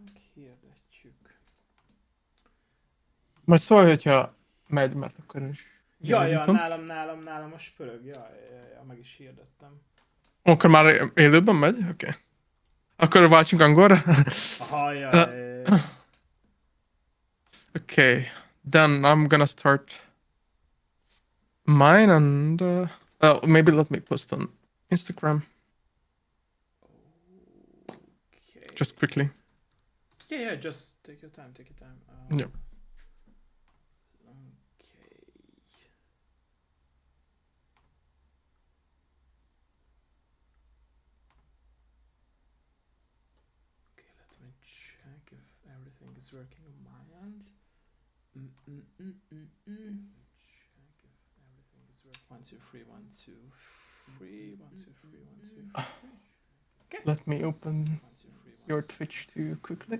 Meghirdetjük. Majd szólj, hogyha megy, mert akkor is Ja, beállítom. nálam most pörög. Ja, meg is hirdettem. Akkor már élőben megy? Oké. Okay. Akkor váltsunk angolra? Aha, ja. Okay. Then I'm gonna start mine and maybe let me post on Instagram. Okay. Just quickly. Yeah, just take your time. Yeah. Okay. Okay, let me check if everything is working on my end. Check if everything is working. 1, 2, 3, 1, 2, 3, 1, 2, 3, 1, 2, 3. Okay. Let me open your Twitch too quickly.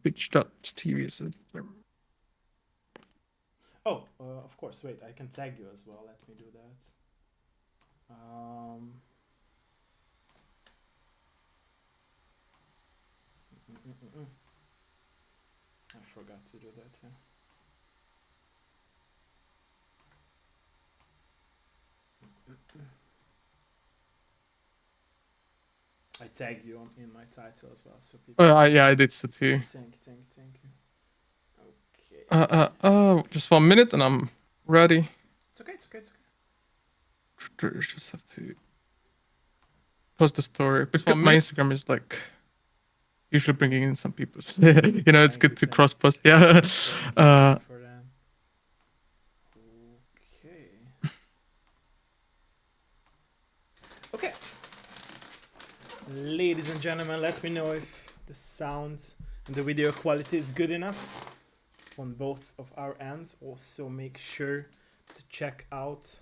Twitch.tv is it? Oh, of course. Wait, I can tag you as well. Let me do that. I forgot to do that. Yeah. I tagged you in my title as well, so people. Yeah, I did so too. Thank you. Okay. Just 1 minute and I'm ready. It's okay. Just have to post the story because my Instagram is like usually bringing in some people. You know, it's good to cross post. Yeah. For that. Okay. Okay. Ladies and gentlemen, let me know if the sound and the video quality is good enough on both of our ends. Also, make sure to check out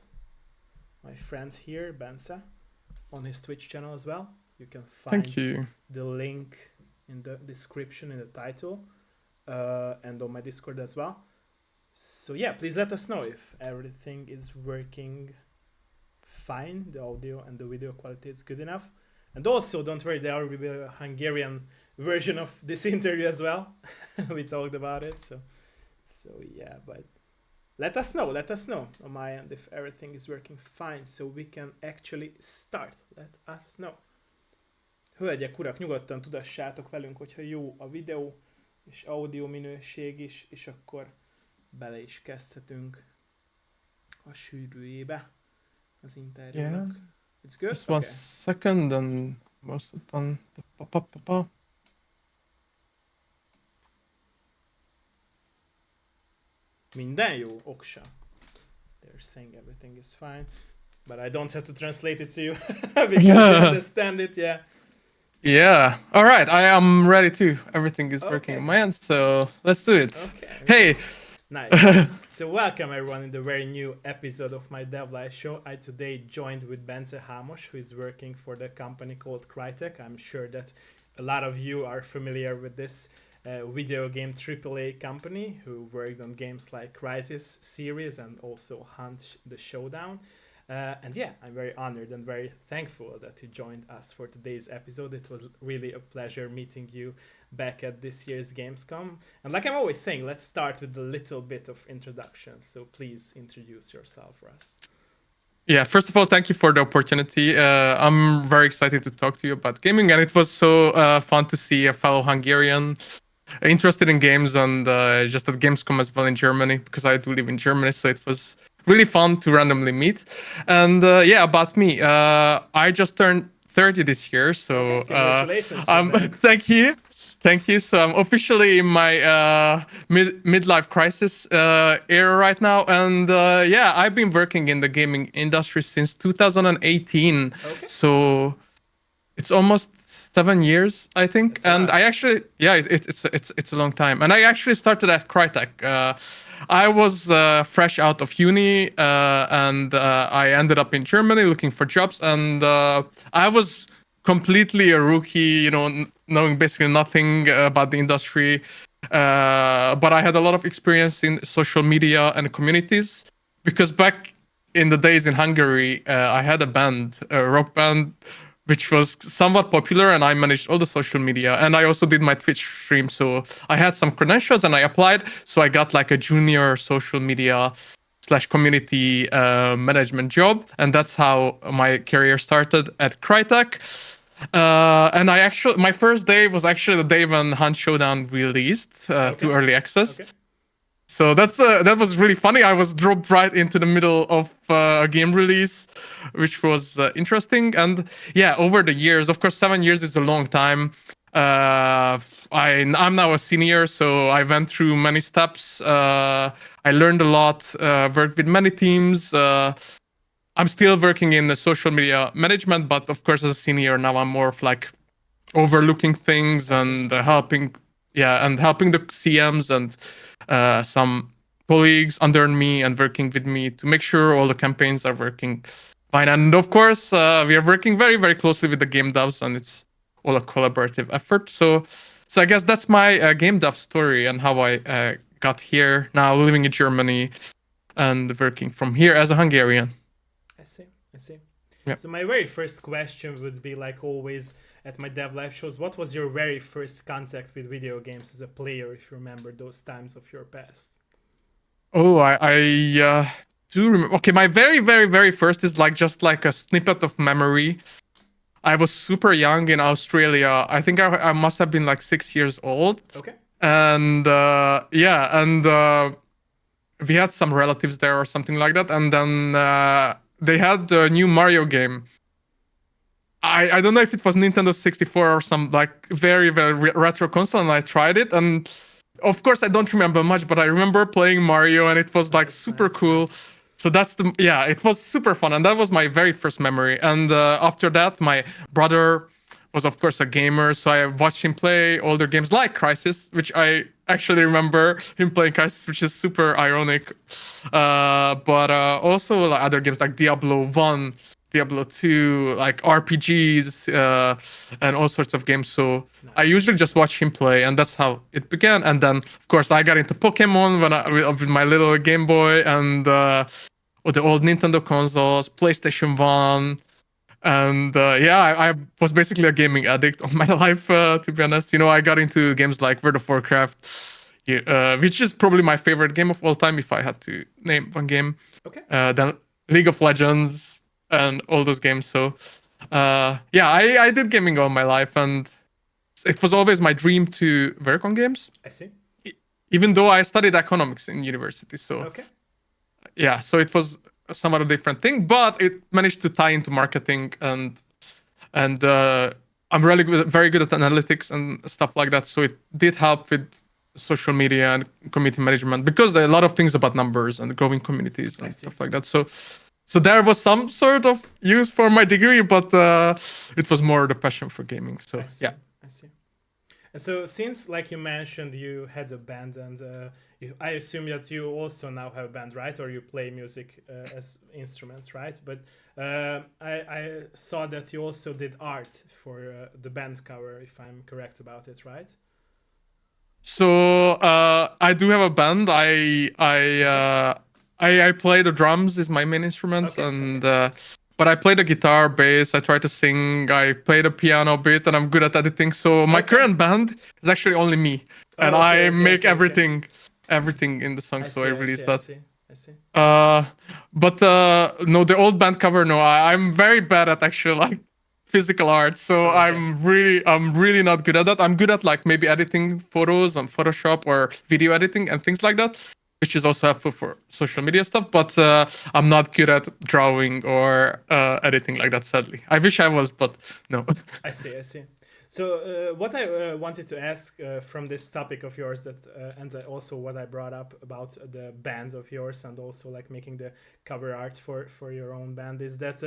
my friend here, Bence, on his Twitch channel as well. You can find the link in the description, in the title, and on my Discord as well. So yeah, please let us know if everything is working fine, the audio and the video quality is good enough. And also, don't worry, there will be a Hungarian version of this interview as well. We talked about it, so yeah, but let us know on my end if everything is working fine, so we can actually start. Let us know. Hölgyek, urak, nyugodtan tudassátok velünk, hogyha jó a videó és audio minőség is, és akkor bele is kezdhetünk a sűrűjébe az interjúnak. Yeah. It's good? Just 1 second and most of done. Minden jó, Oksa. They're saying everything is fine, but I don't have to translate it to you because you understand it, yeah. Yeah. All right. I am ready too. Everything is working on my end, so let's do it. Okay. Hey. Nice. So welcome everyone in the very new episode of my Dev Live show. I today joined with Bence Hámos, who is working for the company called Crytek. I'm sure that a lot of you are familiar with this video game AAA company who worked on games like Crysis series and also Hunt the Showdown. And yeah, I'm very honored and very thankful that you joined us for today's episode. It was really a pleasure meeting you back at this year's Gamescom. And like I'm always saying, let's start with a little bit of introduction. So please introduce yourself for us. Yeah, first of all, thank you for the opportunity. I'm very excited to talk to you about gaming, and it was so fun to see a fellow Hungarian interested in games and just at Gamescom as well in Germany, because I do live in Germany, so it was really fun to randomly meet. And yeah, about me, I just turned 30 this year, so congratulations. Thank you. So I'm officially in my midlife crisis era right now, and yeah, I've been working in the gaming industry since 2018. So it's almost 7 years, I think. And I actually, yeah, it's a long time. And I actually started at Crytek. I was fresh out of uni, and I ended up in Germany looking for jobs. And I was completely a rookie, you know, knowing basically nothing about the industry. But I had a lot of experience in social media and communities, because back in the days in Hungary, I had a band, a rock band, which was somewhat popular, and I managed all the social media, and I also did my Twitch stream. So I had some credentials, and I applied. So I got like a junior social media slash community management job, and that's how my career started at Crytek. And I actually, my first day was actually the day when Hunt Showdown released to Okay. early access. Okay. So that was really funny. I was dropped right into the middle of a game release, which was interesting. And yeah, over the years, of course, 7 years is a long time. Uh, I'm now a senior, so I went through many steps. I learned a lot, worked with many teams. I'm still working in the social media management, but of course, as a senior now, I'm more of like overlooking things I see. and I see. helping, yeah, and helping the CMs and some colleagues under me and working with me to make sure all the campaigns are working fine. And of course, we are working very, very closely with the game devs, and it's all a collaborative effort. So I guess that's my game dev story and how I got here. Now living in Germany and working from here as a Hungarian. I see. I see. Yeah. So my very first question would be like always at my dev live shows, what was your very first contact with video games as a player, if you remember those times of your past? Oh, I do remember. Okay, my very, very, very first is like just like a snippet of memory. I was super young in Australia. I think I must have been like 6 years old. Okay. And yeah, and we had some relatives there or something like that. And then they had the new Mario game. I don't know if it was Nintendo 64 or some like very, very retro console, and I tried it. And of course, I don't remember much, but I remember playing Mario, and it was like Nice, super nice, cool. nice. So that's the, yeah, it was super fun, and that was my very first memory. And after that, my brother was of course a gamer, so I watched him play older games like Crisis, which I actually remember him playing Crisis, which is super ironic. But also like other games like Diablo 1, Diablo 2, like RPGs, and all sorts of games. So I Nice. usually just watch him play, and that's how it began. And then, of course, I got into Pokemon with my little Game Boy and with the old Nintendo consoles, PlayStation 1. And yeah, I was basically a gaming addict all my life, to be honest. You know, I got into games like World of Warcraft, yeah, which is probably my favorite game of all time if I had to name one game. Okay. Then League of Legends and all those games. So yeah, I did gaming all my life, and it was always my dream to work on games, I see. even though I studied economics in university. So Okay. yeah, so it was somewhat a different thing, but it managed to tie into marketing, and I'm really good, very good at analytics and stuff like that. So it did help with social media and community management because a lot of things about numbers and growing communities I and see. stuff like that. So there was some sort of use for my degree, but it was more the passion for gaming. So I see. yeah. I see. And so, since, like you mentioned, you had a band, and I assume that you also now have a band, right? Or you play music as instruments, right? But I saw that you also did art for the band cover, if I'm correct about it, right? So I do have a band. Okay. I play the drums is my main instrument, Okay. Okay. and but I play the guitar, bass. I try to sing. I play the piano a bit, and I'm good at editing. So my Okay. current band is actually only me, and Oh, okay. I Okay. make Okay. Okay. everything in the song. I So I see. I released see. I that. see. I see. Uh, but no, the old band cover. No, I'm very bad at actually like physical art. So Okay. I'm really not good at that. I'm good at like maybe editing photos on Photoshop or video editing and things like that, which is also helpful for social media stuff. But I'm not good at drawing or editing like that. Sadly, I wish I was, but no. I see. I see. So, what I wanted to ask from this topic of yours, that and also what I brought up about the band of yours, and also like making the cover art for your own band, is that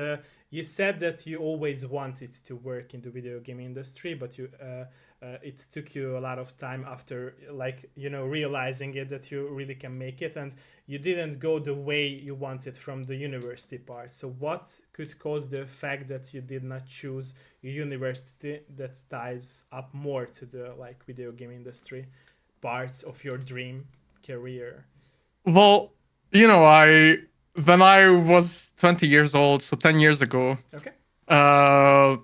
you said that you always wanted to work in the video game industry, but you it took you a lot of time after, like, you know, realizing it, that you really can make it, and you didn't go the way you wanted from the university part. So what could cause the fact that you did not choose a university that ties up more to the like video game industry parts of your dream career? Well, you know, I when I was 20 years old, so 10 years ago, Okay. uh,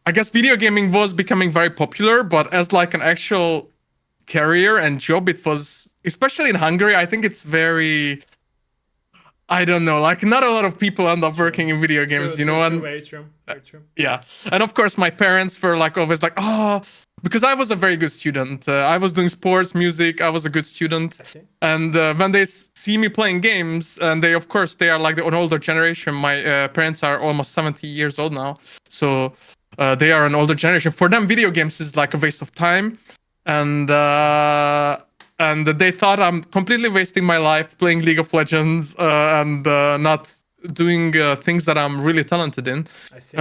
I guess video gaming was becoming very popular, but see. as like an actual career and job, it was, especially in Hungary, I think it's very, I don't know, like not a lot of people end up True. working in video True, games, you true, know, true. and Very true. Very true. yeah. And of course, my parents were like always like, oh, because I was a very good student. I was doing sports, music. I was a good student. I see. And when they see me playing games, and they, of course, they are like an older generation. My parents are almost 70 years old now. So they are an older generation. For them, video games is like a waste of time. And they thought I'm completely wasting my life playing League of Legends and not doing things that I'm really talented in. I see.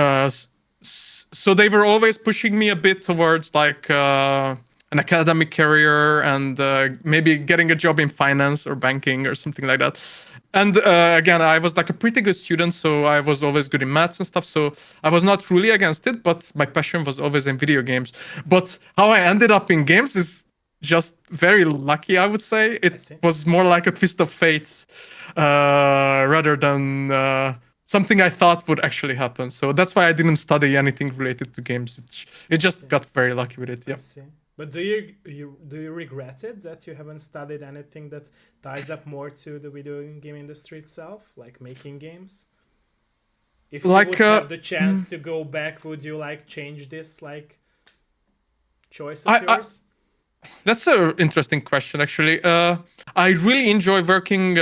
So they were always pushing me a bit towards like an academic career and maybe getting a job in finance or banking or something like that. And again, I was like a pretty good student, so I was always good in maths and stuff. So I was not really against it, but my passion was always in video games. But how I ended up in games is just very lucky, I would say. I It see. was more like a twist of fate rather than something I thought would actually happen. So that's why I didn't study anything related to games. It just got very lucky with it. I Yeah. see. But do you regret it that you haven't studied anything that ties up more to the video game industry itself, like making games? If you would Like have the chance to go back, would you like change this like choice of I yours? That's an interesting question, actually. I really enjoy working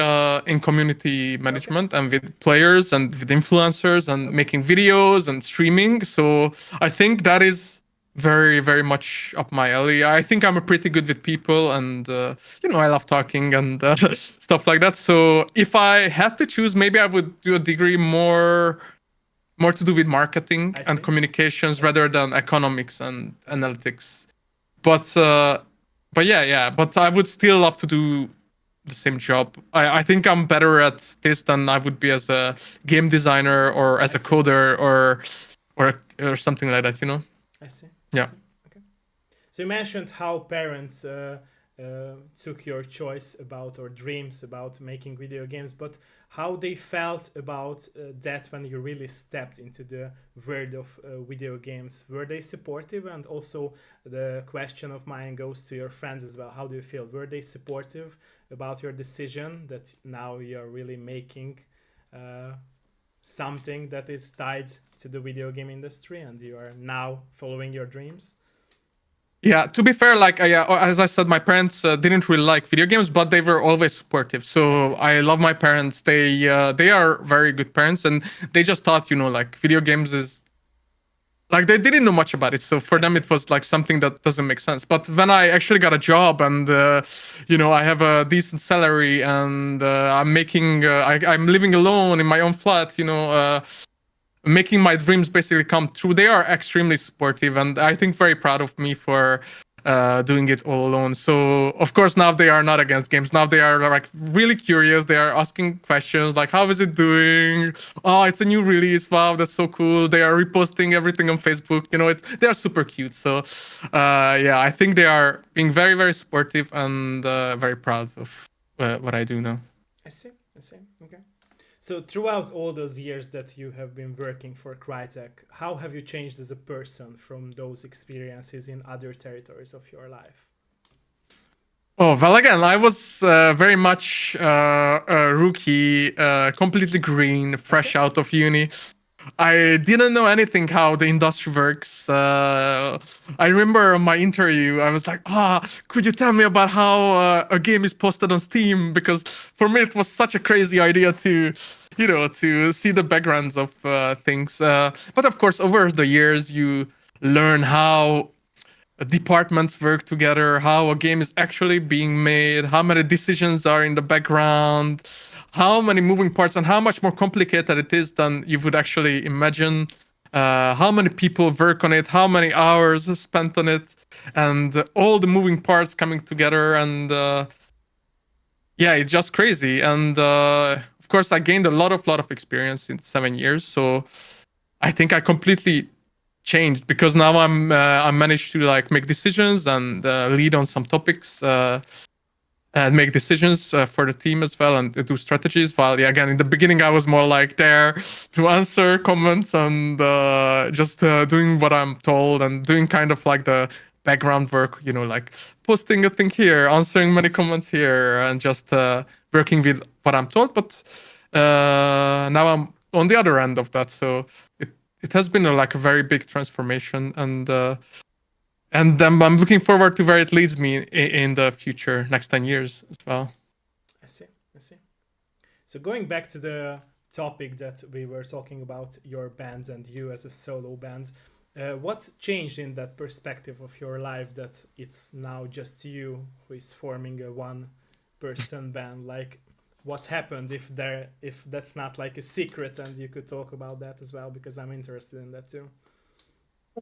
in community Okay. management and with players and with influencers and Okay. making videos and streaming. So I think that is very, very much up my alley. I think I'm a pretty good with people, and I love talking and stuff like that. So if I had to choose, maybe I would do a degree more to do with marketing I and see. communications I see. rather than economics and I see. analytics. But yeah, but I would still love to do the same job. I think I'm better at this than I would be as a game designer or as I a see. coder or something like that, you know. I see. I Yeah. see. Okay. So you mentioned how parents took your choice about or dreams about making video games, but how they felt about that when you really stepped into the world of video games. Were they supportive? And also, the question of mine goes to your friends as well. How do you feel? Were they supportive about your decision that now you're really making uh, something that is tied to the video game industry and you are now following your dreams? Yeah, to be fair, like yeah, as I said, my parents didn't really like video games, but they were always supportive. I So see. I love my parents. They are very good parents, and they just thought, like video games is like they didn't know much about it. So for I them, see. it was like something that doesn't make sense. But when I actually got a job and I have a decent salary and I'm making, I'm living alone in my own flat, making my dreams basically come true. They are extremely supportive, and I I see. think very proud of me for doing it all alone. So of course now they are not against games. Now they are like really curious. They are asking questions like, "How is it doing? Oh, it's a new release. Wow, that's so cool." They are reposting everything on Facebook. They are super cute. So yeah, I think they are being very very supportive and very proud of what I do now. I see. I see. Okay. So throughout all those years that you have been working for Crytek, how have you changed as a person from those experiences in other territories of your life? Oh, well, again, I was very much a rookie, completely green, Okay. fresh out of uni. I didn't know anything how the industry works. I remember on my interview, I was like, could you tell me about how a game is posted on Steam? Because for me, it was such a crazy idea to see the backgrounds of things. But of course, over the years, you learn how departments work together, how a game is actually being made, how many decisions are in the background, how many moving parts, and how much more complicated it is than you would actually imagine. How many people work on it, how many hours are spent on it, and all the moving parts coming together. And yeah, it's just crazy. And of course, I gained a lot of experience in 7 years. So I think I completely changed because now I managed to like make decisions and lead on some topics. and make decisions for the team as well and do strategies. While yeah, again in the beginning I was more like there to answer comments and just doing what I'm told and doing kind of like the background work, you know, like posting a thing here, answering many comments here, and just working with what I'm told. But now I'm on the other end of that, so it has been like a very big transformation, and I'm looking forward to where it leads me in the future, next 10 years as well. I see. I see. So going back to the topic that we were talking about, your band and you as a solo band, what changed in that perspective of your life that it's now just you who is forming a one-person band? Like, what happened if that's not like a secret, and you could talk about that as well because I'm interested in that too.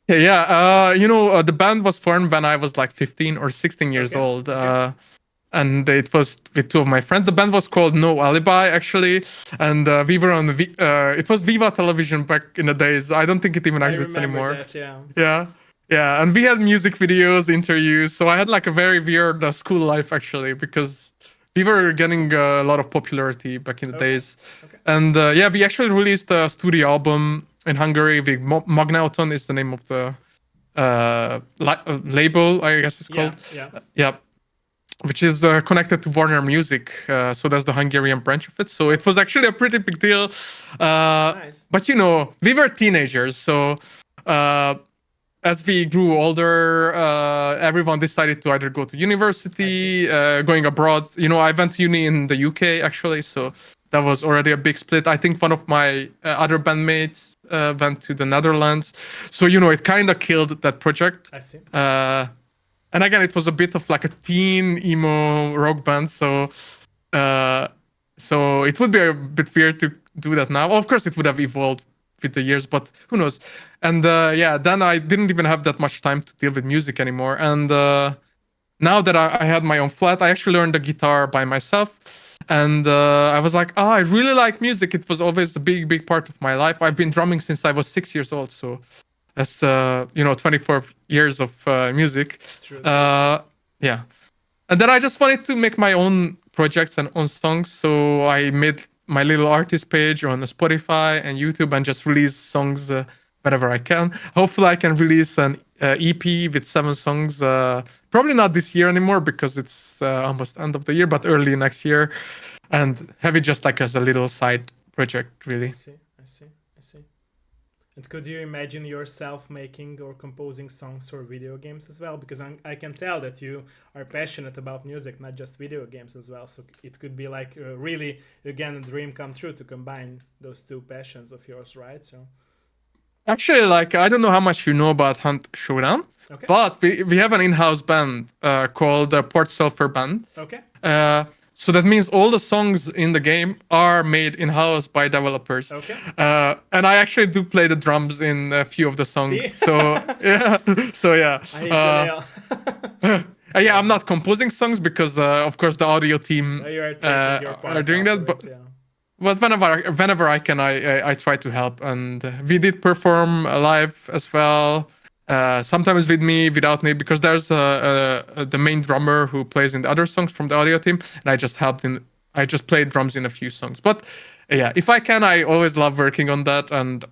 Okay, yeah, the band was formed when I was like 15 or 16 years Okay. old. Okay. And it was with two of my friends. The band was called No Alibi, actually, and we were on it was Viva Television back in the days. I don't think it even I exists remember anymore. that. Yeah. Yeah, yeah, and we had music videos, interviews. So I had like a very weird school life actually, because we were getting a lot of popularity back in the Okay. days. Okay. And yeah, we actually released a studio album in Hungary. Magnauton is the name of the label, I guess it's Yeah. called. Yeah. Yeah, which is connected to Warner Music. So that's the Hungarian branch of it. So it Okay. was actually a pretty big deal. Nice. But you know, we were teenagers, so uh, as we grew older, everyone decided to either go to I see. university, going abroad. You know, I went to uni in the UK actually, so that was already a big split. I think one of my other bandmates went to the Netherlands, so you know, it kind of killed that project. I see. Uh, and again, it was a bit of like a teen emo rock band, uh, so it would be a bit weird to do that now. Of course, it would have evolved with the years, but who knows? And yeah, then I didn't even have that much time to deal with music anymore. I And see. now that I had my own flat, I actually learned the guitar by myself. And I was like, oh, I really like music. It was always a big, big part of my life. I I've been see. drumming since I was 6 years old. So that's 24 years of music. True. True. True. Uh, yeah, and then I just wanted to make my own projects and own songs. So I made my little artist page on Spotify and YouTube and just release songs whenever I can. Hopefully, I can release an EP with 7 songs. Probably not this year anymore because it's almost end of the year, but early next year, and have it just like as a little side project, I really. see. I see. I see. And could you imagine yourself making or composing songs for video games as well? Because I can tell that you are passionate about music, not just video games as well. So it could be like really, again, a dream come true to combine those two passions of yours, right? So, Actually, like I don't know how much you know about Hunt Showdown, okay. but we have an in-house band called Port Sulphur Band. Okay. Uh, so that means all the songs in the game are made in-house by developers. Okay. And I actually do play the drums in a few of the songs. See? So yeah, so yeah. I hate to nail. Yeah, I'm not composing songs because, of course, the audio team You are taking your are part doing out that. of But it, yeah. whenever I can, I try to help, and we did perform live as well. Sometimes with me, without me, because there's the main drummer who plays in the other songs from the audio team, and I just helped in. I just played drums in a few songs. But yeah, if I can, I always love working on that, and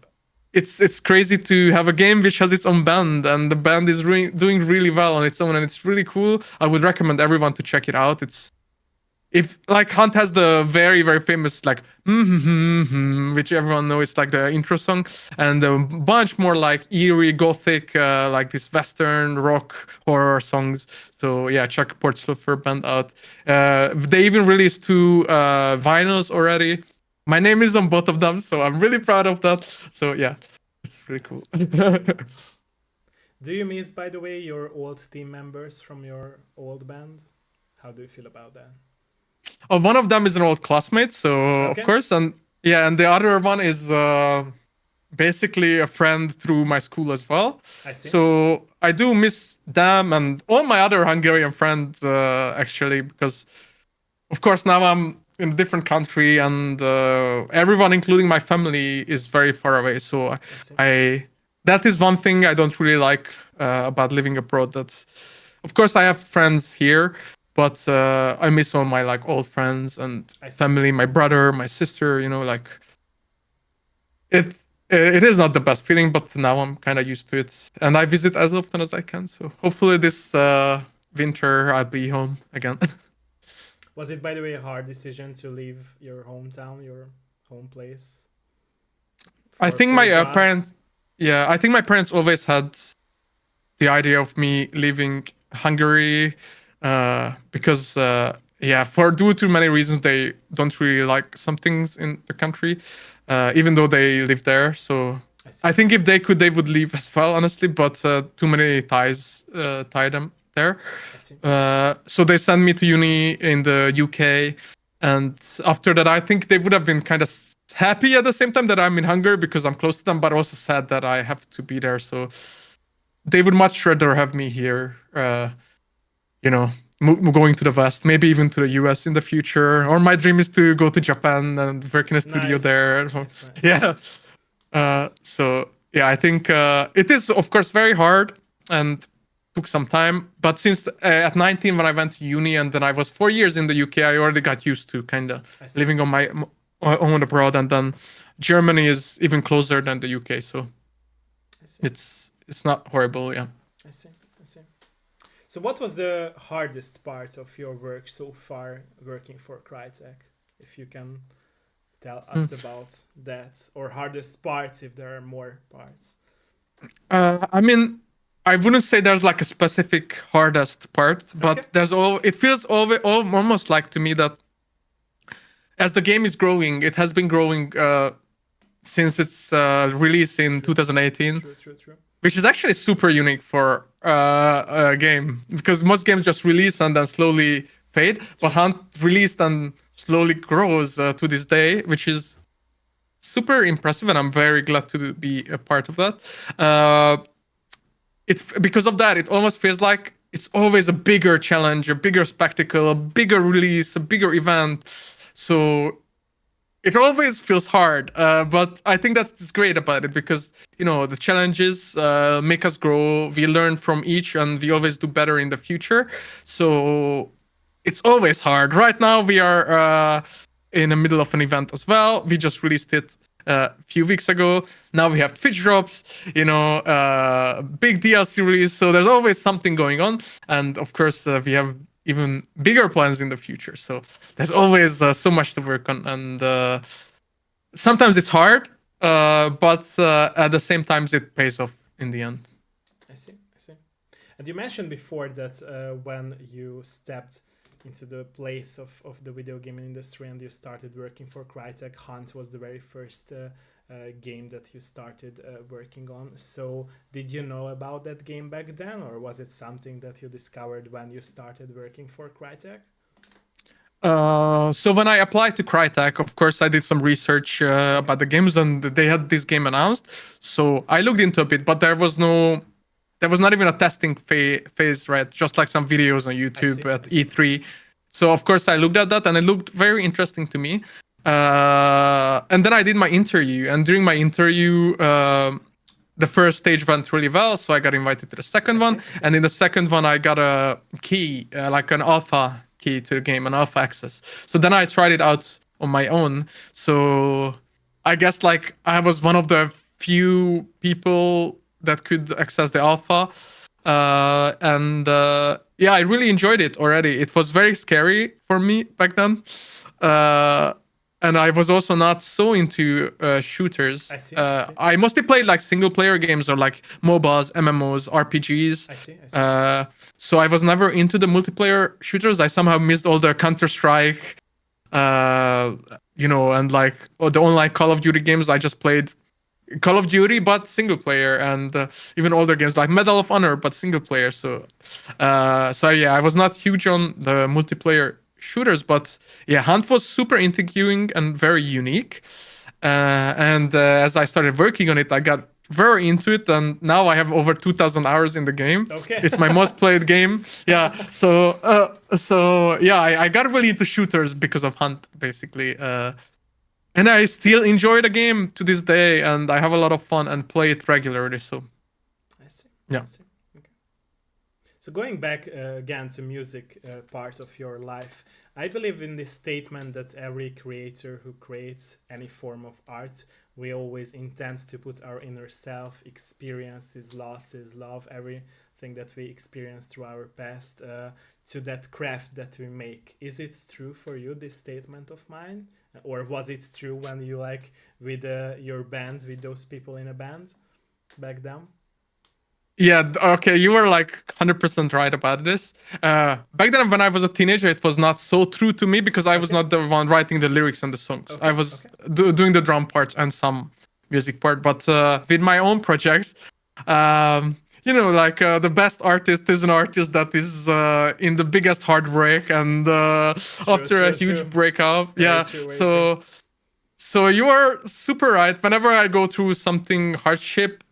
it's crazy to have a game which has its own band, and the band is doing really well on its own, and it's really cool. I would recommend everyone to check it out. It's if like Hunt has the very very famous like which everyone knows, it's like the intro song, and a bunch more like eerie gothic like this western rock horror songs. So yeah, check Port Sulphur Band out. They even released 2 vinyls already. My name is on both of them, so I'm really proud of that. So yeah, it's really cool. Nice, nice. Do you miss, by the way, your old team members from your old band? How do you feel about that? Oh, one of them is an old classmate, so of Okay. course, and yeah, and the other one is basically a friend through my school as well. I see. So I do miss them and all my other Hungarian friends actually, because of course now I'm in a different country, and everyone, including my family, is very far away. So I see. I that is one thing I don't really like about living abroad. That of course I have friends here, but I miss all my like old friends and I see. family, my brother, my sister. Like it. It is not the best feeling, but now I'm kind of used to it, and I visit as often as I can. So hopefully this winter I'll be home again. Was it, by the way, a hard decision to leave your hometown, your home place, I for think a my job? parents, yeah, I think my parents always had the idea of me leaving Hungary because yeah, for due to many reasons they don't really like some things in the country, even though they live there. So I see. I think if they could, they would leave as well, honestly. But too many ties tie them there. I see. So they sent me to uni in the UK, and after that, I think they would have been kind of happy at the same time that I'm in Hungary because I'm close to them, but also sad that I have to be there. So they would much rather have me here. You know, going to the West, maybe even to the US in the future. Or my dream is to go to Japan and work in a studio Nice. there. Nice. Nice. Yeah. Nice. Nice. So yeah, I think it is of course very hard and took some time. But since at 19 when I went to uni and then I was 4 years in the UK, I already got used to kind of I see. living on my own abroad. And then Germany is even closer than the UK, so I see. it's not horrible. Yeah. I see. I see. So, what was the hardest part of your work so far working for Crytek? If you can tell Hmm. us about that, or hardest parts if there are more parts. I mean, I wouldn't say there's like a specific hardest part, Okay. but there's all. It feels almost like to me that as the game is growing, it has been growing since its release in True. 2018, True. True. True. which is actually super unique for a game because most games just release and then slowly fade, but True. Hunt released and slowly grows to this day, which is super impressive, and I'm very glad to be a part of that. It's because of that, it almost feels like it's always a bigger challenge, a bigger spectacle, a bigger release, a bigger event. So it always feels hard, but I think that's just great about it because the challenges make us grow. We learn from each, and we always do better in the future. So it's always hard. Right now, we are in the middle of an event as well. We just released it a few weeks ago. Now we have Twitch drops, big DLC release. So there's always something going on, and of course, we have even bigger plans in the future. So there's always so much to work on, and sometimes it's hard, but at the same time, it pays off in the end. I see. I see. And you mentioned before that when you stepped into the place of the video gaming industry and you started working for Crytek, Hunt was the very first game that you started working on. So, did you know about that game back then, or was it something that you discovered when you started working for Crytek? So when I applied to Crytek, of course, I did some research Okay. about the games, and they had this game announced. So I looked into a bit, but there was not even a testing phase, right? Just like some videos on I see. YouTube I at see. E3. So of course I looked at that, and it looked very interesting to me. And then I did my interview, and during my interview, the first stage went really well, so I got invited to the I second see. one, I see. and in the second one I got a key, like an alpha key to the game, an alpha access. So then I tried it out on my own. So I guess like I was one of the few people that could access the alpha, and yeah, I really enjoyed it already. It was very scary for me back then. Uh, and I was also not so into shooters. I see. I see. I mostly played like single player games or like MOBAs, MMOs, RPGs. I see. I see. Uh, so I was never into the multiplayer shooters. I somehow missed all the Counter Strike, uh, and like the online Call of Duty games. I just played Call of Duty, but single player, and even older games like Medal of Honor, but single player. So yeah, I was not huge on the multiplayer shooters, but yeah, Hunt was super intriguing and very unique. And as I started working on it, I got very into it, and now I have over 2,000 hours in the game. Okay. It's my most played game. Yeah, so yeah, I got really into shooters because of Hunt, basically. And I still enjoy the game to this day, and I have a lot of fun and play it regularly. So I see. yeah. I see. Okay. So going back again to music part of your life, I believe in this statement that every creator who creates any form of art, we always intend to put our inner self, experiences, losses, love, everything that we experience through our past to that craft that we make. Is it true for you, this statement of mine? Or was it true when you like with your band, with those people in a band back then? Yeah, okay, you were like 100% right about this. Back then, when I was a teenager, it was not so true to me because I was Okay. not the one writing the lyrics and the songs. I Okay. was Okay. doing the drum parts and some music part. But with my own projects, um, like the best artist is an artist that is in the biggest heartbreak and True, after a true, huge true. breakup. Very Yeah, true, very true. so you are super right. Whenever I go through something hardship,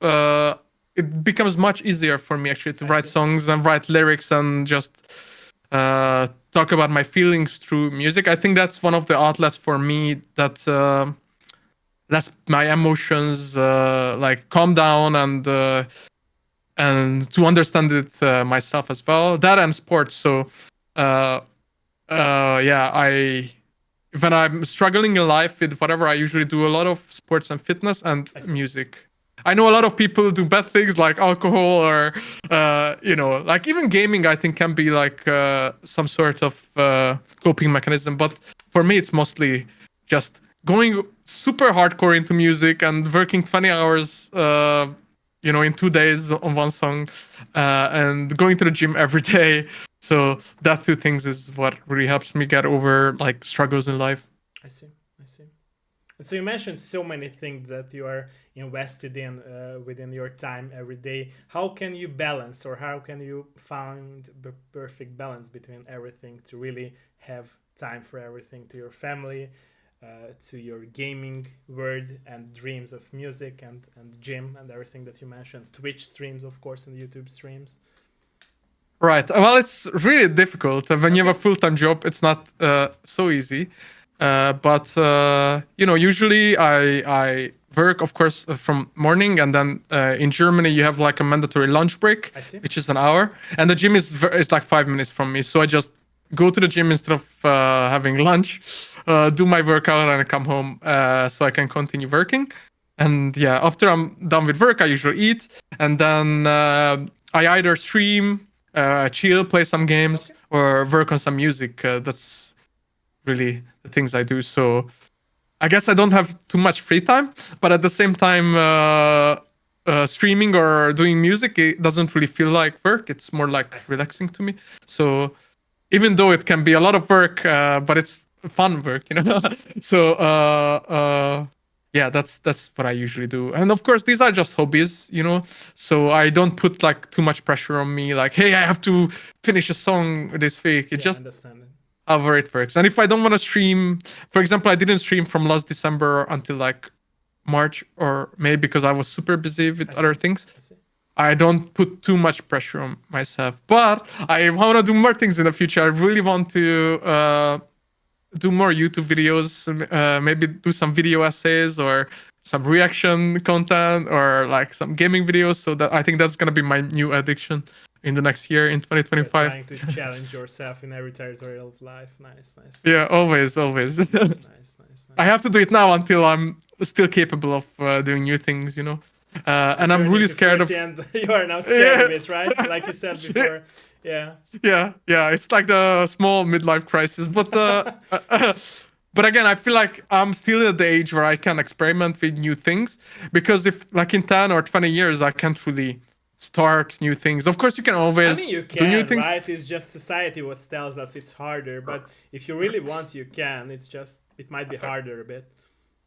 it becomes much easier for me actually to I write see. songs and write lyrics and just talk about my feelings through music. I think that's one of the outlets for me that lets my emotions like calm down and to understand it myself as well. That and sports. So uh, yeah, I when I'm struggling in life with whatever, I usually do a lot of sports and fitness and I see. music. I know a lot of people do bad things like alcohol or, like even gaming, I think can be like some sort of coping mechanism. But for me, it's mostly just going super hardcore into music and working 20 hours, in 2 days on one song and going to the gym every day. So that two things is what really helps me get over like struggles in life. I see. I see. And so you mentioned so many things that you are invested in within your time every day. How can you balance, or how can you find the perfect balance between everything to really have time for everything, to your family, to your gaming world, and dreams of music and gym and everything that you mentioned, Twitch streams, of course, and YouTube streams? Right. Well, it's really difficult. When you have Okay. a full-time job, it's not so easy. But usually I work, of course, from morning, and then in Germany you have like a mandatory lunch break, I see. which is an hour, I and see. the gym is like 5 minutes from me. So I just go to the gym instead of having lunch, do my workout, and I come home so I can continue working. And yeah, after I'm done with work, I usually eat, and then I either stream, chill, play some games, Okay. or work on some music. That's really the things I do. So I guess I don't have too much free time, but at the same time, streaming or doing music, it doesn't really feel like work. It's more like I see. relaxing to me. So even though it can be a lot of work, but it's fun work. So yeah, that's what I usually do. And of course, these are just hobbies. So I don't put like too much pressure on me. Like, hey, I have to finish a song this week. It Yeah, I just understand it. however it works. And if I don't want to stream, for example, I didn't stream from last December until like March or May because I was super busy I with see. other things. I see. I don't put too much pressure on myself, but I want to do more things in the future. I really want to do more YouTube videos, maybe do some video essays or some reaction content or like some gaming videos. So that I think that's gonna be my new addiction in the next year in Yeah, 2025. trying to challenge yourself in every territory of life. Nice, nice, Yeah, nice. always, always. Nice, nice, I nice. have to do it now until I'm still capable of doing new things. You're And I'm turning really to scared 30 of. and you are now scared a Yeah, bit, right? Like you said before. Yeah. yeah. It's like the small midlife crisis, but but again, I feel like I'm still at the age where I can experiment with new things because if like in 10 or 20 years, I can't really start new things. Of course, you can I mean, always you do new can, things. right? It's just society what tells us it's harder. But if you really want, you can. It's just, it might be harder a bit.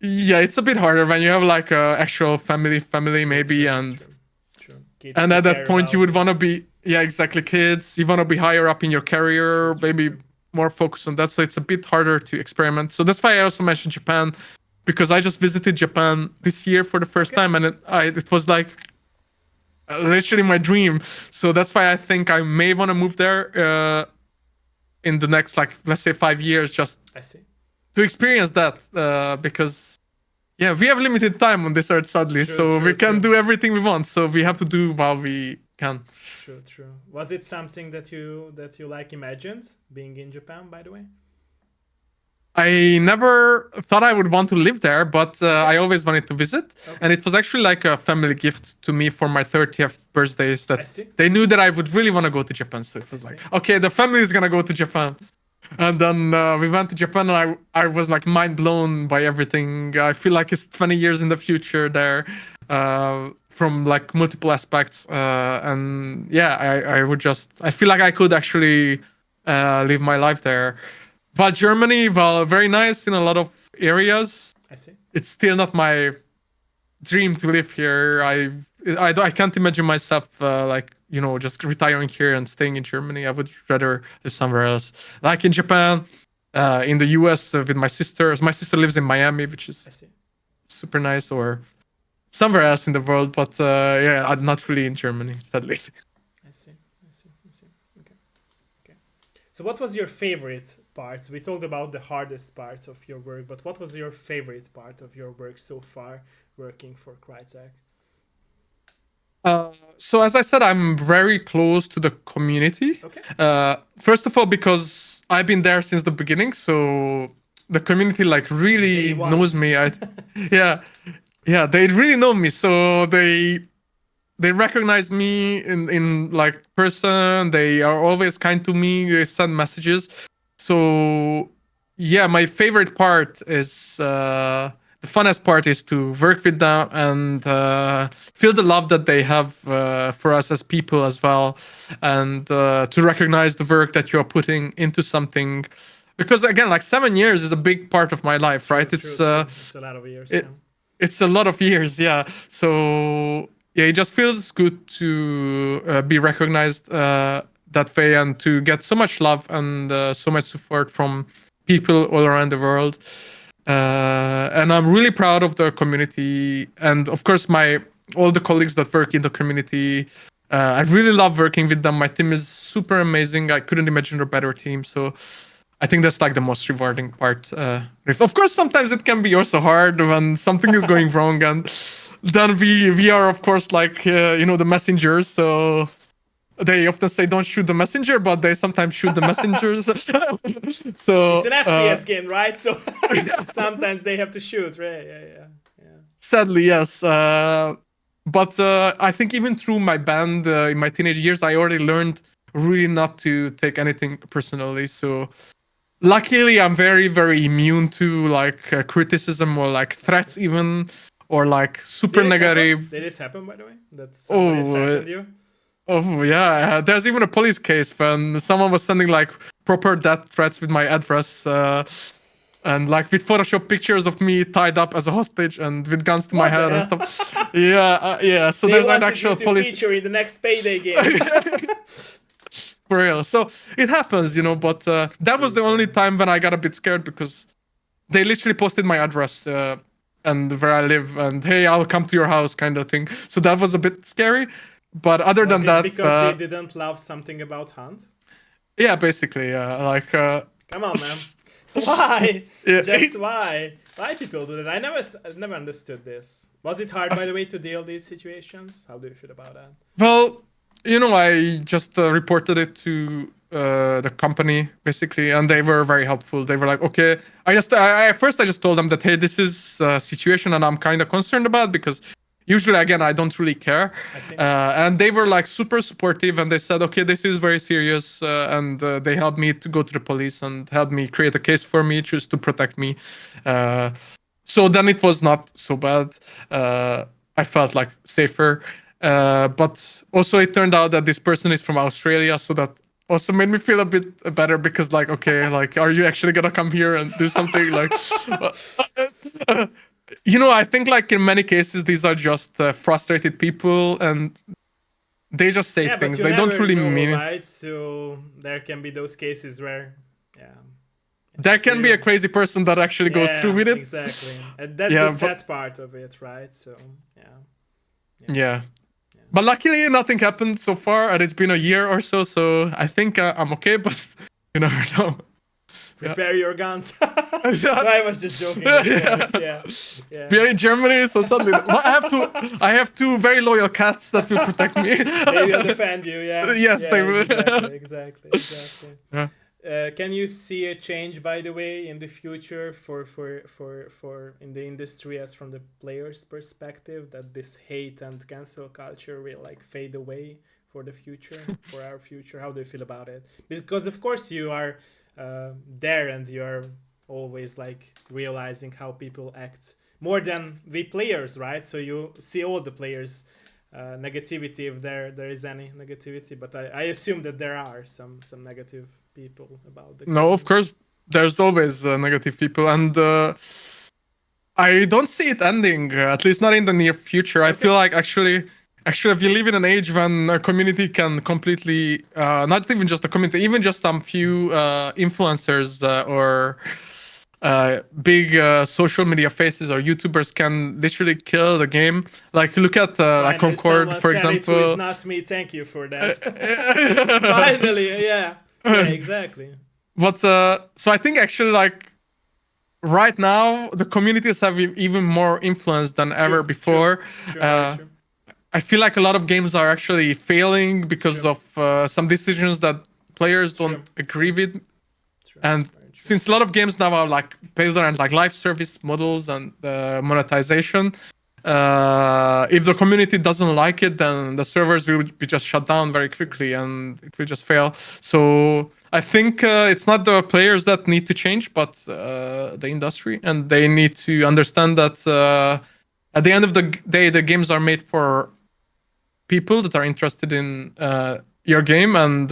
Yeah, it's a bit harder when you have like a actual family True, maybe, true, and true, true. Kids and to at that care point you about. would want to be, yeah, exactly, kids. You want to be higher up in your True, career, true, maybe true. more focused on that. So it's a bit harder to experiment. So that's why I also mentioned Japan, because I just visited Japan this year for the first Okay. time, and it was like literally my dream. So that's why I think I may want to move there in the next, like, let's say 5 years, just I see. to experience that. Because yeah, we have limited time on this earth, sadly, True, so we true, can't true. do everything we want. So we have to do while we can. True, true. Was it something that you like imagined being in Japan, by the way? I never thought I would want to live there, but Okay. I always wanted to visit. Okay. And it was actually like a family gift to me for my 30th birthdays I that see. they knew that I would really want to go to Japan. So it I was like, see. okay, the family is going to go to Japan. And then we went to Japan, and I was like mind blown by everything. I feel like it's 20 years in the future there, from like multiple aspects. And yeah, I would just, I feel like I could actually live my life there. While Germany, while very nice in a lot of areas, I see. it's still not my dream to live here. I see. I can't imagine myself like, you know, just retiring here and staying in Germany. I would rather live somewhere else, like in Japan, in the US with my sisters. My sister lives in Miami, which I is see. super nice, or somewhere else in the world. But yeah, I'm not really in Germany, sadly. I see. I see. I see. Okay. Okay. So, what was your favorite part? We talked about the hardest parts of your work, but what was your favorite part of your work so far, working for Crytek? So as I said, I'm very close to the community. Okay. First of all, because I've been there since the beginning, so the community like Day really knows ones. me. Yeah, yeah, they really know me. So they recognize me in like person. They are always kind to me. They send messages. So yeah, my favorite part is the funnest part is to work with them and feel the love that they have for us as people as well, and to recognize the work that you are putting into something. Because again, like 7 years is a big part of my life, True, right? true, true. It's a lot of years, yeah. It, it's a lot of years, yeah. So yeah, it just feels good to be recognized that way, and to get so much love and so much support from people all around the world. And I'm really proud of the community, and of course my all the colleagues that work in the community. I really love working with them. My team is super amazing. I couldn't imagine a better team. So I think that's like the most rewarding part. Of course, sometimes it can be also hard when something is going wrong, and then we are of course like you know, the messengers. So they often say don't shoot the messenger, but they sometimes shoot the messengers. It's So an FPS game, right? So sometimes they have to shoot, right? Yeah, yeah, yeah. sadly, yes. But I think even through my band in my teenage years, I already learned really not to take anything personally. So luckily I'm very very immune to like criticism or like I see. threats even, or like super Did it happen? negative. Did it happen, by the way? That somebody oh uh, threatened you? oh yeah, there's even a police case when someone was sending like proper death threats with my address, and like with Photoshop pictures of me tied up as a hostage and with guns to my What the head and hell? stuff. Yeah, yeah, so They there's an wanted you actual to police. feature in the next Payday game. For real. So it happens, you know, but that was the only time when I got a bit scared, because they literally posted my address and where I live, and hey, I'll come to your house, kind of thing. So that was a bit scary. But other Was than it that, because they didn't love something about Hunt? yeah, basically, like, Come on, man. Why? yeah, Just why? Why people do that? I never understood this. Was it hard, by the way, to deal these situations? How do you feel about that? well, you know, I just reported it to the company basically, and they were very helpful. They were like, okay, at first I just told them that hey, this is a situation, and I'm kind of concerned about, because usually again I don't really care, I see. and they were like super supportive, and they said okay, this is very serious, and they helped me to go to the police and helped me create a case for me just to protect me. Uh, so then it was not so bad. I felt like safer. But also it turned out that this person is from Australia, so that also made me feel a bit better, because like okay, like are you actually gonna come here and do something like you know, I think like in many cases these are just frustrated people, and they just say Yeah, but things, you they don't never really know, mean it. right? So there can be those cases where, yeah. There can be a So, crazy person that actually goes through yeah, with it. exactly. And that's the Yeah, but sad part of it, right? So, yeah. Yeah. yeah. Yeah. But luckily, nothing happened so far, and it's been a year or so. So I think I'm okay. But you never know. Yeah. Prepare your guns. No, I was just joking, of course. Yeah, We are yeah. in Germany, so suddenly I have two very loyal cats that will protect me. They will defend you. Yeah, Yes, yeah. they will. Exactly. Yeah. Can you see a change, by the way, in the future for in the industry, as from the player's perspective, that this hate and cancel culture will like fade away for the future, for our future? How do you feel about it? Because of course you are there, and you are always like realizing how people act more than we players, right? So you see all the players negativity, if there is any negativity, but I assume that there are some negative people about the No, of community. course, there's always negative people, and I don't see it ending. At least not in the near future. I Okay, feel like actually, if you live in an age when a community can completely, not even just a community, even just some few influencers or big social media faces or YouTubers can literally kill the game. Like look at like finally Concord, someone for said it who is example. not me. Thank you for that. Finally, yeah, yeah, exactly. But so I think actually like right now the communities have even more influence than ever True, true, before. true, very Uh, true. I feel like a lot of games are actually failing because True, of some decisions that players don't true, agree true, with. true, And very true. since a lot of games now are like based on like live service models and monetization, if the community doesn't like it, then the servers will be just shut down very True. quickly and it will just fail. So I think it's not the players that need to change, but the industry, and they need to understand that at the end of the day, the games are made for people that are interested in your game, and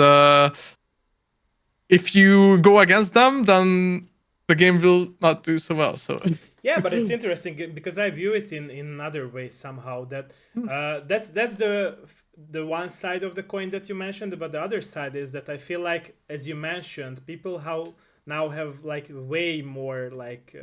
if you go against them, then the game will not do so well. So Yeah, but it's interesting because I view it in another way somehow. That that's the one side of the coin that you mentioned, but the other side is that I feel like, as you mentioned, people how now have like way more like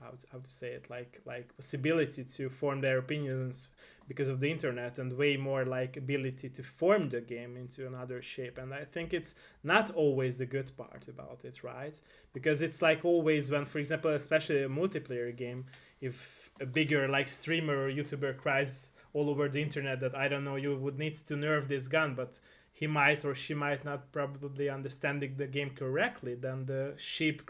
how to say it, like possibility to form their opinions because of the internet, and way more like ability to form the game into another shape. And I think it's not always the good part about it, right? Because it's like always when, for example, especially a multiplayer game, if a bigger like streamer or YouTuber cries all over the internet that, I don't know, you would need to nerf this gun, but he might or she might not probably understanding the game correctly, then the sheep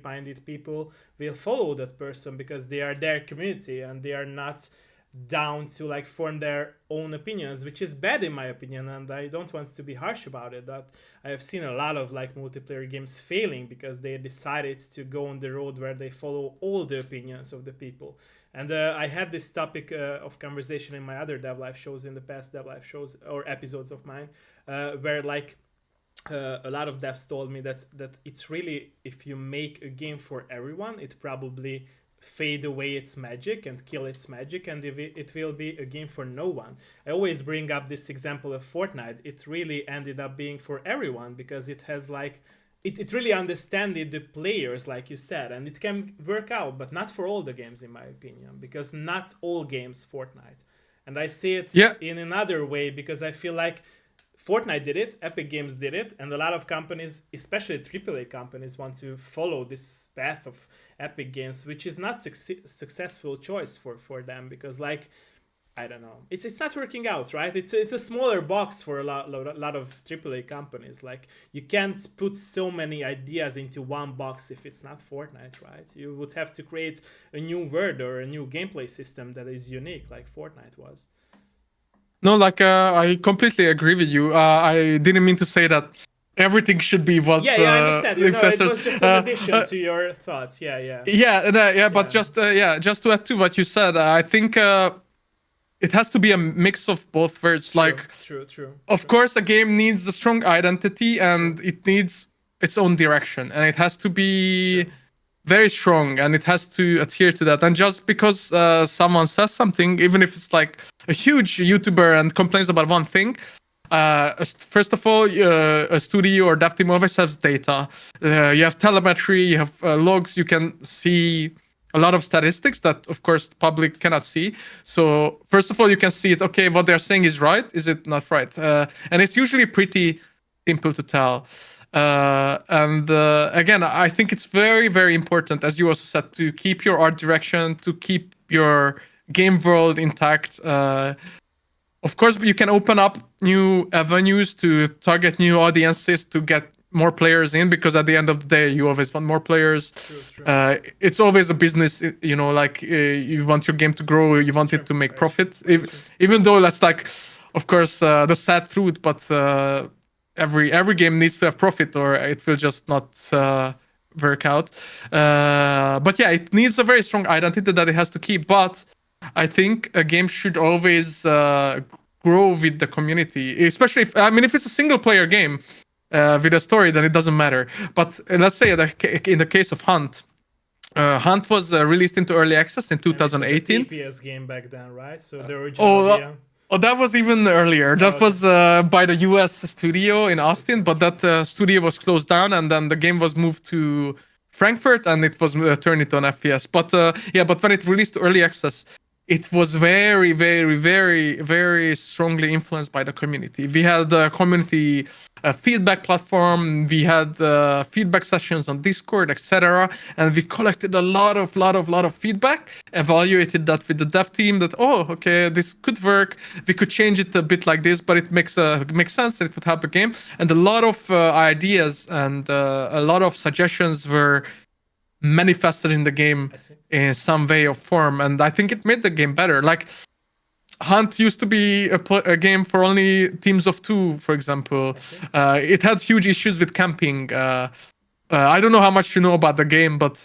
minded people will follow that person because they are their community and they are not down to like form their own opinions, which is bad in my opinion. And I don't want to be harsh about it, that I have seen a lot of like multiplayer games failing because they decided to go on the road where they follow all the opinions of the people. And I had this topic of conversation in my other dev life shows, in the past dev life shows or episodes of mine, where like a lot of devs told me that it's really, if you make a game for everyone, it probably fade away its magic and kill its magic, and it will be a game for no one. I always bring up this example of Fortnite. It really ended up being for everyone because it has like it really understood the players, like you said, and it can work out, but not for all the games, in my opinion, because not all games Fortnite. And I see it yeah, in another way because I feel like Fortnite did it, Epic Games did it, and a lot of companies, especially AAA companies, want to follow this path of Epic Games, which is not successful choice for them because, like, I don't know, it's not working out, right? It's a smaller box for a lot of AAA companies. Like, you can't put so many ideas into one box if it's not Fortnite, right? You would have to create a new world or a new gameplay system that is unique, like Fortnite was. no, like I completely agree with you. I didn't mean to say that everything should be what Yeah, I understand. You know, it influencers. was just an addition to your thoughts. Yeah, yeah, Yeah, but yeah. just to add to what you said, I think it has to be a mix of both words. True, Like, true, true, of true, course, a game needs a strong identity true, and it needs its own direction, and it has to be true. very strong and it has to adhere to that. And just because someone says something, even if it's like a huge YouTuber and complains about one thing, first of all, a studio or dev team always has data. You have telemetry, you have logs, you can see a lot of statistics that, of course, the public cannot see. So, first of all, you can see it. Okay, what they're saying is right. Is it not right? And it's usually pretty simple to tell. And again, I think it's very, very important, as you also said, to keep your art direction, to keep your game world intact. Of course, you can open up new avenues to target new audiences to get more players in, because at the end of the day, you always want more players. True. It's always a business, like you want your game to grow, you want it to make profit. Even though that's like, of course, the sad truth, but every game needs to have profit, or it will just not work out. But yeah, it needs a very strong identity that it has to keep. But I think a game should always grow with the community, especially if it's a single player game with a story, then it doesn't matter. But let's say that in the case of Hunt, Hunt was released into early access in 2018. And it was a TPS game back then, right? So the original idea. Oh, that was even earlier. That was by the US studio in Austin, but that studio was closed down, and then the game was moved to Frankfurt, and it was turned into an FPS. But but when it released to early access, it was very, very, very, very strongly influenced by the community. We had the community feedback platform, we had feedback sessions on Discord, etc., and we collected a lot of feedback, evaluated that with the dev team. That okay, this could work. We could change it a bit like this, but it makes sense that it would help the game. And a lot of ideas and a lot of suggestions were manifested in the game in some way or form, and I think it made the game better. Like Hunt used to be a game for only teams of 2, for example. It had huge issues with camping. I don't know how much you know about the game, but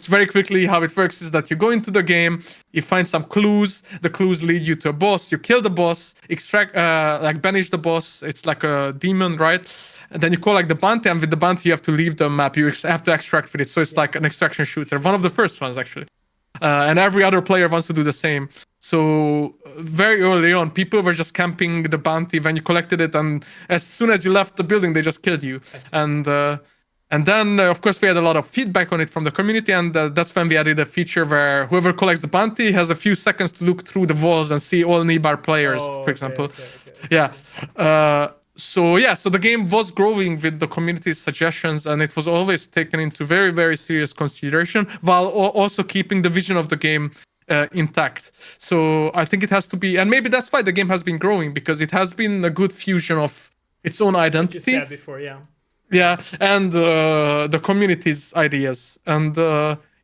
very quickly, how it works is that you go into the game, you find some clues. The clues lead you to a boss. You kill the boss, extract, banish the boss. It's like a demon, right? And then you collect the bounty, and with the bounty, you have to leave the map. You have to extract with it. So it's like an extraction shooter. One of the first ones, actually. And every other player wants to do the same. So very early on, people were just camping the bounty when you collected it, and as soon as you left the building, they just killed you. And then, of course, we had a lot of feedback on it from the community, and that's when we added a feature where whoever collects the bounty has a few seconds to look through the walls and see all nearby players, for example. Okay. Yeah. So the game was growing with the community's suggestions, and it was always taken into very, very serious consideration, while also keeping the vision of the game intact. So I think it has to be, and maybe that's why the game has been growing, because it has been a good fusion of its own identity. Like you said before, yeah. Yeah, and the community's ideas. And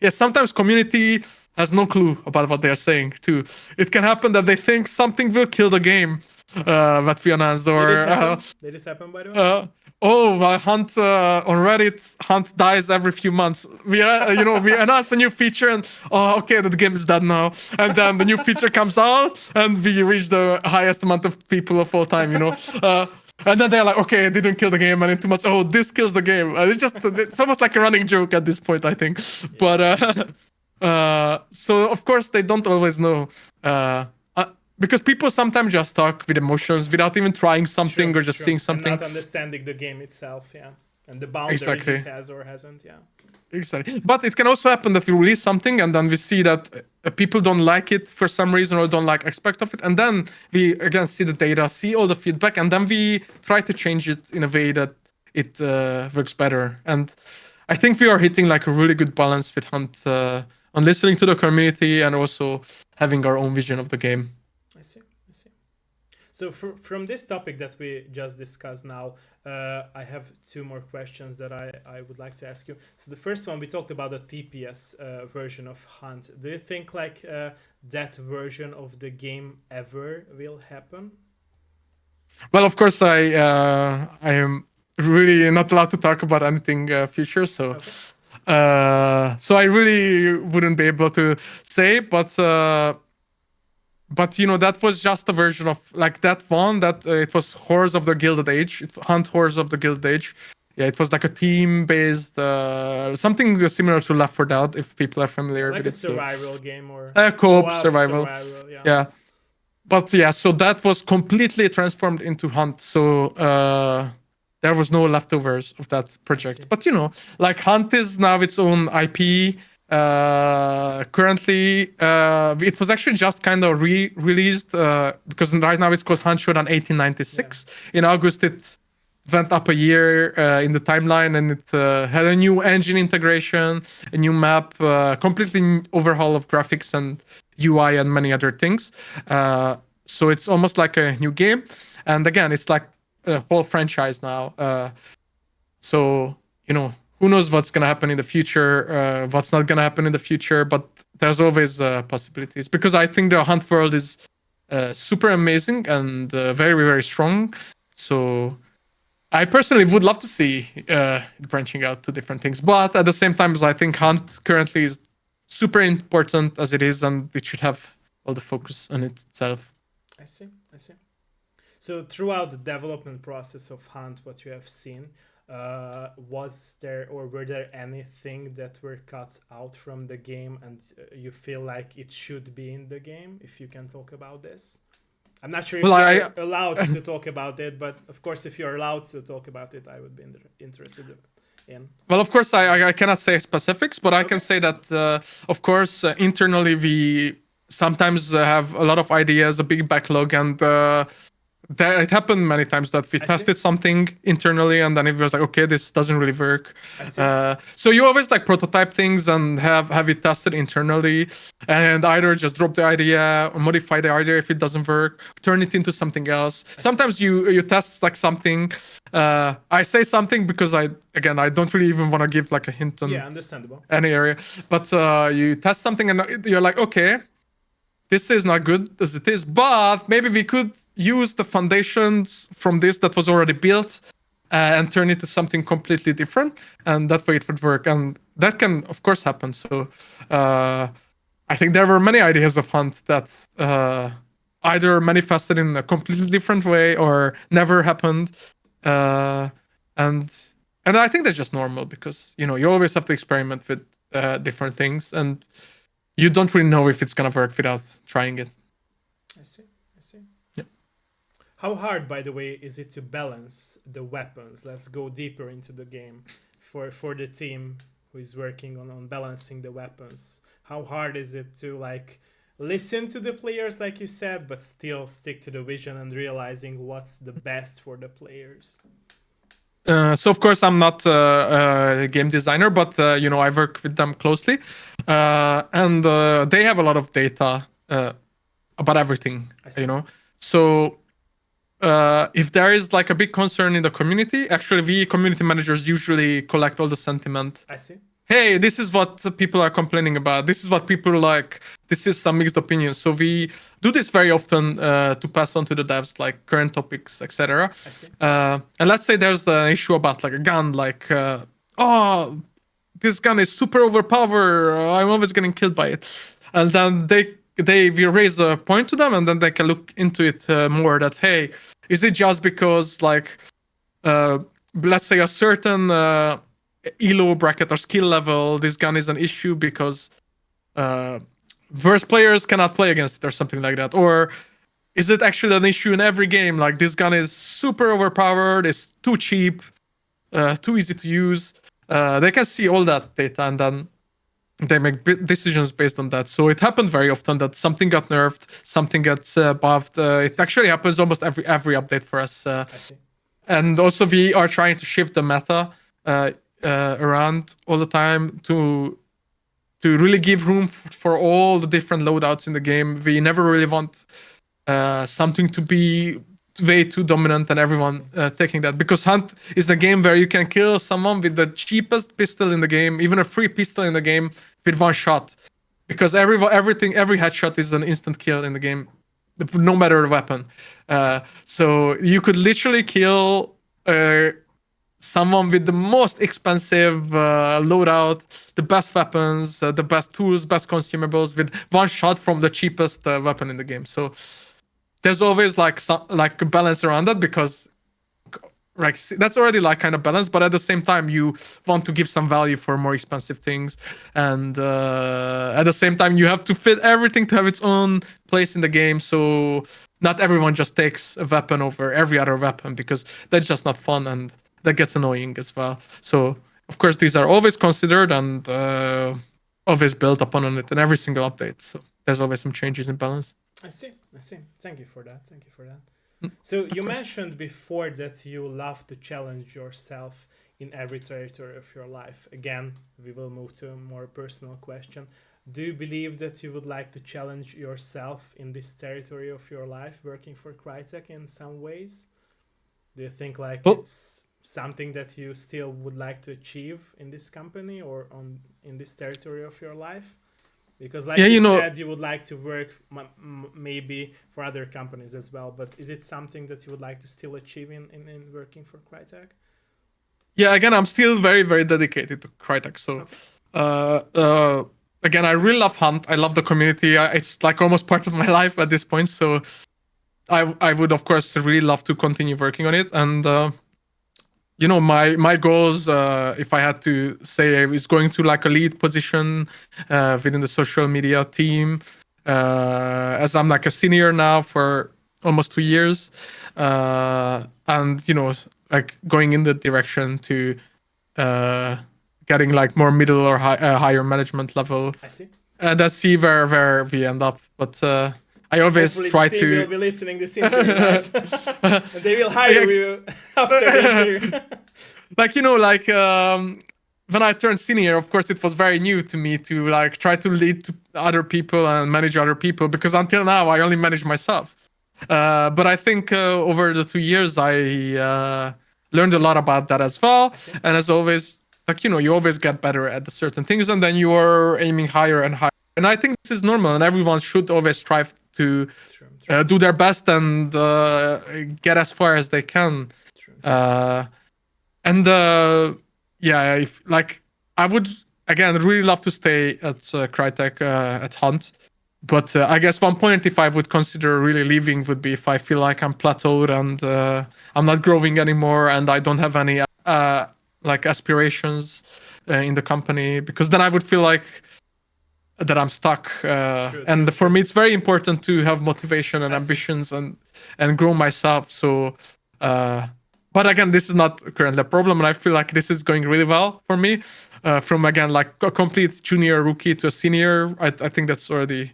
sometimes community has no clue about what they're saying too. It can happen that they think something will kill the game that we announced, or did it happen by the way? Hunt on Reddit, Hunt dies every few months. We announce a new feature, and okay, the game is done now. And then the new feature comes out, and we reach the highest amount of people of all time. And then they're like, okay, I didn't kill the game, and in 2 months, this kills the game. It's almost like a running joke at this point, I think. Yeah. But so of course they don't always know. Because people sometimes just talk with emotions without even trying something or just seeing something. And not understanding the game itself, yeah. And the boundaries it has or hasn't, yeah. Exactly. But it can also happen that we release something and then we see that people don't like it for some reason or don't like aspect of it. And then we again see the data, see all the feedback, and then we try to change it in a way that it works better. And I think we are hitting like a really good balance with Hunt on listening to the community and also having our own vision of the game. I see. So from this topic that we just discussed now, I have 2 more questions that I would like to ask you. So the first one, we talked about the TPS version of Hunt. Do you think like that version of the game ever will happen? Well, of course, I am really not allowed to talk about anything future, so. Okay. So I really wouldn't be able to say, but that was just a version of like that one that it was Horrors of the Gilded Age, Hunt Horrors of the Gilded Age. Yeah, it was like a team-based something similar to Left 4 Dead, if people are familiar with it. Like a survival game or co-op survival. Yeah. But yeah, so that was completely transformed into Hunt. So there was no leftovers of that project. But like Hunt is now its own IP. Currently, it was actually just kind of re-released because right now it's called Hunt Showdown 1896. Yeah. In August, it went up a year in the timeline, and it had a new engine integration, a new map, completely overhaul of graphics and UI and many other things. So it's almost like a new game. And again, it's like a whole franchise now. So, who knows what's going to happen in the future, what's not going to happen in the future, but there's always possibilities, because I think the Hunt world is super amazing and very, very strong. So I personally would love to see it branching out to different things. But at the same time, I think Hunt currently is super important as it is, and it should have all the focus on itself. I see. I see. So throughout the development process of Hunt, what you have seen, was there or were there anything that were cut out from the game and you feel like it should be in the game? If you can talk about this. I'm not sure if Well, you're allowed to talk about it, but of course, if you're allowed to talk about it, I would be interested in. Well, of course, I cannot say specifics, but I can Okay. say that, of course, internally we sometimes have a lot of ideas, a big backlog, and it happened many times that we I see. tested something internally, and then it was like, okay, this doesn't really work. I see. So you always like prototype things and have it tested internally, and either just drop the idea or modify the idea if it doesn't work, turn it into something else. Sometimes you test like something. I say something because I don't really even want to give like a hint on Yeah, understandable. any area, but you test something and you're like, okay, this is not good as it is, but maybe we could use the foundations from this that was already built and turn it to something completely different, and that way it would work. And that can of course happen. So I think there were many ideas of Hunt that either manifested in a completely different way or never happened. And I think that's just normal, because you always have to experiment with different things, and you don't really know if it's gonna work without trying it. I see. I see. Yeah. How hard, by the way, is it to balance the weapons? Let's go deeper into the game for the team who is working on balancing the weapons. How hard is it to like listen to the players, like you said, but still stick to the vision and realizing what's the best for the players? So of course I'm not a game designer, but I work with them closely, and they have a lot of data about everything. I see. So if there is like a big concern in the community, actually we community managers usually collect all the sentiment. I see. Hey, this is what people are complaining about. This is what people like. This is some mixed opinions. So we do this very often to pass on to the devs, like current topics, etc. I see. And let's say there's an issue about like a gun, like oh, this gun is super overpowered. I'm always getting killed by it. And then we raise the point to them, and then they can look into it more. That, hey, is it just because like let's say a certain elo bracket or skill level, this gun is an issue because worse players cannot play against it or something like that? Or is it actually an issue in every game? Like, this gun is super overpowered, it's too cheap, too easy to use. They can see all that data, and then they make decisions based on that. So it happened very often that something got nerfed, something gets buffed. It actually happens almost every update for us. I see. And also we are trying to shift the meta around all the time to really give room for all the different loadouts in the game. We never really want something to be way too dominant and everyone taking that, because Hunt is the game where you can kill someone with the cheapest pistol in the game, even a free pistol in the game, with one shot, because every headshot is an instant kill in the game, no matter the weapon. So you could literally kill someone with the most expensive loadout, the best weapons, the best tools, best consumables, with one shot from the cheapest weapon in the game. So there's always like a balance around that, because like that's already like kind of balance, but at the same time you want to give some value for more expensive things, and at the same time you have to fit everything to have its own place in the game. So not everyone just takes a weapon over every other weapon, because that's just not fun, and that gets annoying as well. So of course these are always considered and always built upon it in every single update. So there's always some changes in balance. I see. Thank you for that. So you Of course. mentioned before that you love to challenge yourself in every territory of your life. Again, we will move to a more personal question. Do you believe that you would like to challenge yourself in this territory of your life, working for Crytek in some ways? Do you think like Well, it's something that you still would like to achieve in this company or on in this territory of your life? Because yeah, like you you know, said, you would like to work maybe for other companies as well, but is it something that you would like to still achieve in working for Crytek? yeah. Again, I'm still very, very dedicated to Crytek. So, Okay. uh, uh, again, I really love Hunt. I love the community. It's like almost part of my life at this point. So, I would of course really love to continue working on it. And my goals, if I had to say, is going to like a lead position within the social media team, as I'm like a senior now for almost 2 years, and like going in the direction to uh, getting like more middle or higher management level, I see. and let's see where we end up. But I always Hopefully, the try team will to be listening this interview, right? And they will hire yeah, you after the interview. like when I turned senior, of course it was very new to me to like try to lead to other people and manage other people, because until now I only manage myself. But I think over the 2 years I learned a lot about that as well. I see. And as always, like you always get better at the certain things, and then you are aiming higher and higher. And I think this is normal, and everyone should always strive to True. True. do their best and get as far as they can. True. True. Uh, and yeah, if like I would again really love to stay at Crytek at Hunt, but I guess one point if I would consider really leaving would be if I feel like I'm plateaued and I'm not growing anymore and I don't have any like aspirations in the company, because then I would feel like that I'm stuck. True. True. And for True. me, it's very important to have motivation and I see. ambitions and grow myself. So, uh, but again, this is not currently a problem, and I feel like this is going really well for me. From again like a complete junior rookie to a senior, I think that's already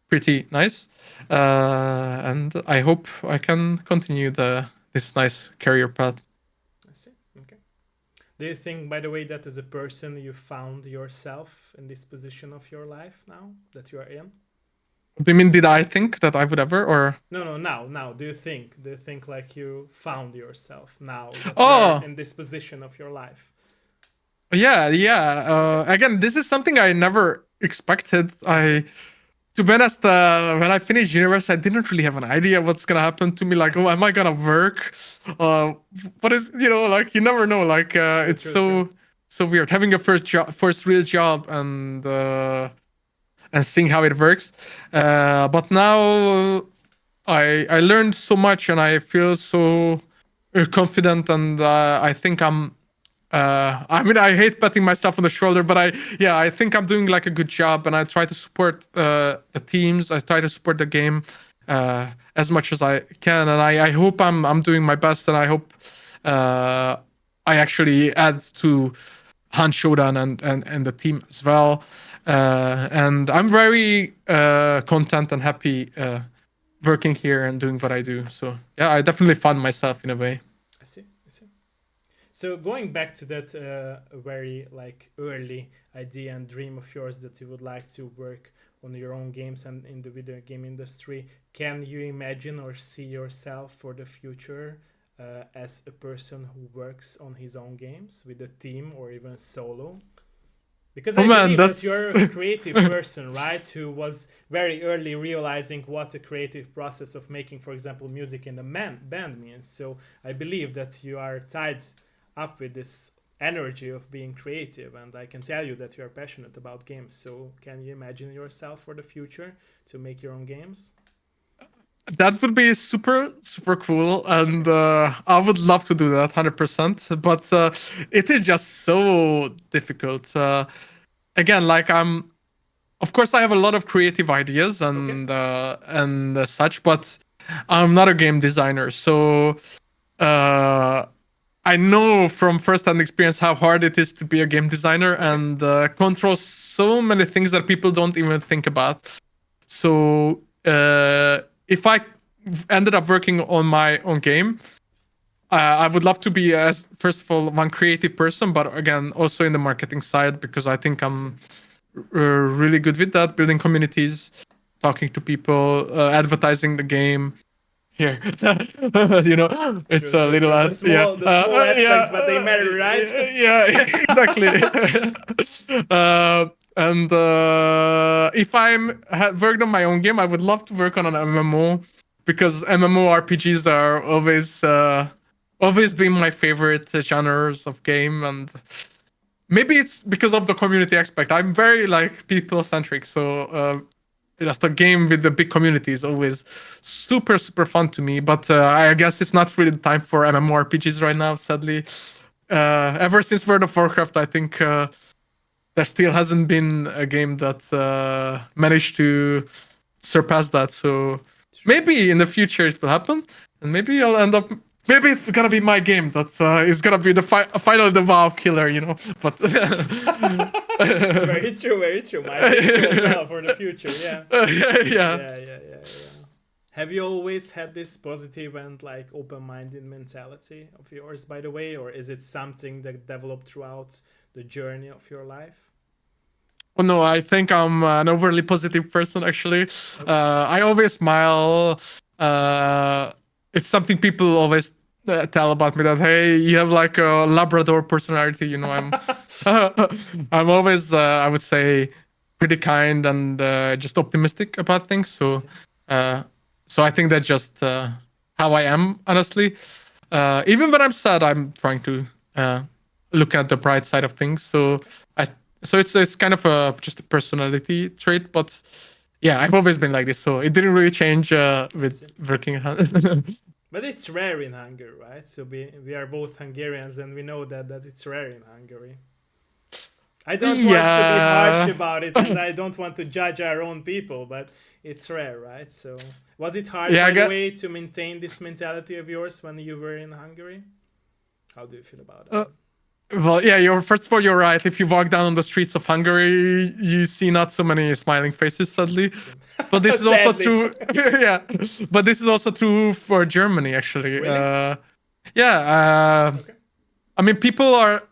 pretty nice, and I hope I can continue this nice career path. I see. Okay. Do you think, by the way, that as a person you found yourself in this position of your life now that you are in? Do you mean did I think that I would ever or? No, no, now. Do you think like you found yourself now that you are Oh, in this position of your life? yeah, yeah. Okay. Again, this is something I never expected. I see. To be honest, when I finished university, I didn't really have an idea what's gonna happen to me. I Like, oh, see. am I gonna work? What is, like you never know. Like, True, it's true, true. so weird having a first real job, and seeing how it works. But now I learned so much, and I feel so confident, and I think I mean, I hate patting myself on the shoulder, but I think I'm doing like a good job, and I try to support the teams. I try to support the game as much as I can, and I hope I'm doing my best, and I hope uh, I actually add to Han Shodan and the team as well. And I'm very content and happy working here and doing what I do. So yeah, I definitely found myself in a way. I see. I see. So going back to that very like early idea and dream of yours that you would like to work on your own games and in the video game industry, can you imagine or see yourself for the future as a person who works on his own games with a team or even solo? Because Oh I man, believe that that's you're a creative person, right? Who was very early realizing what a creative process of making, for example, music in a band means. So I believe that you are tied up with this energy of being creative, and I can tell you that you are passionate about games. So can you imagine yourself for the future to make your own games? that would be super super cool, Okay. and I would love to do that 100%. But it is just so difficult. Again, like of course I have a lot of creative ideas Okay. and such, but I'm not a game designer, so uh, I know from first-hand experience how hard it is to be a game designer Okay. and control so many things that people don't even think about. So if I ended up working on my own game. I would love to be, as first of all, one creative person, but again, also in the marketing side, because I think I see. I'm really good with that, building communities, talking to people, advertising the game. Here, it's True, a true, little true. The ad. Yeah, small, the small aspects, yeah, but they matter, right? yeah, exactly. And if worked on my own game, I would love to work on an MMO, because MMORPGs are always been my favorite genres of game. And maybe it's because of the community aspect. I'm very like people centric, so just a game with the big community is always super fun to me. But I guess it's not really the time for MMORPGs right now, sadly. Ever since World of Warcraft, I think there still hasn't been a game that managed to surpass that. So True. maybe in the future it will happen, and maybe I'll end up. Maybe it's gonna be my game that is gonna be the final the WoW killer, But Very true, very true. Might be true as well for the future. Yeah. yeah. Yeah. Have you always had this positive and like open-minded mentality of yours, by the way, or is it something that developed throughout the journey of your life? Oh no, I think I'm an overly positive person. Actually, Okay. I always smile. Uh, it's something people always tell about me, that hey, you have like a Labrador personality. I'm always, I would say, pretty kind and just optimistic about things. I So, see. uh, so I think that's just how I am, honestly. Even when I'm sad, I'm trying to uh, look at the bright side of things. So Okay. I so it's kind of just a personality trait. But yeah, I've always been like this, so it didn't really change I with see. working. But it's rare in Hungary, right? So we are both Hungarians, and we know that it's rare in Hungary. I don't want to be harsh Yeah. about it, and I don't want to judge our own people, but it's rare, right? So, was it hard, Yeah, I by the get. way, to maintain this mentality of yours when you were in Hungary? How do you feel about that? Uh, well, yeah. You're first of all, you're right. If you walk down the streets of Hungary, you see not so many smiling faces, sadly. True. But this is also Sadly. true. Yeah, but this is also true for Germany, actually. Really? Yeah. Okay. I mean, people are,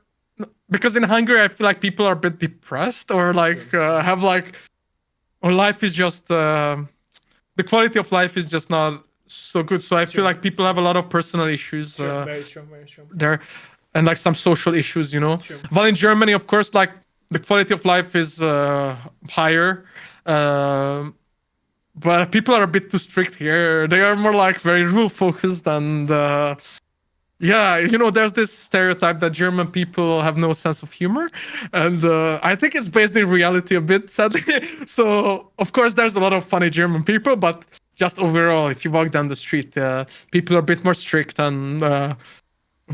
because in Hungary, I feel like people are a bit depressed, or True, like true. have like, or life is just the quality of life is just not so good. So I feel True, like people true. have a lot of personal issues True, very true, very true. there, and like some social issues. True. While in Germany, of course, like the quality of life is higher. Um, but people are a bit too strict here. They are more like very rule focused, and yeah, there's this stereotype that German people have no sense of humor, and I think it's based in reality a bit, sadly. So, of course, there's a lot of funny German people, but just overall, if you walk down the street, people are a bit more strict and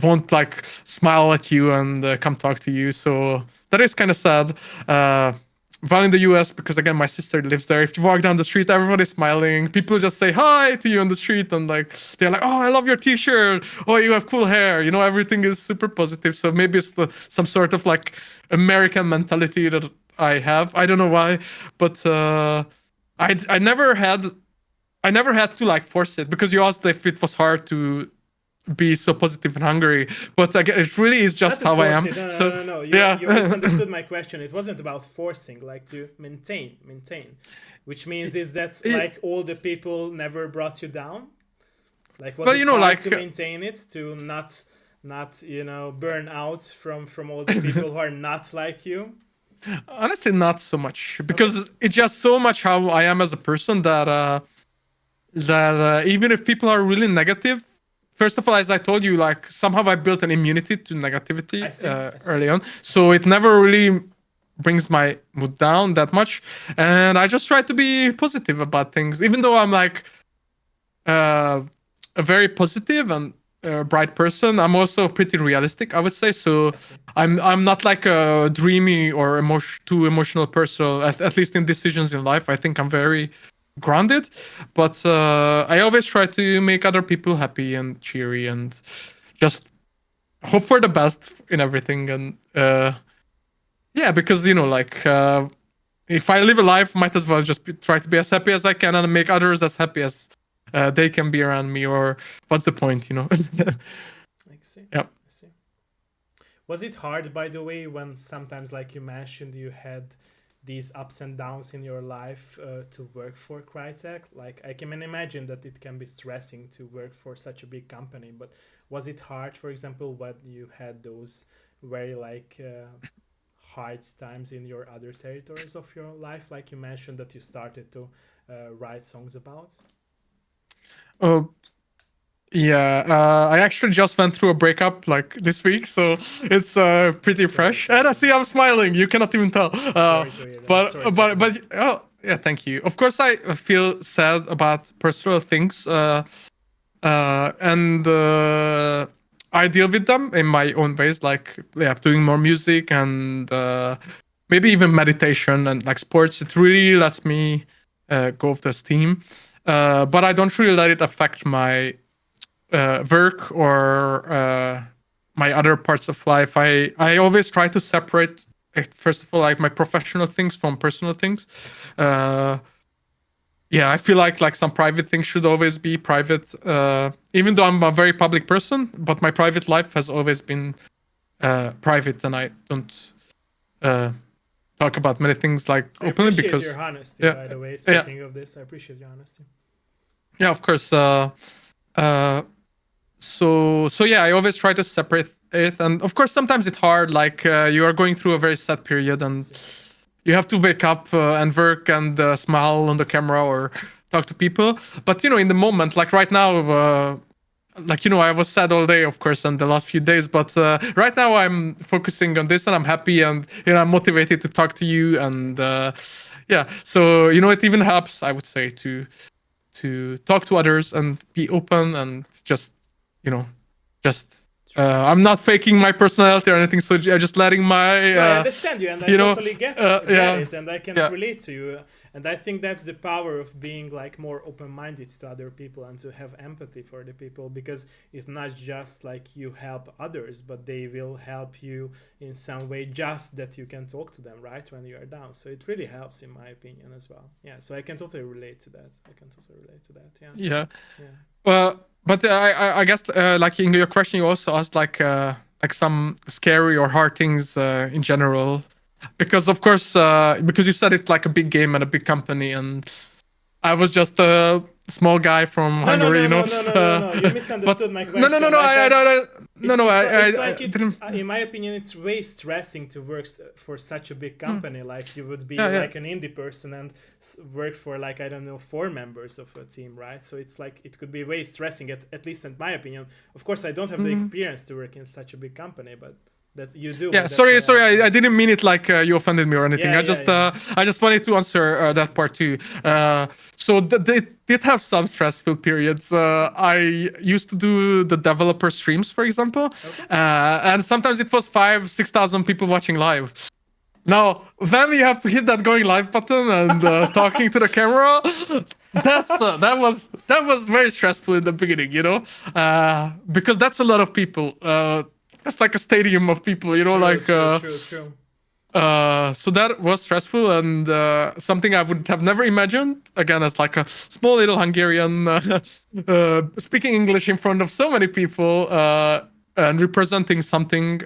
won't like smile at you and come talk to you. So that is kind of sad. While in the US, because again, my sister lives there, if you walk down the street, everybody's smiling. People just say hi to you on the street, and like they're like, "Oh, I love your T-shirt. Oh, you have cool hair." Everything is super positive. So maybe it's some sort of like American mentality that I have. I don't know why, but I never had to like force it, because you asked if it was hard to be so positive in Hungary, but again, it really is Not just to how I force am. it. No, no, So no, no, no. You yeah. misunderstood my question. It wasn't about forcing, like to maintain, which means is that like all the people never brought you down. Like, was Well, it hard like to maintain it, to not burn out from all the people who are not like you? honestly, not so much, Okay, because it's just so much how I am as a person that even if people are really negative, first of all, as I told you, like somehow I built an immunity to I negativity see, I see, early on, I see. so it never really brings my mood down that much, and I just try to be positive about things, even though I'm like uh, a very positive and bright person. I'm also pretty realistic, I would say. So I see, I'm not like a dreamy or too emotional person. I At see. least in decisions in life, I think I'm very grounded. But I always try to make other people happy and cheery, and just hope for the best in everything. And yeah, because like if I live a life, might as well just try to be as happy as I can and make others as happy as they can be around me, or what's the point, you know? I see. Yeah. I see. Was it hard, by the way, when sometimes, like you mentioned, you had these ups and downs in your life to work for Crytek? Like, I can imagine that it can be stressing to work for such a big company, but was it hard, for example, when you had those very hard times in your other territories of your life, like you mentioned that you started to write songs about? Oh, yeah. I actually just went through a breakup like this week, so it's pretty Sorry fresh. to And hear I see I'm smiling. You cannot even tell. Sorry to hear that. Sorry to hear that. But oh yeah, thank you. Of course, I feel sad about personal things. And I deal with them in my own ways, like yeah, doing more music and maybe even meditation and like sports. It really lets me go off the steam, but I don't really let it affect my work or my other parts of life. I always try to separate. First of all, like my professional things from personal things. I see. Uh, yeah, I feel like some private things should always be private, even though I'm a very public person, but my private life has always been private, and I don't uh, talk about many things like I openly appreciate your because honesty, yeah, by the way. yeah, Speaking of this, I appreciate your honesty. yeah, of course. Uh, so yeah, I always try to separate it, and of course sometimes it's hard, like you are going through a very sad period I and see. you have to wake up and work and smile on the camera or talk to people, but you know, in the moment, like right now, like, you know, I was sad all day, of course, and the last few days, but right now I'm focusing on this and I'm happy, and you know, I'm motivated to talk to you, and yeah, so you know, it even helps, I would say, to talk to others and be open and just, you know, just True. I'm not faking my personality or anything, so just letting my No, I understand you, and I you know totally get yeah, it, and I can yeah, relate to you. And I think that's the power of being like more open-minded to other people and to have empathy for the people, because it's not just like you help others, but they will help you in some way, just that you can talk to them right when you are down. So it really helps, in my opinion, as well. Yeah. So I can totally relate to that. I can totally relate to that. Yeah. yeah. Yeah. But I guess like in your question, you also asked like some scary or hard things in general, because of course because you said it's like a big game and a big company, and I was just a small guy from No, no, Hungary, no, you know. no, no, no, no, no. You But misunderstood my no, no, no, question. no, Like no, no, it's I like it. didn't. In my opinion, it's way stressing to work for such a big Mm, company. Like you would be yeah, yeah. like an indie person and work for like, I don't know, 4 members of a team, right? So it's like it could be way stressing. At least in my opinion. Of course, I don't have the Mm. experience to work in such a big company, but that you do, Yeah, and that's sorry, why I sorry. asked you. I didn't mean it like you offended me or anything. Yeah, yeah, yeah. I just wanted to answer that part too. So they did have some stressful periods. I used to do the developer streams, for example, Okay. and sometimes it was 5, 6,000 people watching live. Now, then you have to hit that going live button and talking to the camera. That was very stressful in the beginning, you know, because that's a lot of people. That's like a stadium of people, you know, True, like true, true, true. so that was stressful and something I would have never imagined. Again, as like a small little Hungarian speaking English in front of so many people and representing something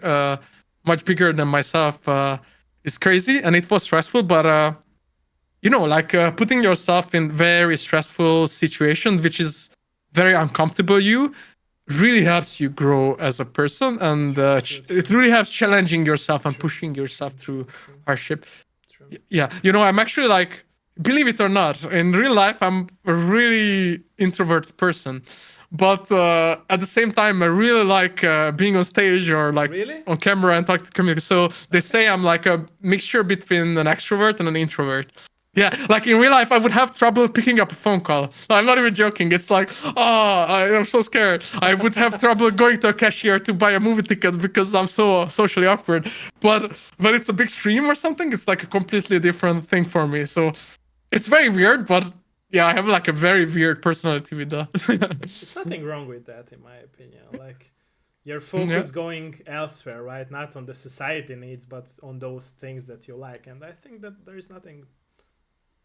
much bigger than myself is crazy, and it was stressful. But you know, like putting yourself in very stressful situation, which is very uncomfortable, you really helps you grow as a person, and True, true, it true. really helps challenging yourself and True, pushing true, yourself true, through true, hardship. true. Yeah, you know, I'm actually like, believe it or not, in real life I'm a really introvert person, but at the same time I really like being on stage or like Really? on camera and talk to community. So they Okay. say I'm like a mixture between an extrovert and an introvert. Yeah, like in real life, I would have trouble picking up a phone call. I'm not even joking. It's like, I'm so scared. I would have trouble going to a cashier to buy a movie ticket because I'm so socially awkward. But when it's a big stream or something, it's like a completely different thing for me. So it's very weird, but yeah, I have like a very weird personality with that. It's nothing wrong with that, in my opinion. Like, your Yeah. focus going elsewhere, right? Not on the society needs, but on those things that you like. And I think that there is nothing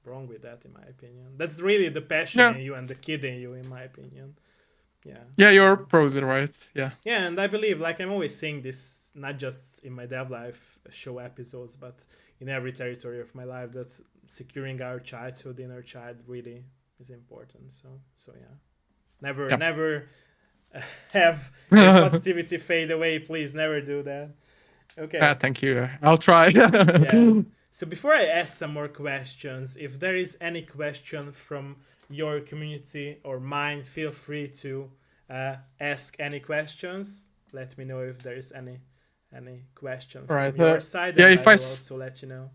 wrong with that, in my opinion. That's really the passion Yeah. in you and the kid in you, in my opinion. Yeah. Yeah, you're probably right. Yeah. Yeah, and I believe, like I'm always saying this, not just in my Dev Life show episodes, but in every territory of my life, that securing our childhood, inner child, really is important. So yeah, never, Yep. never have your positivity fade away. Please, never do that. Okay. Thank you. I'll try. Yeah. So before I ask some more questions, if there is any question from your community or mine, feel free to ask any questions. Let me know if there is any question Right. from your side, Yeah, and if I I will also let you know.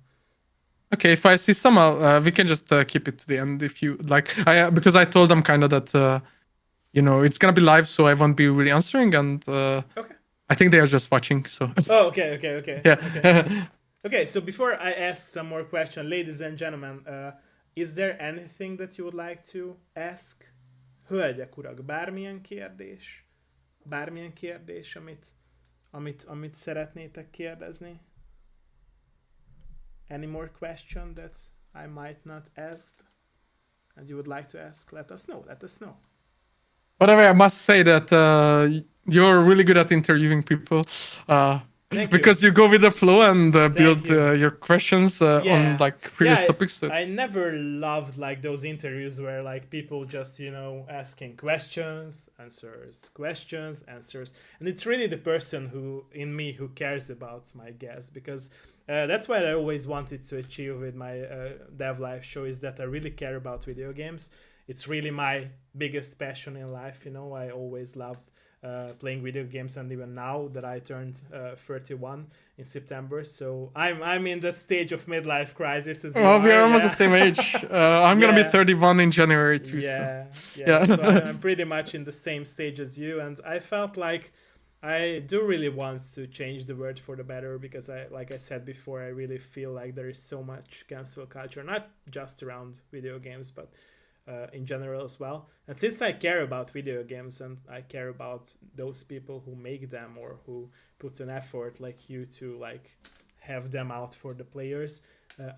okay, if I see some, we can just keep it to the end if you like. Because I told them kind of that it's gonna be live, so I won't be really answering, and Okay. I think they are just watching. So Oh, okay. yeah. Okay, so before I ask some more questions, ladies and gentlemen, is there anything that you would like to ask? Hölgyek, urak, bármilyen kérdés, amit szeretnétek kérdezni? Any more question that I might not ask and you would like to ask? Let us know. Whatever, I must say that you're really good at interviewing people. Thank Because you. you go with the flow and build you. your questions on like previous topics. I never loved like those interviews where like people just asking questions, answers, and it's really the person who cares about my guests, because that's what I always wanted to achieve with my Dev Life show, is that I really care about video games. It's really my biggest passion in life. I always loved playing video games, and even now that I turned 31 in September, so I'm in that stage of midlife crisis as you Well, we are are. almost Yeah. the same age. I'm gonna be 31 in January too. Yeah, So. yeah. So I'm pretty much in the same stage as you, and I felt like I do really want to change the world for the better, because like I said before, I really feel like there is so much cancel culture, not just around video games, but in general as well. And since I care about video games and I care about those people who make them or who put an effort like you to like have them out for the players,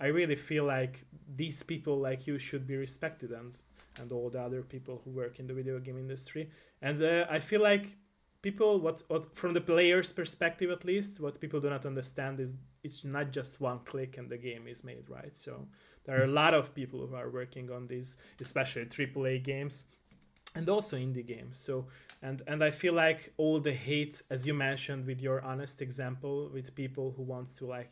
I really feel like these people like you should be respected, and all the other people who work in the video game industry. And I feel like people, what from the players' perspective at least, what people do not understand is it's not just one click and the game is made, right? So there are a lot of people who are working on these, especially AAA games and also indie games. So and I feel like all the hate, as you mentioned with your honest example, with people who want to like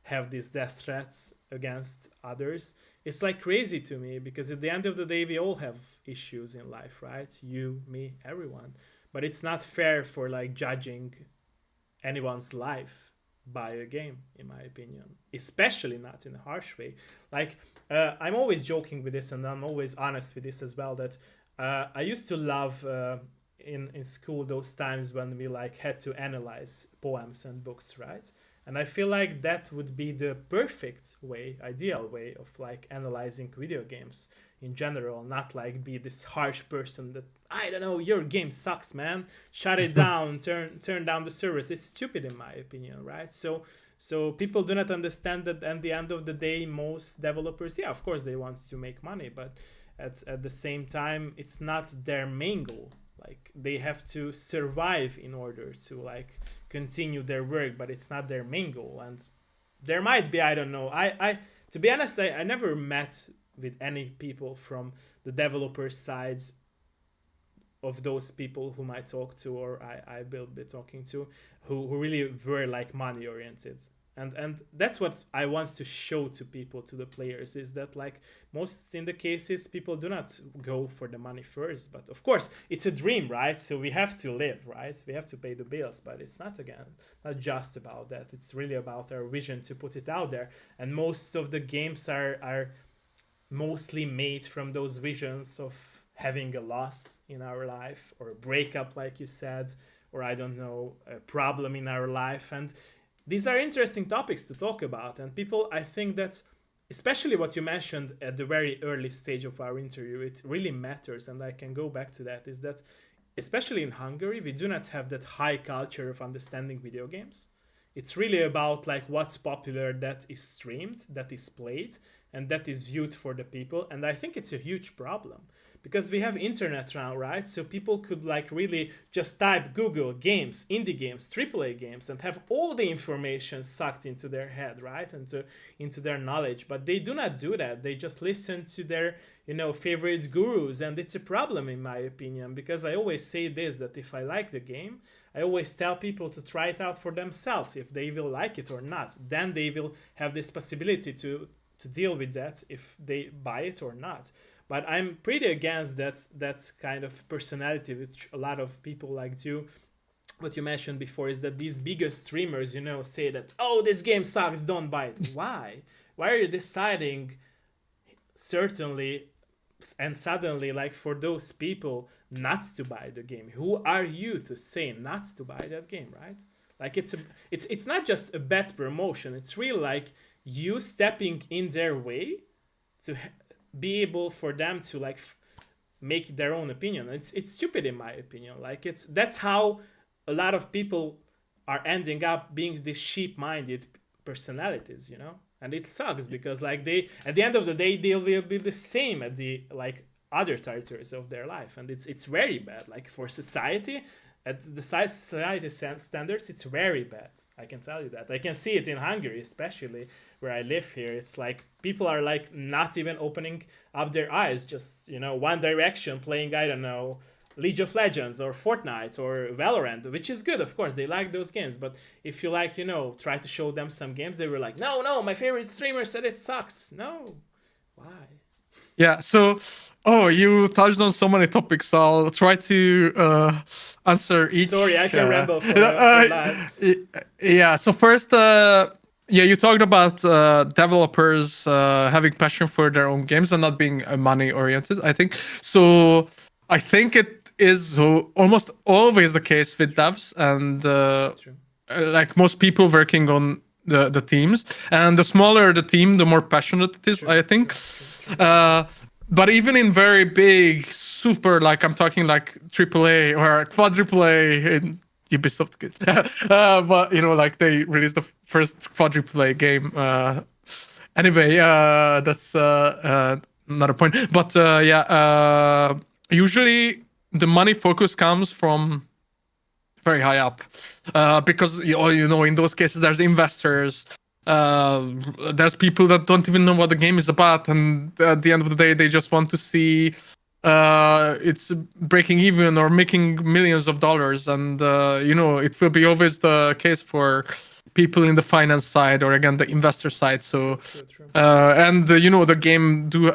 have these death threats against others, it's like crazy to me, because at the end of the day we all have issues in life, right? You, me, everyone. But it's not fair for like judging anyone's life by a game, in my opinion, especially not in a harsh way. Like I'm always joking with this, and I'm always honest with this as well, that I used to love in school those times when we like had to analyze poems and books, right? And I feel like that would be the perfect way, ideal way of like analyzing video games in general, not like be this harsh person that, I don't know, your game sucks, man, shut it down, turn down the servers. It's stupid in my opinion, right? So people do not understand that at the end of the day, most developers, yeah, of course they want to make money, but at the same time, it's not their main goal. Like they have to survive in order to like continue their work, but it's not their main goal. And there might be, I don't know, I to be honest, I never met with any people from the developer sides of those people whom I talk to, or I will be talking to, who really were like money oriented. And that's what I want to show to people, to the players, is that like most in the cases people do not go for the money first, but of course it's a dream, right? So we have to live, right? We have to pay the bills, but it's not, again, not just about that. It's really about our vision to put it out there, and most of the games are mostly made from those visions of having a loss in our life, or a breakup like you said, or I don't know, a problem in our life. And these are interesting topics to talk about, and people, I think that especially what you mentioned at the very early stage of our interview, it really matters, and I can go back to that, is that especially in Hungary we do not have that high culture of understanding video games. It's really about like what's popular, that is streamed, that is played, and that is viewed for the people. And I think it's a huge problem because we have internet now, right? So people could like really just type Google games, indie games, AAA games, and have all the information sucked into their head, right? Into their knowledge. But they do not do that. They just listen to their, favorite gurus, and it's a problem in my opinion, because I always say this, that if I like the game, I always tell people to try it out for themselves if they will like it or not. Then they will have this possibility to deal with that if they buy it or not. But I'm pretty against that kind of personality, which a lot of people like do. What you mentioned before is that these biggest streamers, say that, oh, this game sucks, don't buy it. Why? Why are you deciding certainly and suddenly, like, for those people not to buy the game? Who are you to say not to buy that game, right? Like, it's not just a bad promotion. It's really like you stepping in their way to be able for them to like make their own opinion. It's stupid in my opinion. Like, that's how a lot of people are ending up being these sheep-minded personalities, and it sucks because like they, at the end of the day, they will be the same at the like other territories of their life, and it's very bad. Like, for society, at the society standards, it's very bad. I can tell you that. I can see it in Hungary, especially where I live here. It's like people are like not even opening up their eyes, just one direction, playing, I don't know, League of Legends or Fortnite or Valorant, which is good, of course. They like those games, but if you like, try to show them some games, they were like, no, my favorite streamer said it sucks. No, why? Yeah, so, you touched on so many topics. I'll try to answer each. Sorry, I can ramble for live. Yeah, so first, you talked about developers having passion for their own games and not being money oriented, I think. So I think it is almost always the case with devs and like most people working on the teams. And the smaller the team, the more passionate it is, I think. But even in very big, super, like I'm talking like AAA or quadruple A in Ubisoft, but like they released the first quadruple A game. Anyway, that's another point. But usually the money focus comes from very high up, because in those cases there's investors. There's people that don't even know what the game is about, and at the end of the day they just want to see it's breaking even or making millions of dollars. And it will be always the case for people in the finance side or again the investor side. So and the game do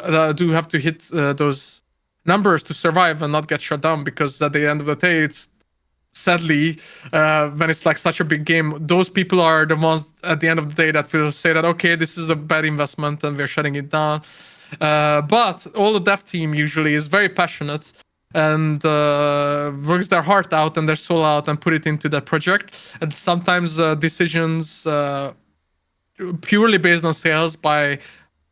have to hit those numbers to survive and not get shut down, because at the end of the day, it's sadly, when it's like such a big game, those people are the ones at the end of the day that will say that, okay, this is a bad investment and we're shutting it down. But all the dev team usually is very passionate and works their heart out and their soul out and put it into that project. And sometimes decisions purely based on sales by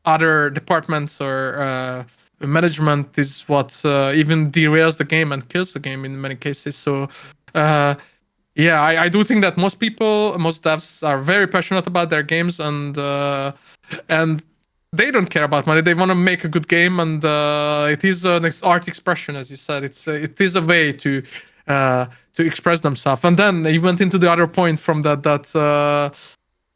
other departments or management is what even derails the game and kills the game in many cases. So I do think that most devs are very passionate about their games, and they don't care about money. They want to make a good game, and it is an art expression, as you said. It is a way to express themselves. And then you went into the other point from that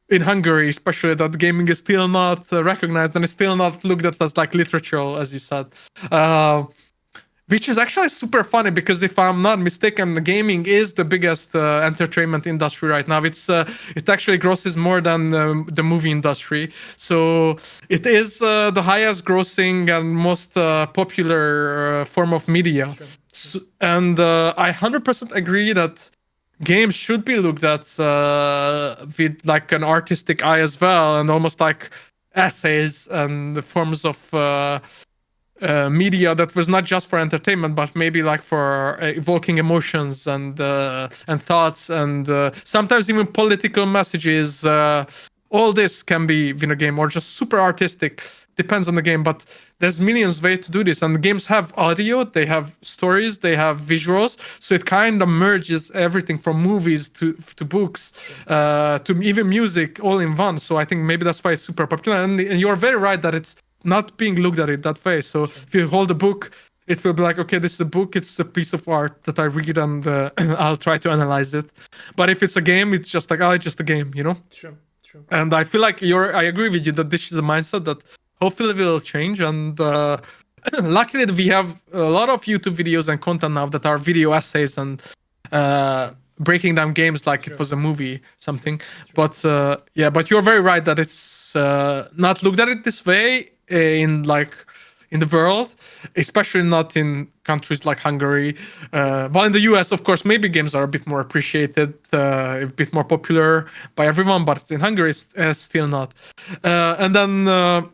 in Hungary, especially, that gaming is still not recognized and it's still not looked at as like literature, as you said. Which is actually super funny, because if I'm not mistaken, gaming is the biggest entertainment industry right now. It actually grosses more than the movie industry. So it is the highest grossing and most popular form of media. Sure. So, and I 100% agree that games should be looked at with like an artistic eye as well, and almost like essays and the forms of media that was not just for entertainment, but maybe like for evoking emotions and thoughts, and sometimes even political messages all this can be in a game, or just super artistic, depends on the game. But there's millions ways to do this, and the games have audio, they have stories, they have visuals, so it kind of merges everything from movies to books, to even music, all in one. So I think maybe that's why it's super popular. And you're very right that it's not being looked at it that way. So if you hold a book, it will be like, okay, this is a book, it's a piece of art that I read, and I'll try to analyze it. But if it's a game, it's just like, oh, it's just a game, you know? True. True. And I feel like I agree with you that this is a mindset that hopefully will change. And luckily, we have a lot of YouTube videos and content now that are video essays and breaking down games like it was a movie, something. But yeah, but you're very right that it's not looked at it this way in like in the world, especially not in countries like Hungary. While in the US, of course, maybe games are a bit more appreciated, a bit more popular by everyone, but in Hungary, it's still not. And then,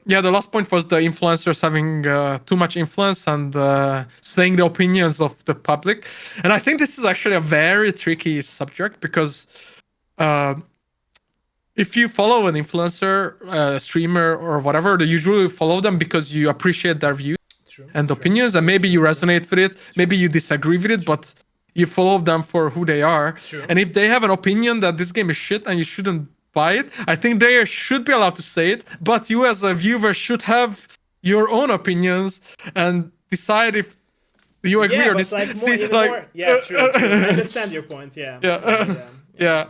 yeah, the last point was the influencers having too much influence and swaying the opinions of the public. And I think this is actually a very tricky subject because if you follow an influencer, streamer, or whatever, you usually follow them because you appreciate their views and opinions, and maybe you resonate with it, maybe you disagree with it, but you follow them for who they are. And if they have an opinion that this game is shit and you shouldn't buy it, I think they should be allowed to say it. But you, as a viewer, should have your own opinions and decide if you agree or disagree. Yeah, true. I understand your point. Yeah. Yeah.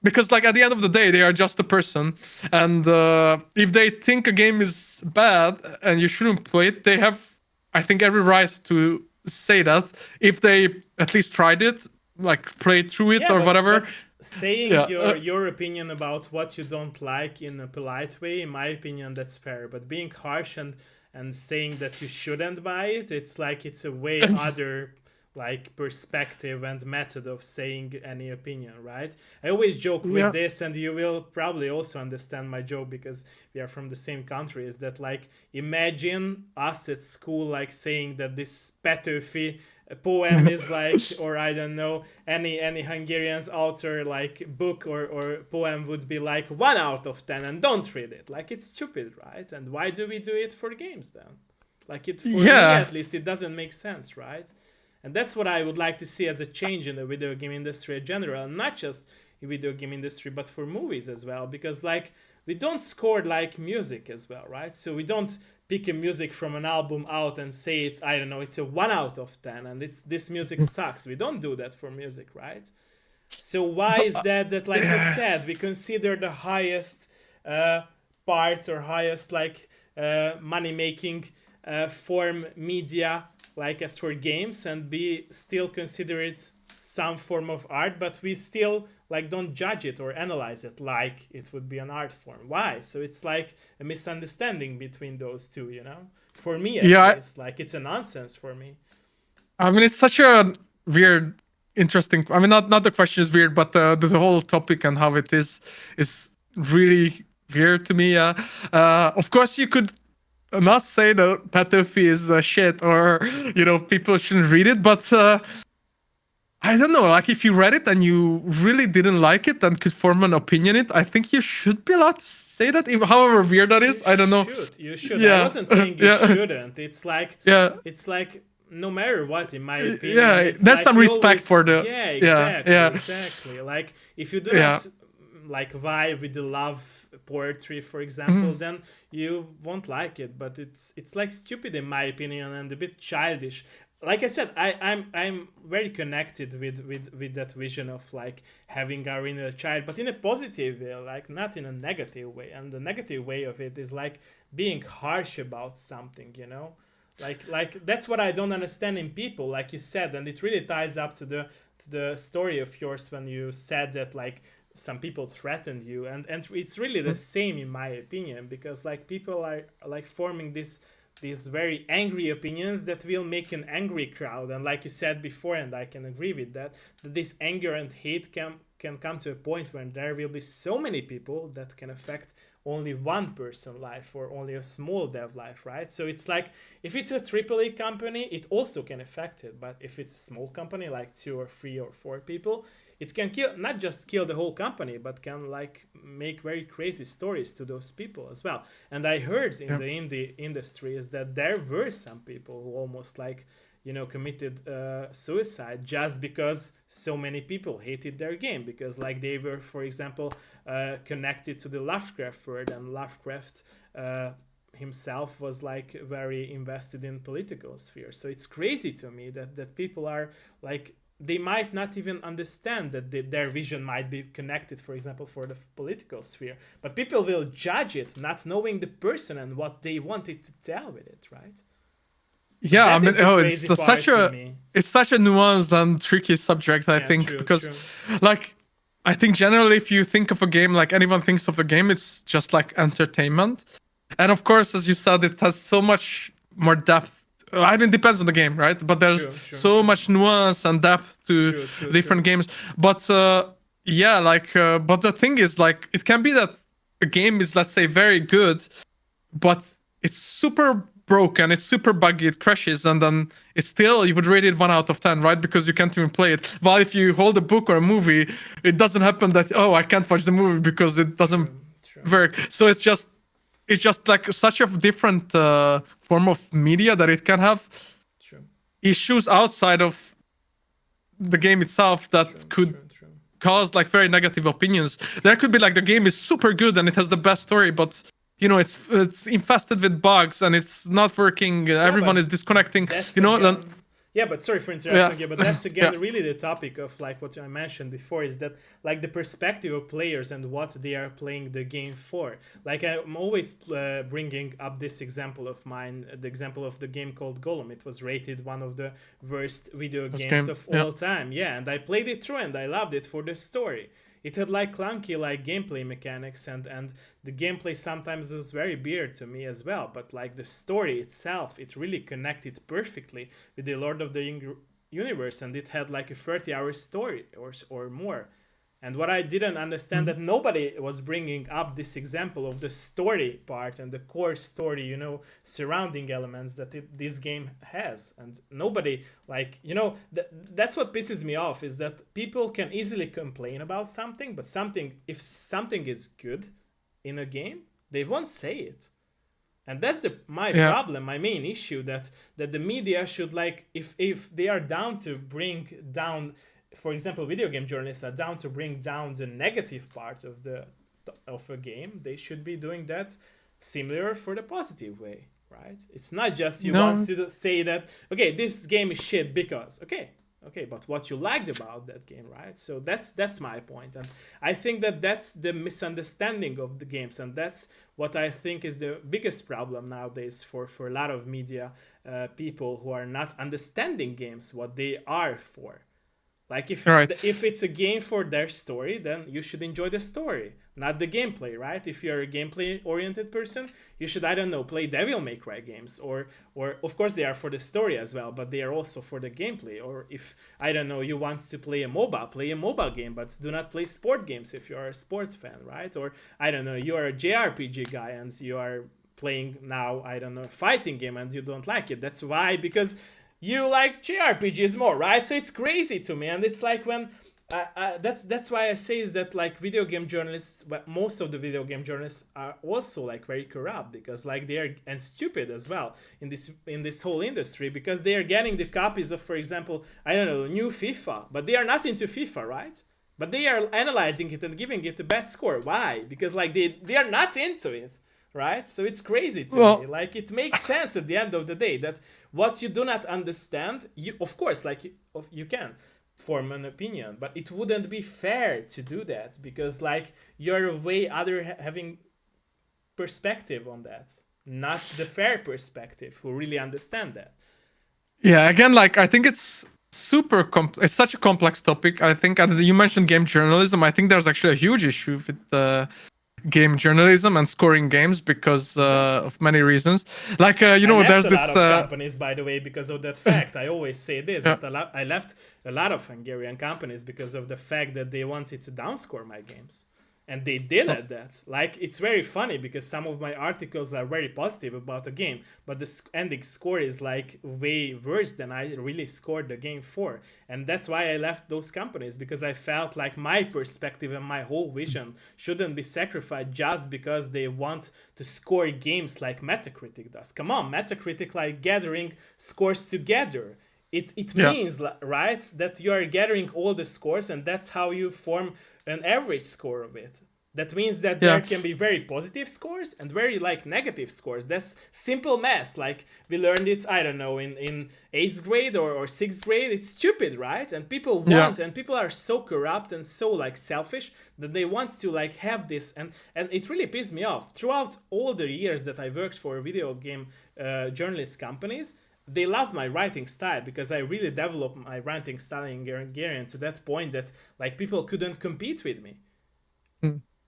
Because like at the end of the day, they are just a person, and if they think a game is bad and you shouldn't play it, they have, I think, every right to say that if they at least tried it, like played through it or whatever. Saying your opinion about what you don't like in a polite way, in my opinion, that's fair. But being harsh and saying that you shouldn't buy it, it's like it's a way other like perspective and method of saying any opinion, right? I always joke with this, and you will probably also understand my joke because we are from the same country, is that like imagine us at school like saying that this Petőfi poem is like, or I don't know, any Hungarian's author like book or poem would be like 1 out of 10 and don't read it. Like it's stupid, right? And why do we do it for games then? Like it for me at least it doesn't make sense, right? And that's what I would like to see as a change in the video game industry in general, not just in video game industry, but for movies as well. Because like we don't score like music as well, right? So we don't pick a music from an album out and say it's, I don't know, it's a 1 out of 10 and it's this music sucks. We don't do that for music, right? So why is that like I said, we consider the highest parts or highest like money making form media like as for games, and we still consider it some form of art, but we still like don't judge it or analyze it like it would be an art form. Why? So it's like a misunderstanding between those two, you know, for me at least. Like it's a nonsense for me. I mean, it's such a weird, interesting, I mean, not the question is weird, but the whole topic and how it is really weird to me. Of course you could not say that Petőfi is shit, or you know, people shouldn't read it, but I don't know, like if you read it and you really didn't like it and could form an opinion it, I think you should be allowed to say that, however weird that is. I don't know. You should. I wasn't saying you shouldn't. It's like it's like no matter what, in my opinion. Yeah, there's like some respect for the. Exactly. Like if you do not like vibe with the love poetry, for example, then you won't like it. But it's like stupid in my opinion and a bit childish. Like I said, I'm very connected with that vision of like having our inner child, but in a positive way, like not in a negative way. And the negative way of it is like being harsh about something, you know. Like that's what I don't understand in people, like you said, and it really ties up to the story of yours when you said that like some people threatened you, and it's really the same in my opinion, because like people are like forming these very angry opinions that will make an angry crowd, and like you said before, and I can agree with that this anger and hate can can come to a point when there will be so many people that can affect only one person life or only a small dev life, right? So it's like if it's a AAA company, it also can affect it. But if it's a small company like 2 or 3 or 4 people, it can kill, not just kill the whole company, but can like make very crazy stories to those people as well. And I heard in the indie industry is that there were some people who almost like, you know, committed suicide just because so many people hated their game, because like they were, for example, connected to the Lovecraft world, and Lovecraft himself was like very invested in political sphere. So it's crazy to me that people are like, they might not even understand that their vision might be connected, for example, for the political sphere, but people will judge it not knowing the person and what they wanted to tell with it, right? So yeah, I mean, it's such a nuanced and tricky subject, I think, because like I think generally if you think of a game, like anyone thinks of a game, it's just like entertainment. And of course, as you said, it has so much more depth. I mean, it depends on the game, right? But there's so much nuance and depth to different games. But yeah, like, but the thing is, like, it can be that a game is, let's say, very good, but it's super broken, it's super buggy, it crashes, and then it's still, you would rate it 1 out of 10, right? Because you can't even play it. While if you hold a book or a movie, it doesn't happen that, oh, I can't watch the movie because it doesn't work. So it's just like such a different form of media that it can have issues outside of the game itself that could cause like very negative opinions. There could be like the game is super good and it has the best story, but you know it's infested with bugs and it's not working. Everyone is disconnecting. You know. Again, yeah, but sorry for interrupting you, but that's again really the topic of like what I mentioned before, is that like the perspective of players and what they are playing the game for. Like I'm always bringing up this example of mine, the example of the game called Golem. It was rated one of the worst video games of all time. Yeah, and I played it through and I loved it for the story. It had like clunky like gameplay mechanics, and the gameplay sometimes was very weird to me as well. But like the story itself, it really connected perfectly with the Lord of the Universe, and it had like a 30-hour story or more. And what I didn't understand that nobody was bringing up this example of the story part and the core story, you know, surrounding elements that this game has. And nobody, like, you know, that's what pisses me off, is that people can easily complain about something, but if something is good in a game, they won't say it. And that's my problem, my main issue, that the media should, like, if they are down to bring down, for example, video game journalists are down to bring down the negative part of a game, they should be doing that similar for the positive way, right? It's not just you want to say that, okay, this game is shit because, okay, but what you liked about that game, right? So that's my point. And I think that's the misunderstanding of the games, and that's what I think is the biggest problem nowadays for a lot of media people who are not understanding games, what they are for. Like if it's a game for their story, then you should enjoy the story, not the gameplay, right? If you're a gameplay oriented person, you should, I don't know, play Devil May Cry games, or of course they are for the story as well, but they are also for the gameplay. Or if, I don't know, you want to play a mobile game, but do not play sport games if you are a sports fan, right? Or I don't know, you are a JRPG guy and you are playing now, I don't know, a fighting game and you don't like it. That's why, because you like JRPGs more, right? So it's crazy to me, and it's like when that's why I say is that like video game journalists, but most of the video game journalists are also like very corrupt, because like they are, and stupid as well in this whole industry, because they are getting the copies of, for example, I don't know, new FIFA, but they are not into FIFA, right? But they are analyzing it and giving it a bad score. Why? Because like they are not into it. Right? So it's crazy to me. Like, it makes sense at the end of the day that what you do not understand, you, of course, like, you can form an opinion, but it wouldn't be fair to do that, because, like, you're way other having perspective on that, not the fair perspective who really understand that. Yeah, again, like, I think it's it's such a complex topic. I think, and you mentioned game journalism. I think there's actually a huge issue with game journalism and scoring games because of many reasons. Like I left there's a lot this. of companies, by the way, because of that fact. I always say this, Yeah. that I left a lot of Hungarian companies because of the fact that they wanted to downscore my games. And they did at that. Like, it's very funny because some of my articles are very positive about a game, but the ending score is like way worse than I really scored the game for. And that's why I left those companies, because I felt like my perspective and my whole vision shouldn't be sacrificed just because they want to score games like Metacritic does. Come on, Metacritic like gathering scores together. It means, right, that you are gathering all the scores, and that's how you form an average score of it. That means that there can be very positive scores and very like negative scores. That's simple math. Like we learned it, I don't know, in 8th grade or 6th grade. It's stupid, right? And people want, and people are so corrupt and so like selfish that they want to like have this, and it really pissed me off. Throughout all the years that I worked for video game journalist companies, they love my writing style because I really developed my writing style in Hungarian to that point that like people couldn't compete with me.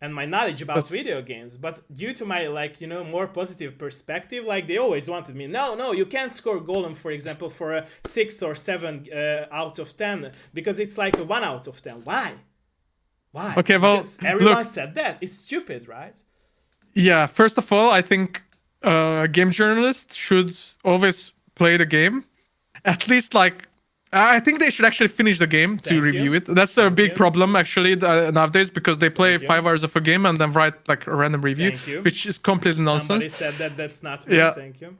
And my knowledge about video games, but due to my like more positive perspective, like they always wanted me, no, you can't score Golem, for example, for a 6 or 7 out of 10 because it's like a 1 out of 10. Why? Okay, well, because everyone said that. It's stupid, right? Yeah, first of all, I think game journalists should always play the game. At least, like, I think they should actually finish the game to review it. That's a big problem, actually, nowadays, because they play 5 hours of a game and then write, like, a random review, which is completely nonsense. Somebody said that. That's not me. Thank you.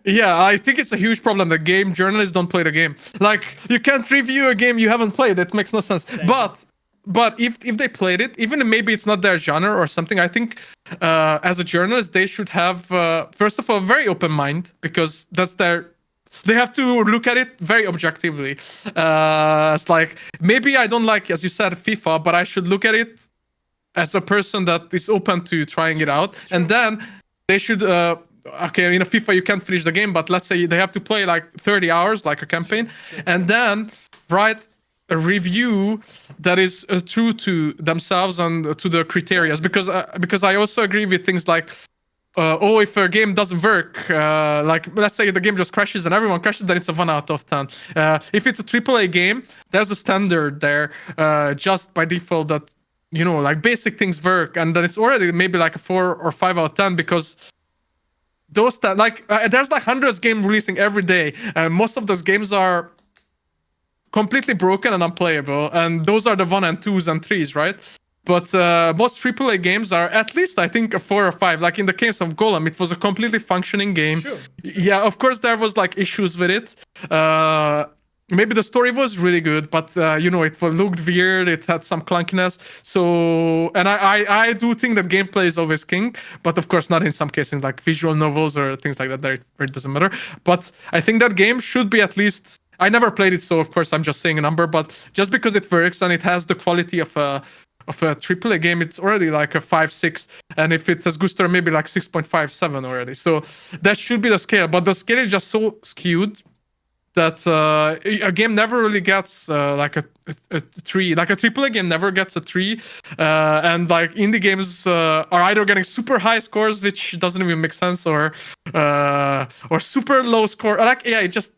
Yeah, I think it's a huge problem that game journalists don't play the game. Like, you can't review a game you haven't played. It makes no sense. But if they played it, even maybe it's not their genre or something, I think as a journalist they should have first of all a very open mind, because that's they have to look at it very objectively. It's like, maybe I don't like, as you said, FIFA, but I should look at it as a person that is open to trying it out. And then they should okay, in a FIFA you can't finish the game, but let's say they have to play like 30 hours, like a campaign, and then write a review that is true to themselves and to the criteria. Because I also agree with things like if a game doesn't work, like let's say the game just crashes and everyone crashes, then it's a 1 out of 10. If it's a AAA game, there's a standard there just by default that like basic things work, and then it's already maybe like a 4 or 5 out of 10, because those there's like hundreds of games releasing every day, and most of those games are completely broken and unplayable, and those are the 1 and 2s and 3s, right? But most AAA games are at least, I think, a 4 or 5. Like in the case of Golem, it was a completely functioning game. Sure. Yeah, of course there was like issues with it. Maybe the story was really good, but it looked weird. It had some clunkiness. So, and I do think that gameplay is always king, but of course not in some cases like visual novels or things like that. Where it doesn't matter. But I think that game should be at least. I never played it, so of course I'm just saying a number. But just because it works and it has the quality of a AAA game, it's already like a 5, 6, and if it has good story, maybe like 6.5, 7 already. So that should be the scale, but the scale is just so skewed that a game never really gets like a 3. Like a AAA game never gets a 3, and like indie games are either getting super high scores, which doesn't even make sense, or super low score. Like it just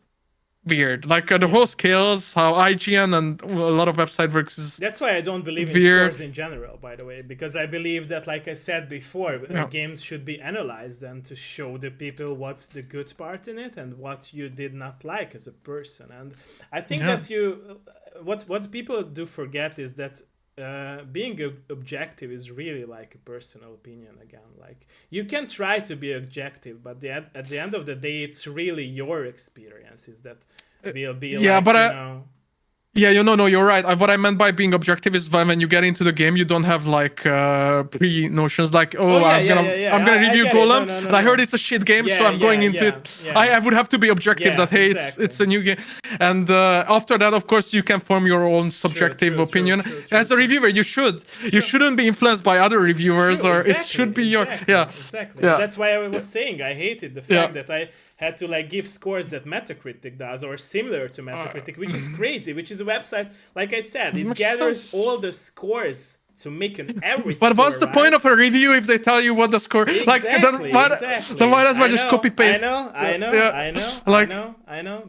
weird. Like the whole scales, how IGN and a lot of website works is. That's why I don't believe in weird. scores in general, by the way, because I believe that, like I said before, games should be analyzed and to show the people what's the good part in it and what you did not like as a person. And I think that what people do forget is that being objective is really like a personal opinion again. Like you can try to be objective, but at the end of the day, it's really your experiences that will be no, you're right. What I meant by being objective is when you get into the game, you don't have like pre-notions like, I'm gonna review Golem, and I heard it's a shit game, so I'm going into it. I would have to be objective that it's a new game, and after that, of course, you can form your own subjective opinion. As a reviewer, you shouldn't be influenced by other reviewers, it should be your exactly. That's why I was saying I hated the fact that I had to like give scores that Metacritic does or similar to Metacritic, which is crazy, which is a website, like I said, it gathers all the scores to make an average But what's score, the point right? of a review if they tell you what the score? Like Exactly, then why exactly. does I just copy paste? Like I know.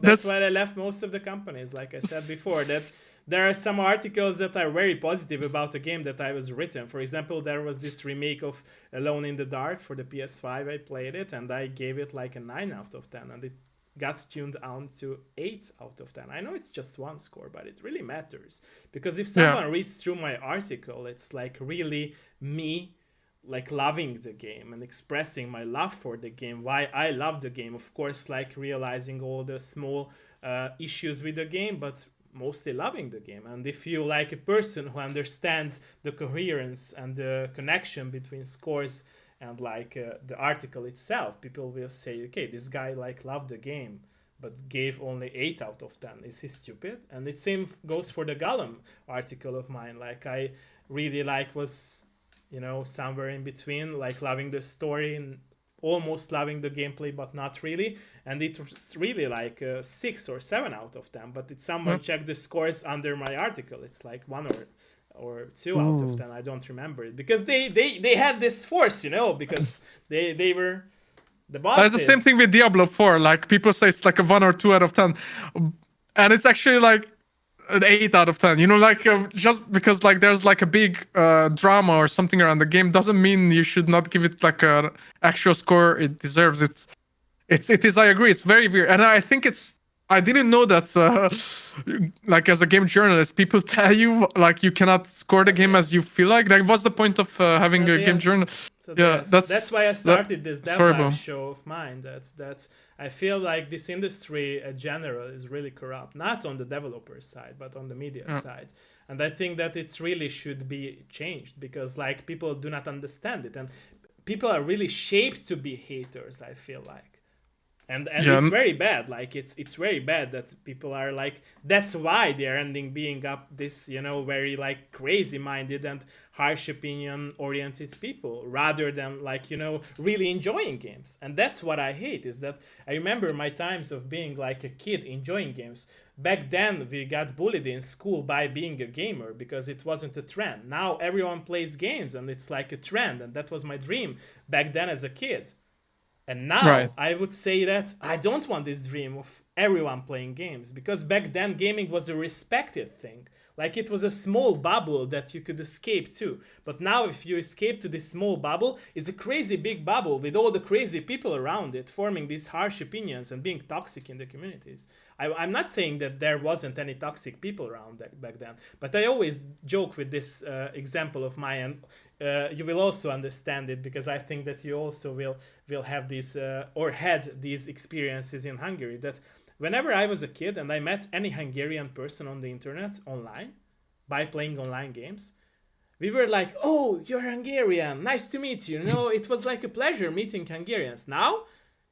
That's that's why I left most of the companies. Like I said before, that there are some articles that are very positive about the game that I was written. For example, there was this remake of Alone in the Dark for the PS5. I played it and I gave it like a 9 out of 10, and it got tuned down to 8 out of 10. I know it's just one score, but it really matters because if yeah. someone reads through my article, it's like really me like loving the game and expressing my love for the game, why I love the game, of course, like realizing all the small issues with the game, but mostly loving the game. And if you like a person who understands the coherence and the connection between scores and like the article itself, people will say, okay, this guy like loved the game but gave only 8 out of 10. Is he stupid? And it same goes for the Gollum article of mine. Like I really like was, you know, somewhere in between, like loving the story and almost loving the gameplay, but not really. And it was really like 6 or 7 out of 10. But if someone checked the scores under my article, it's like 1 or 2 out of 10. I don't remember it because they had this force, you know, because they were the bosses. That's the same thing with Diablo 4. Like people say it's like a 1 or 2 out of 10, and it's actually like an 8 out of 10. You know, like just because like there's like a big drama or something around the game doesn't mean you should not give it like a actual score it deserves. It is. I agree. It's very weird, and I think it's. I didn't know that. Like as a game journalist, people tell you like you cannot score the game as you feel like. Like, what's the point of having a game journal? So Yeah, that's why I started this Dev horrible. Live show of mine. That's I feel like this industry in general is really corrupt, not on the developer side, but on the media side. And I think that it's really should be changed because like people do not understand it, and people are really shaped to be haters, I feel like. And it's very bad. Like it's very bad that people are like, that's why they're ending being up this, you know, very like crazy minded and harsh opinion oriented people rather than like, you know, really enjoying games. And that's what I hate, is that I remember my times of being like a kid enjoying games. Back then we got bullied in school by being a gamer because it wasn't a trend. Now everyone plays games and it's like a trend, and that was my dream back then as a kid. And now I would say that I don't want this dream of everyone playing games, because back then gaming was a respected thing. Like it was a small bubble that you could escape to. But now if you escape to this small bubble, it's a crazy big bubble with all the crazy people around it forming these harsh opinions and being toxic in the communities. I'm not saying that there wasn't any toxic people around back then, but I always joke with this example of mine, and you will also understand it because I think that you also will have these or had these experiences in Hungary. That whenever I was a kid and I met any Hungarian person on the internet online by playing online games, we were like, "Oh, you're Hungarian. Nice to meet you." You know, it was like a pleasure meeting Hungarians. Now,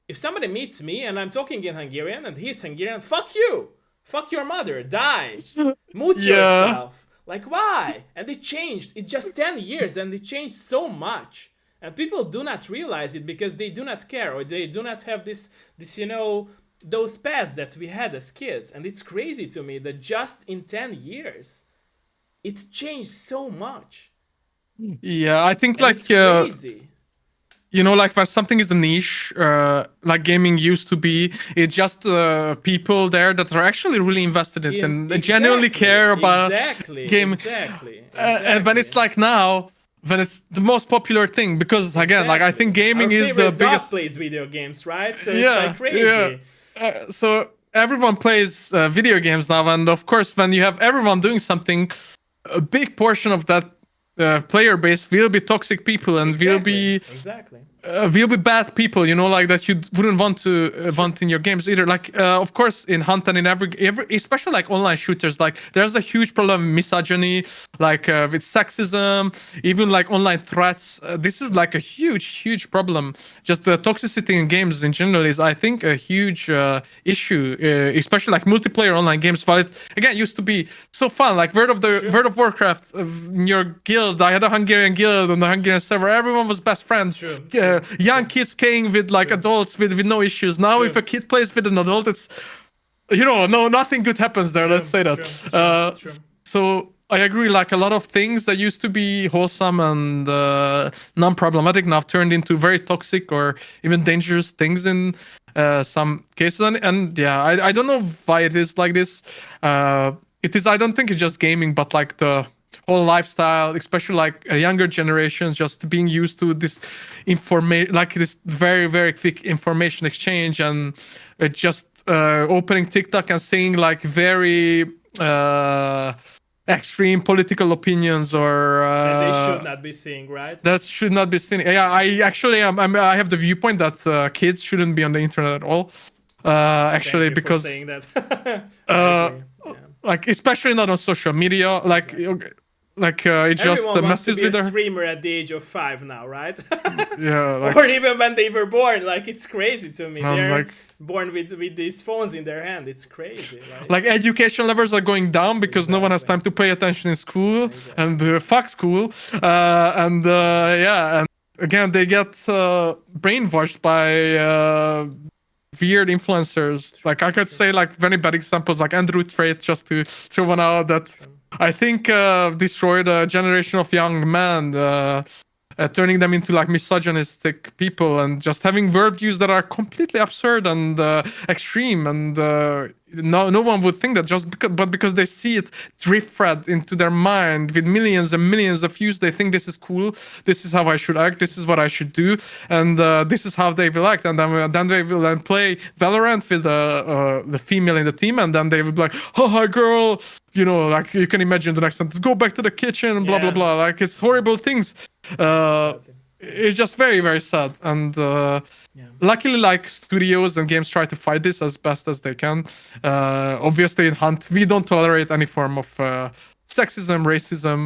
if somebody meets me and I'm talking in Hungarian and he's Hungarian, fuck you. Fuck your mother. Die. Mute yourself. Like, why? And it changed. It's just 10 years and it changed so much. And people do not realize it because they do not care, or they do not have this you know, those paths that we had as kids. And it's crazy to me that just in 10 years, it changed so much. Yeah, I think And like it's crazy. You know, like when something is a niche, like gaming used to be, it's just people there that are actually really invested in it and genuinely care about game. Exactly. And when it's like now, when it's the most popular thing, because again, like I think gaming Our is the favorite dog biggest. plays video games, right? So it's like crazy. So everyone plays video games now, and of course, when you have everyone doing something, a big portion of that player base will be toxic people and will be bad people, you know, like that you wouldn't want to want in your games either. Like of course in Hunt and in every especially like online shooters, like there's a huge problem with misogyny, like with sexism, even like online threats. This is like a huge problem. Just the toxicity in games in general is, I think, a huge issue, especially like multiplayer online games. But it again used to be so fun, like World of Warcraft, in your guild. I had a Hungarian guild on the Hungarian server. Everyone was best friends. Young kids playing with like adults with no issues. Now if a kid plays with an adult, it's, you know, nothing good happens there. Let's say that. So I agree. Like a lot of things that used to be wholesome and non-problematic now turned into very toxic or even dangerous things in some cases. And yeah, I don't know why it is like this. It is. I don't think it's just gaming, but like the whole lifestyle, especially like younger generations, just being used to this information, like this very quick information exchange, and just opening TikTok and saying like very. Extreme political opinions or That they should not be seeing, right? that should not be seen. Yeah, I actually I have the viewpoint that kids shouldn't be on the internet at all. Thank Actually, you for because saying that. I uh, agree. Yeah. like especially not on social media. Like Exactly. it just Everyone wants to messes be a with their streamer at the age of 5 now, right? yeah. Or Like even when they were born. Like, it's crazy to me. I'm They're like born with these phones in their hand. It's crazy. like education levels are going down because no one has Exactly. time to pay attention in school Exactly. and fuck school and yeah and again they get brainwashed by weird influencers. True. Like I could True. say like very bad examples like Andrew Tate just to throw one out that True. I think destroyed a generation of young men, turning them into like misogynistic people and just having worldviews that are completely absurd and extreme. And no one would think that just because, but because they see it drip thread into their mind with millions and millions of views, they think this is cool. This is how I should act. This is what I should do, and this is how they will act. And then they will then play Valorant with the female in the team, and then they will be like, "Oh, hi, girl." You know, like you can imagine the next sentence, go back to the kitchen, blah blah Yeah. blah. Like it's horrible things. Uh, Sadly. it's just very sad. And Yeah. luckily, like studios and games try to fight this as best as they can. Obviously, in Hunt, we don't tolerate any form of sexism, racism,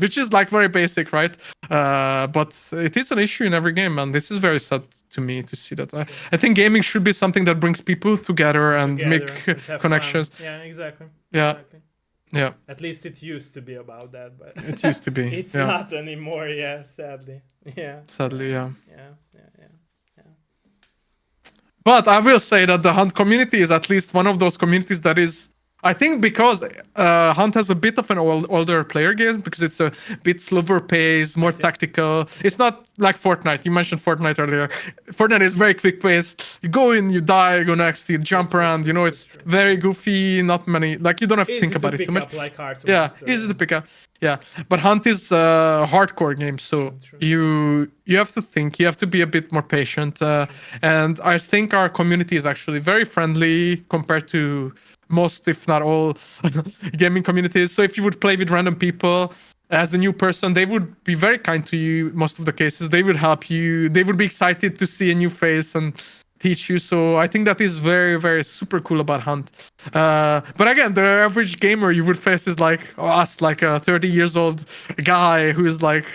which is like very basic, right? But it is an issue in every game, and this is very sad to me to see that. I think gaming should be something that brings people together and make Together and have fun. connections. Yeah, exactly. Yeah, Exactly. yeah, At least it used to be about that, but it used to be. it's Yeah, not anymore. Yeah, sadly. Yeah. sadly, yeah. Yeah. Yeah. Yeah. Yeah. But I will say that the Hunt community is at least one of those communities that is, I think, because Hunt has a bit of an older player game because it's a bit slower pace, more see. tactical. It's not like Fortnite. You mentioned Fortnite earlier. Fortnite is very quick paced. You go in, you die, you go next, you jump around. You know, it's very goofy. Not many, like you don't have to think Easy to about it pick too much. up, like hard to Yeah, master. easy to pick up. Yeah, but Hunt is a hardcore game, so True. you have to think. You have to be a bit more patient. And I think our community is actually very friendly compared to most, if not all, gaming communities. So if you would play with random people as a new person, they would be very kind to you. Most of the cases, they would help you. They would be excited to see a new face and teach you. So I think that is very super cool about Hunt. But again, the average gamer you would face is like us, like a 30 years old guy who is like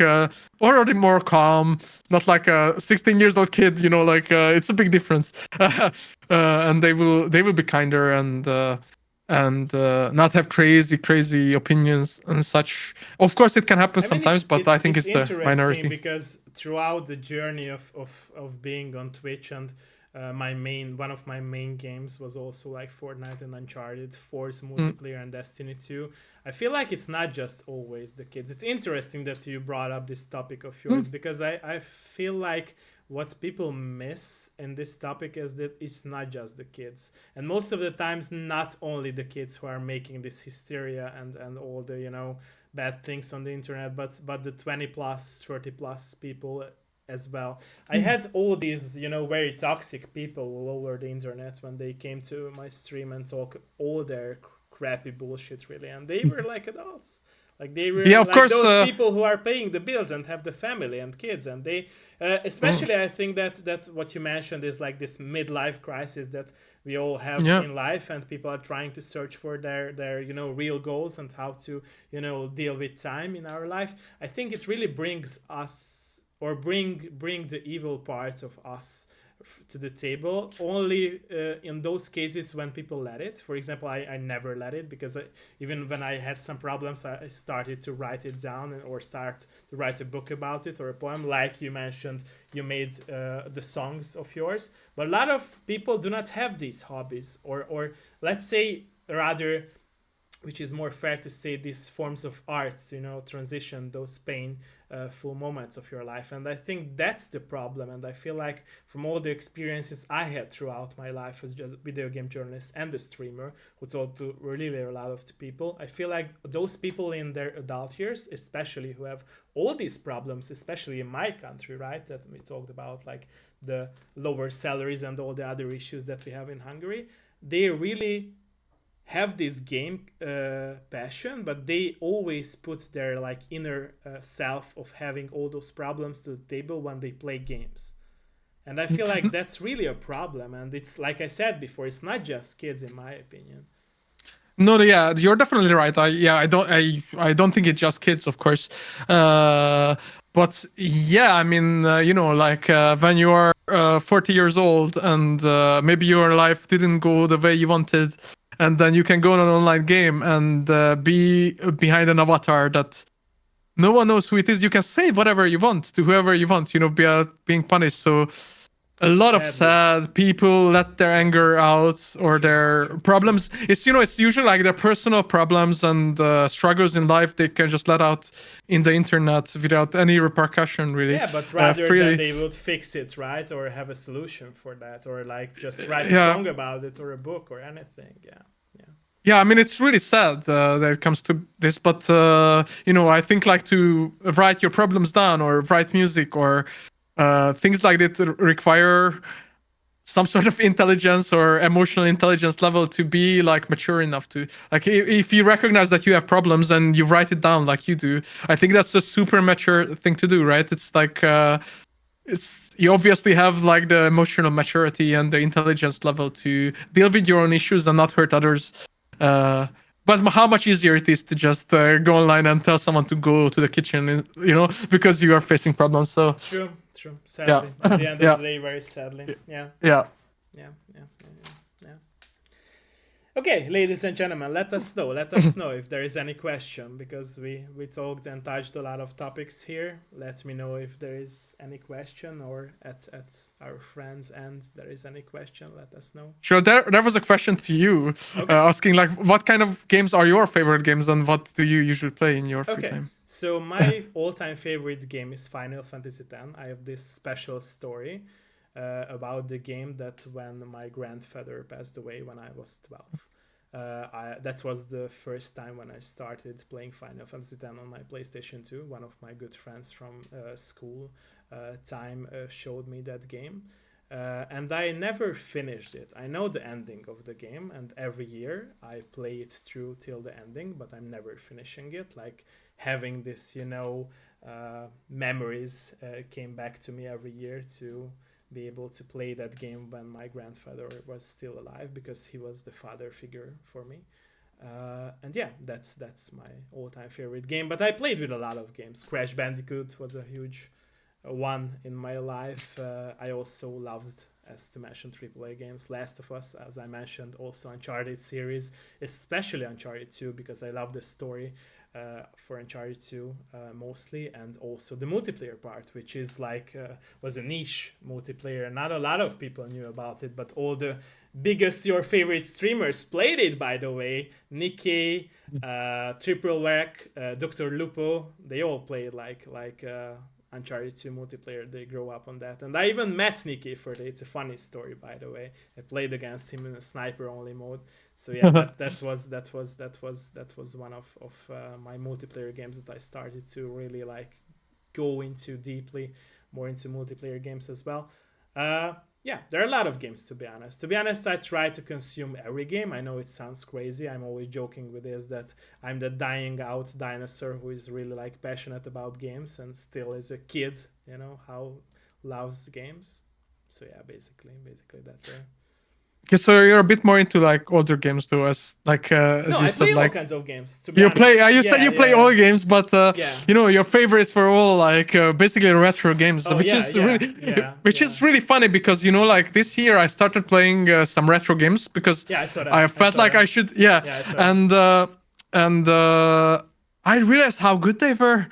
already more calm, not like a 16 years old kid. You know, like it's a big difference. And they will be kinder and not have crazy opinions and such. Of course, it can happen sometimes, but I think it's the interesting minority. because throughout the journey of being on Twitch and one of my main games was also like Fortnite and Uncharted, Force multiplayer and Destiny 2. I feel like it's not just always the kids. It's interesting that you brought up this topic of yours because I feel like what people miss in this topic is that it's not just the kids, and most of the times not only the kids who are making this hysteria and all the bad things on the internet, but the 20 plus 30 plus people as well. I had all these very toxic people all over the internet when they came to my stream and talk all their crappy bullshit, really, and they were like adults. Like they were Yeah, of like course. those people who are paying the bills and have the family and kids, and they especially I think that what you mentioned is like this midlife crisis that we all have in life, and people are trying to search for their real goals and how to deal with time in our life. I think it really brings us, or bring the evil parts of us to the table only in those cases when people let it. For example, I never let it, because even when I had some problems, I started to write it down or start to write a book about it or a poem, like you mentioned you made the songs of yours. But a lot of people do not have these hobbies, or let's say rather which is more fair to say these forms of arts, transition those painful moments of your life. And I think that's the problem. And I feel like from all the experiences I had throughout my life as a video game journalist and a streamer who told to really a lot of people, I feel like those people in their adult years, especially who have all these problems, especially in my country, right, that we talked about, like the lower salaries and all the other issues that we have in Hungary, they really have this game passion, but they always put their like inner self of having all those problems to the table when they play games. And I feel like that's really a problem. And it's like I said before, it's not just kids, in my opinion. No, yeah, you're definitely right. I don't think it's just kids, of course. But yeah, I mean, like when you are 40 years old and maybe your life didn't go the way you wanted, and then you can go on an online game and be behind an avatar that no one knows who it is. You can say whatever you want to whoever you want, being punished. So a lot of sad people let their anger out or their problems. It's it's usually like their personal problems and struggles in life they can just let out in the internet without any repercussion, really. Yeah, but rather than they would fix it, right, or have a solution for that, or like just write a song about it or a book or anything. Yeah, I mean, it's really sad that it comes to this, but I think like to write your problems down or write music or things like that require some sort of intelligence or emotional intelligence level to be like mature enough to like if you recognize that you have problems and you write it down like you do, I think that's a super mature thing to do, right? It's like you obviously have like the emotional maturity and the intelligence level to deal with your own issues and not hurt others. But how much easier it is to just go online and tell someone to go to the kitchen, because you are facing problems. So true. Sadly, at the end of the day, very sadly. Yeah. Okay, ladies and gentlemen, let us know if there is any question, because we talked and touched a lot of topics here. Let me know if there is any question, or at our friends' end there is any question. Let us know. Sure, there was a question to you, asking like what kind of games are your favorite games and what do you usually play in your free time? So my all-time favorite game is Final Fantasy X. I have this special story about the game, that when my grandfather passed away when I was 12. That was the first time when I started playing Final Fantasy X on my PlayStation 2. One of my good friends from school time showed me that game. And I never finished it. I know the ending of the game, and every year I play it through till the ending, but I'm never finishing it. Like having this, memories came back to me every year to be able to play that game when my grandfather was still alive, because he was the father figure for me. And yeah, that's my all-time favorite game. But I played with a lot of games. Crash Bandicoot was a huge one in my life. I also loved, as to mention, AAA games. Last of Us, as I mentioned, also Uncharted series, especially Uncharted 2, because I love the story for Uncharted 2 mostly, and also the multiplayer part, which is like was a niche multiplayer. Not a lot of people knew about it, but all the biggest your favorite streamers played it, by the way. Nikki, Triple Wreck, Dr. Lupo, they all played like Uncharted 2 multiplayer. They grow up on that, and I even met Nikki for it. It's a funny story, by the way. I played against him in a sniper only mode. So yeah, that was one of my multiplayer games that I started to really like go into deeply, more into multiplayer games as well. Yeah, there are a lot of games, to be honest. To be honest, I try to consume every game. I know it sounds crazy. I'm always joking with this, that I'm the dying out dinosaur who is really like passionate about games and still is a kid, how loves games. So yeah, basically that's it. Okay, so you're a bit more into like older games though, as like as no, you I said, play like all kinds of games. To be you honest. play. You said you play all games, but your favorites were all like basically retro games, which is really funny because like this year I started playing some retro games because I saw that. I felt like I should. And I realized how good they were.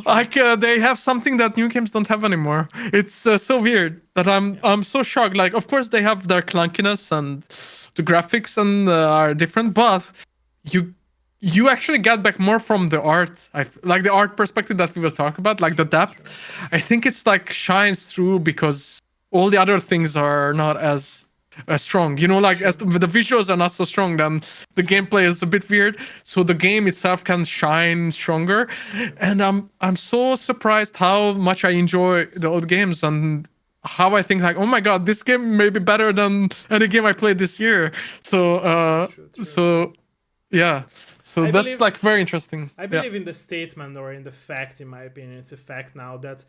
Like they have something that new games don't have anymore. It's so weird that I'm so shocked. Like, of course they have their clunkiness and the graphics and are different, but you you actually get back more from the art. Like the art perspective that we will talk about, like the depth. I think it's like shines through because all the other things are not as strong. You know, like as the visuals are not so strong, then the gameplay is a bit weird. So the game itself can shine stronger. And I'm so surprised how much I enjoy the old games and how I think like, oh my god, this game may be better than any game I played this year. So so yeah, so I that's believe like very interesting. I Yeah, believe in the statement or in the fact, in my opinion, it's a fact now that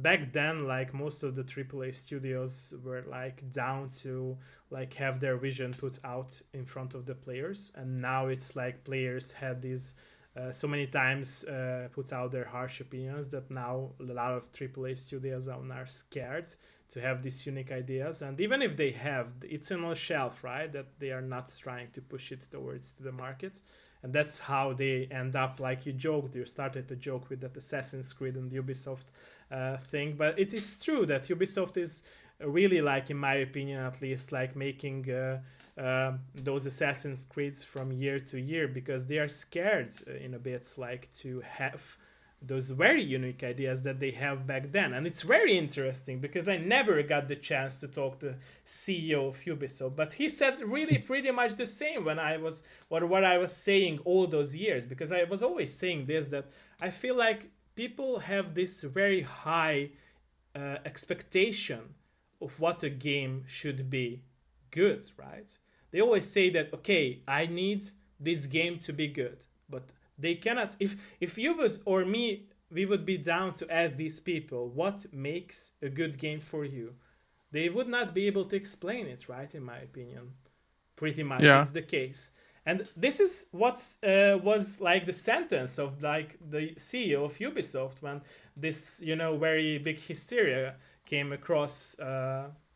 back then, like most of the AAA studios were like down to like have their vision put out in front of the players, and now it's like players had these so many times put out their harsh opinions that now a lot of AAA studios are now scared to have these unique ideas, and even if they have, it's on a shelf, right? That they are not trying to push it towards the market, and that's how they end up. Like you started to joke with that Assassin's Creed and Ubisoft thing, but it's true that Ubisoft is really, like, in my opinion at least, like making those Assassin's Creeds from year to year because they are scared in a bit, like, to have those very unique ideas that they have back then. And it's very interesting because I never got the chance to talk to CEO of Ubisoft, but he said really pretty much the same when I was what I was saying all those years, because I was always saying this, that I feel like people have this very high expectation of what a game should be good, right? They always say that, okay, I need this game to be good, but they cannot. If you would or me, we would be down to ask these people what makes a good game for you, they would not be able to explain it, right? In my opinion, pretty much yeah, it's the case. And this is what was like the sentence of like the CEO of Ubisoft when this, very big hysteria came across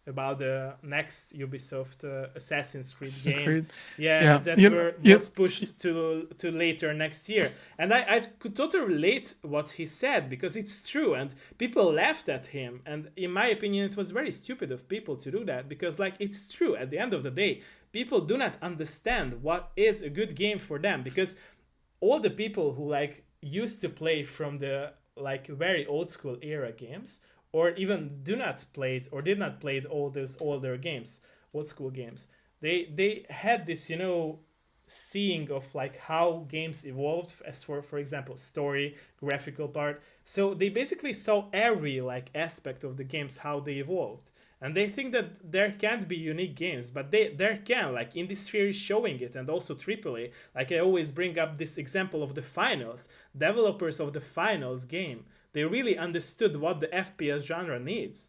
about the next Ubisoft Assassin's Creed game. Creed. Yeah, Yeah, that you, was pushed to later next year. And I could totally relate what he said because it's true, and people laughed at him. And in my opinion, it was very stupid of people to do that because, like, it's true. At the end of the day, people do not understand what is a good game for them, because all the people who like used to play from the like very old school era games, or even do not played or did not played all those older games, old school games, they had this, seeing of like how games evolved, as for example story, graphical part. So they basically saw every like aspect of the games, how they evolved, and they think that there can't be unique games, but there can. Like Indie Sphere is showing it, and also AAA. Like I always bring up this example of the Finals. Developers of the Finals game, they really understood what the FPS genre needs.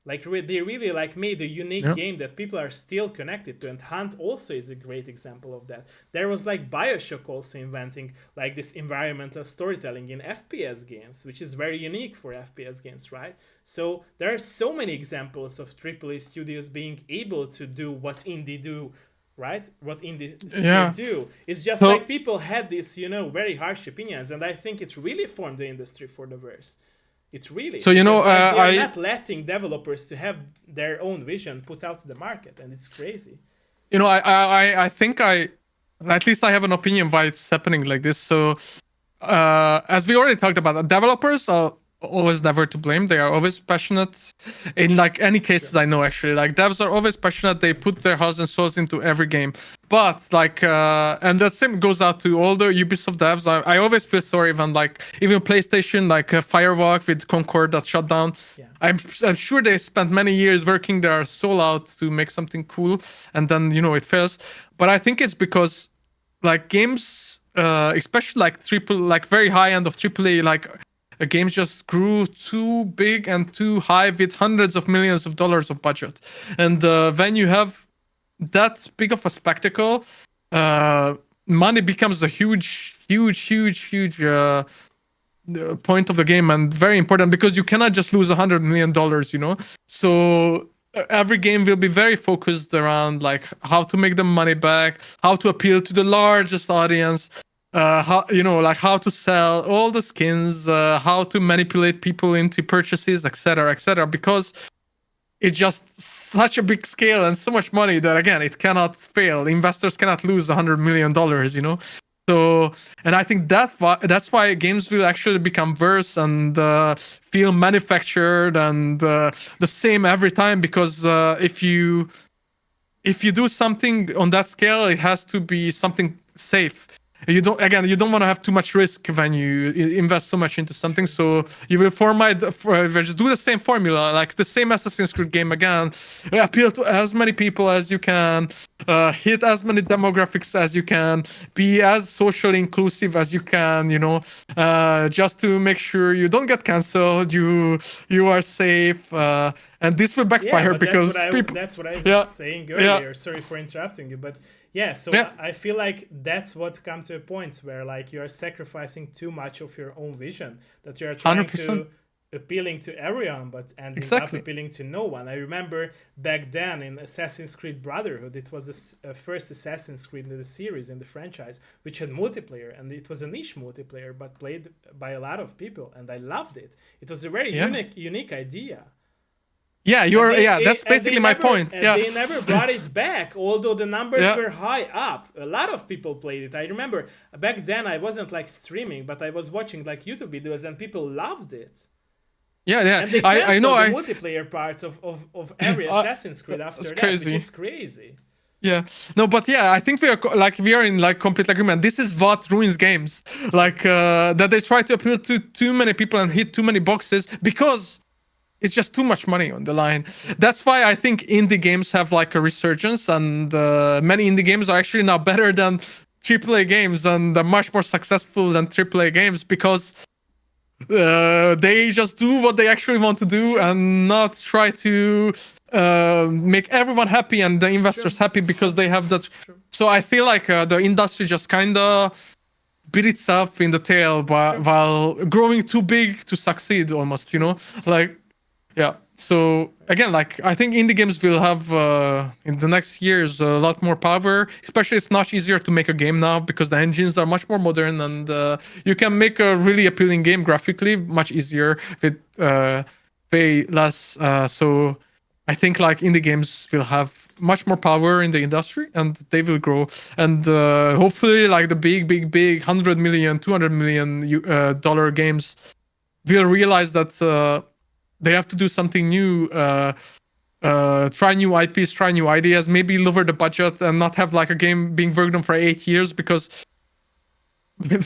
Like they really like made a unique yeah, game that people are still connected to, and Hunt also is a great example of that. There was like Bioshock also inventing like this environmental storytelling in FPS games, which is very unique for FPS games, right? So there are so many examples of AAA studios being able to do what indie do, right? What indie sphere yeah. do. It's just So like people had these, very harsh opinions, and I think it really formed the industry for the worse. It's really, so because like they are I not letting developers to have their own vision put out to the market, and it's crazy. I think at least I have an opinion why it's happening like this. So as we already talked about, developers are always never to blame. They are always passionate. In like any cases, I know actually, like devs are always passionate. They put their hearts and souls into every game. But like, and the same goes out to all the Ubisoft devs. I always feel sorry when like even PlayStation, like Firewalk with Concord that shut down. Yeah. I'm sure they spent many years working their soul out to make something cool, and then it fails. But I think it's because like games, especially like triple, like very high end of AAA, like games just grew too big and too high with hundreds of millions of dollars of budget, and when you have that big of a spectacle, uh, money becomes a huge point of the game, and very important because you cannot just lose $100 million. So every game will be very focused around like how to make the money back, how to appeal to the largest audience, how like how to sell all the skins, how to manipulate people into purchases, etc., because it's just such a big scale and so much money that again it cannot fail. Investors cannot lose $100 million. So, and I think that's why games will actually become worse and feel manufactured and the same every time, because if you do something on that scale, it has to be something safe. You don't want to have too much risk when you invest so much into something. True. So you will just do the same formula, like the same Assassin's Creed game again, appeal to as many people as you can, hit as many demographics as you can, be as socially inclusive as you can, just to make sure you don't get canceled, you are safe, and this will Yeah, backfire but because people. that's what I Yeah, was saying yeah, earlier. Sorry for interrupting you, but yeah, so yeah, I feel like that's what come to a point where like you are sacrificing too much of your own vision, that you are trying 100%. to appealing to everyone but ending up Exactly. appealing to no one. I remember back then in Assassin's Creed Brotherhood, it was the first Assassin's Creed in the series, in the franchise, which had multiplayer, and it was a niche multiplayer but played by a lot of people, and I loved it. It was a very Yeah. unique idea, Yeah, and that's basically my point. Yeah. they never brought it back, although the numbers Yeah. were high up. A lot of people played it. I remember back then I wasn't like streaming, but I was watching like YouTube videos, and people loved it. Yeah, yeah. And they I know canceled the I multiplayer parts of every Assassin's Creed it's after that, which crazy. is crazy. Yeah. No, but yeah, I think we are in like complete agreement. This is what ruins games. Like that they try to appeal to too many people and True. hit too many boxes because it's just too much money on the line. True. That's why I think indie games have like a resurgence, and many indie games are actually now better than AAA games, and they're much more successful than AAA games because they just do what they actually want to do True. and not try to make everyone happy and the True. investors happy because True. they have True. that. True. So I feel like the industry just kind of bit itself in the tail True. while growing too big to succeed almost, True. True. like yeah. So again, like I think indie games will have in the next years a lot more power. Especially, it's much easier to make a game now because the engines are much more modern, and you can make a really appealing game graphically much easier with way less. So I think like indie games will have much more power in the industry, and they will grow. And hopefully, like the big 100 million, 200 million dollar games will realize that. They have to do something new, try new IPs, try new ideas, maybe lower the budget and not have like a game being worked on for 8 years, because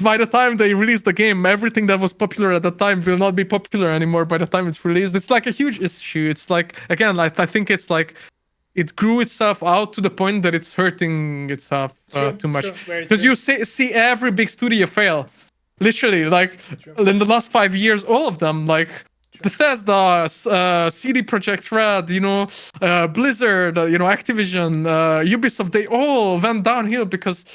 by the time they release the game, everything that was popular at the time will not be popular anymore by the time it's released. It's like a huge issue. It's like, again, like I think it's like it grew itself out to the point that it's hurting itself True. too much, True. Very because true. you see every big studio fail, literally, like True. in the last 5 years, all of them, like True. Bethesda, CD Projekt Red, Blizzard, Activision, Ubisoft, they all went downhill because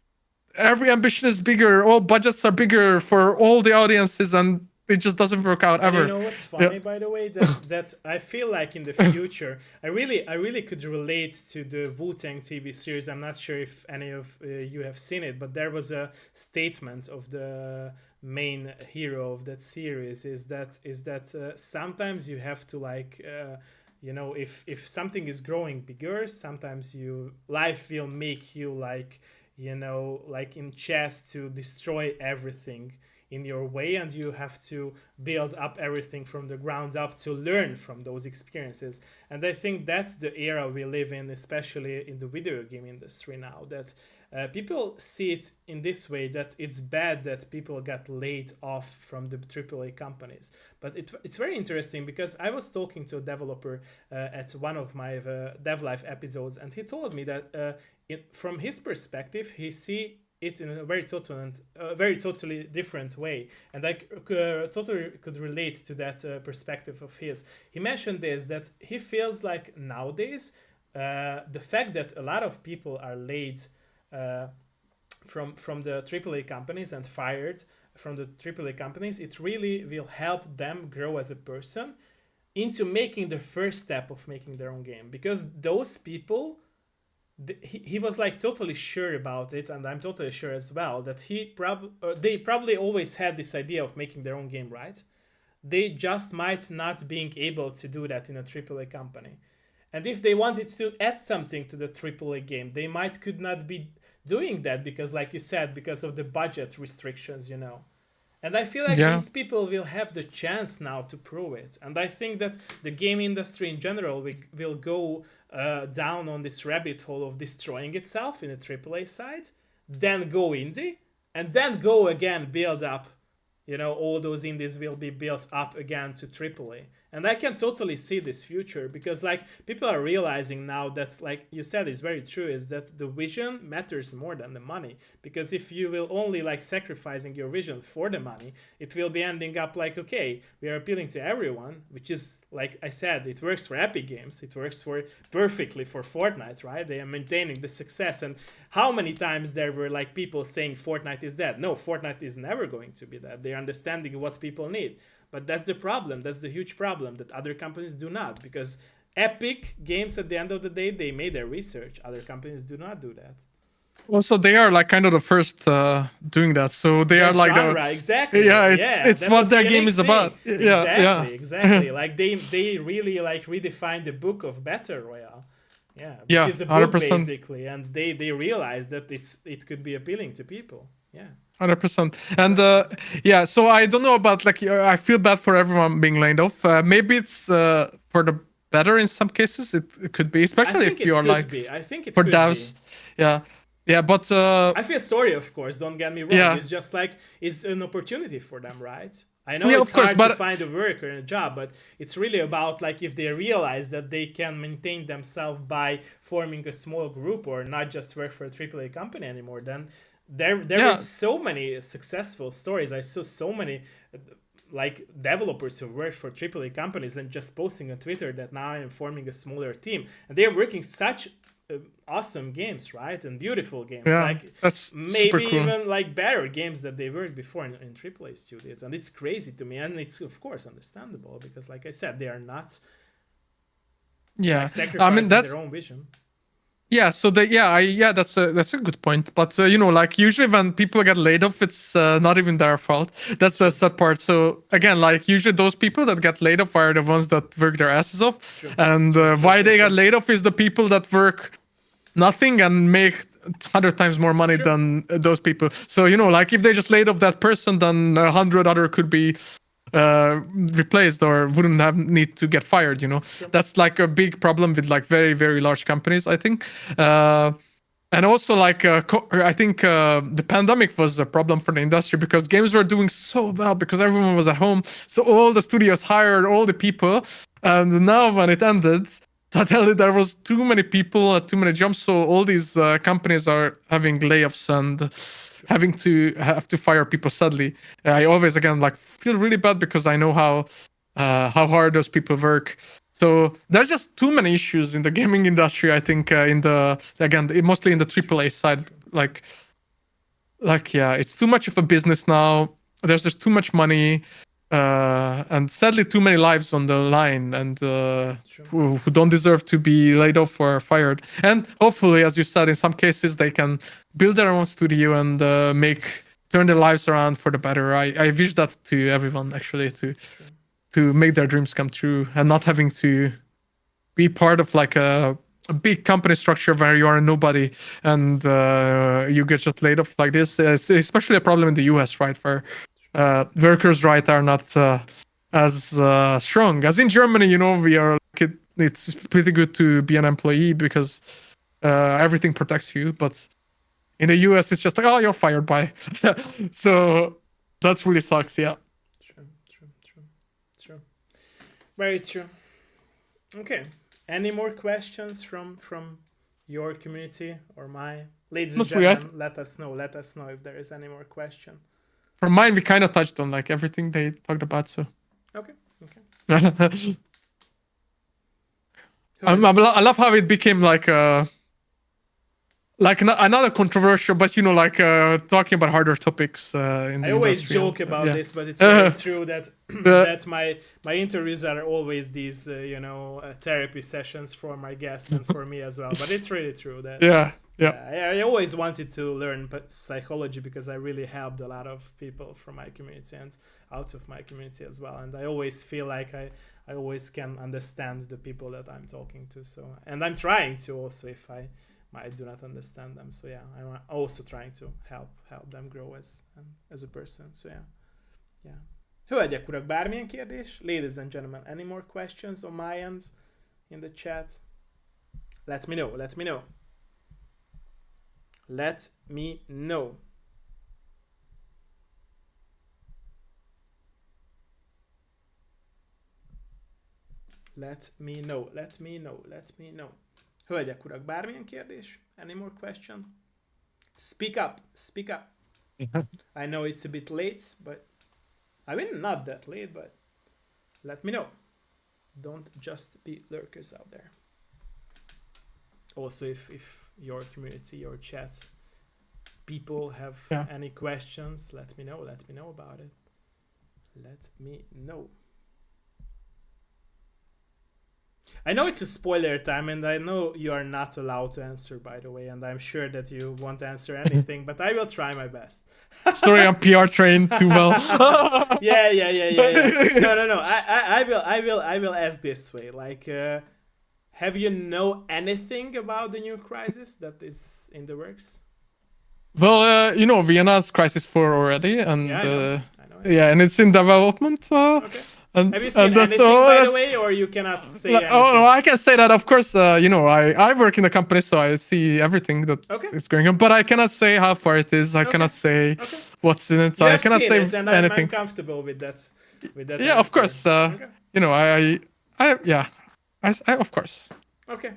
every ambition is bigger, all budgets are bigger for all the audiences, and it just doesn't work out And you ever. know what's Yeah. funny, by the way, that I feel like in the future, I really could relate to the Wu-Tang TV series. I'm not sure if any of you have seen it, but there was a statement of the main hero of that series is that sometimes you have to like. If something is growing bigger, sometimes life will make you like, like in chess, to destroy everything in your way, and you have to build up everything from the ground up to learn from those experiences. And I think that's the era we live in, especially in the video game industry now, that people see it in this way, that it's bad that people got laid off from the AAA companies. But it's very interesting, because I was talking to a developer at one of my Dev Life episodes, and he told me that from his perspective, he see it in a very totally different way, and I totally could relate to that perspective of his. He mentioned this, that he feels like nowadays the fact that a lot of people are laid from the AAA companies and fired from the AAA companies, it really will help them grow as a person into making the first step of making their own game, because those people, he was like totally sure about it, and I'm totally sure as well, that they probably always had this idea of making their own game, right? They just might not being able to do that in a AAA company. And if they wanted to add something to the AAA game, they might could not be doing that because, like you said, because of the budget restrictions, you know. And I feel like Yeah. these people will have the chance now to prove it. And I think that the game industry in general will go down on this rabbit hole of destroying itself in a AAA side, then go indie, and then go again build up. You know, all those indies will be built up again to AAA. And I can totally see this future because, like, people are realizing now that, like you said, is very true, is that the vision matters more than the money. Because if you will only, like, sacrificing your vision for the money, it will be ending up like, okay, we are appealing to everyone, which is, like I said, it works for Epic Games, it works for perfectly for Fortnite, right? They are maintaining the success. And how many times there were, like, people saying Fortnite is dead? No, Fortnite is never going to be dead. They're understanding what people need. But that's the problem. That's the huge problem that other companies do not. Because Epic Games, at the end of the day, they made their research. Other companies do not do that. Also, they are like kind of the first doing that. So they are That like genre, exactly. yeah, Yeah, it's that what was a their game unique is thing. about. Yeah, yeah. Exactly. Like they really, like, redefined the book of Battle Royale. Yeah, which Yeah, is a book 100%. basically, and they realized that it could be appealing to people. Yeah. 100%. And Exactly. yeah, so I don't know about like I feel bad for everyone being laid off. Maybe it's for the better in some cases. It could be, I especially think if you it are could like be. I think it for could be. devs. Yeah, yeah, but I feel sorry, of course. Don't get me wrong. yeah, It's just like it's an opportunity for them, right? I know yeah, it's of course, hard to but find a work or a job, but it's really about, like, if they realize that they can maintain themselves by forming a small group or not just work for a AAA company anymore. Then there were yeah, so many successful stories. I saw so many, like, developers who worked for AAA companies and just posting on Twitter that now I am forming a smaller team, and they're working such awesome games, right? And beautiful games, yeah, like that's super maybe cool. even like better games that they worked before in AAA studios. And it's crazy to me, and it's of course understandable because, like I said, they are not, like, Yeah, I mean sacrificing their that's own vision. yeah. So yeah, that's a good point. But you know, like usually when people get laid off, it's not even their fault. That's the True, sad part. So again, like usually those people that get laid off are the ones that work their asses off, true, and true, true, why true, they get true, laid off is the people that work nothing and make 100 times more money true, than those people. So you know, like if they just laid off that person, then 100 other could be replaced or wouldn't have need to get fired. You know, true, that's like a big problem with like very very large companies, I think. Uh, and also like I think the pandemic was a problem for the industry because games were doing so well because everyone was at home, so all the studios hired all the people, and now when it ended suddenly there was too many people, too many jobs, so all these companies are having layoffs and true, have to fire people. Sadly, I always again like feel really bad because I know how hard those people work. So there's just too many issues in the gaming industry. I think in the again mostly in the true, AAA side, true, like yeah, it's too much of a business now. There's just too much money, and sadly too many lives on the line, and true, who don't deserve to be laid off or fired. And hopefully, as you said, in some cases they can build their own studio and make turn their lives around for the better. I wish that to everyone actually true, to make their dreams come true and not having to be part of like a big company structure where you are a nobody and you get just laid off like this. It's especially a problem in the US, right, where workers' rights are not as strong as in Germany. You know, we are like it's pretty good to be an employee because everything protects you, but in the US, it's just like, oh, you're fired by. So that really sucks. Yeah. true, true, true, true. Very true. Okay. Any more questions from your community or my ladies and Not really. gentlemen? Let us know. Let us know if there is any more question. For mine, we kind of touched on like everything they talked about. So Okay. Okay. I Good. love how it became like another controversial, but you know, like talking about harder topics in I the always industry. And joke about yeah. this, but it's very true that Uh, that my interviews are always these therapy sessions for my guests and for me as well. But it's really true that yeah. Yeah. yeah, I always wanted to learn psychology because I really helped a lot of people from my community and out of my community as well. And I always feel like I always can understand the people that I'm talking to. So, and I'm trying to also, if I I do not understand them. So yeah, I'm also trying to help them grow as a person. So yeah. Hölgyek, urak, bármilyen kérdés? Ladies and gentlemen, any more questions on my end in the chat? Let me know. Let me know. Let me know. Let me know. Let me know. Let me know. Hölgyek, urak, bármilyen kérdés? Any more question? Speak up. Speak up. I know it's a bit late, but I mean, not that late, but let me know. Don't just be lurkers out there. Also, if your community, your chat, people have any questions, let me know. Let me know about it. Let me know. I know it's a spoiler time, and I know you are not allowed to answer, by the way, and I'm sure that you won't answer anything, but I will try my best. Sorry, I'm PR trained too well. Yeah. No. I will ask this way. Like, have you know anything about the new Crisis that is in the works? Well, Vienna's Crisis 4 already, and Yeah, I know. yeah, and it's in development. Okay. And, have you seen anything, by the way, or you cannot say anything? Oh no, I can say that. Of course, I work in the company, so I see everything that is going on. But I cannot say how far it is. I cannot say what's in it. I cannot say it, and anything. I'm comfortable with that. Yeah, answer. of course. I of course. Okay.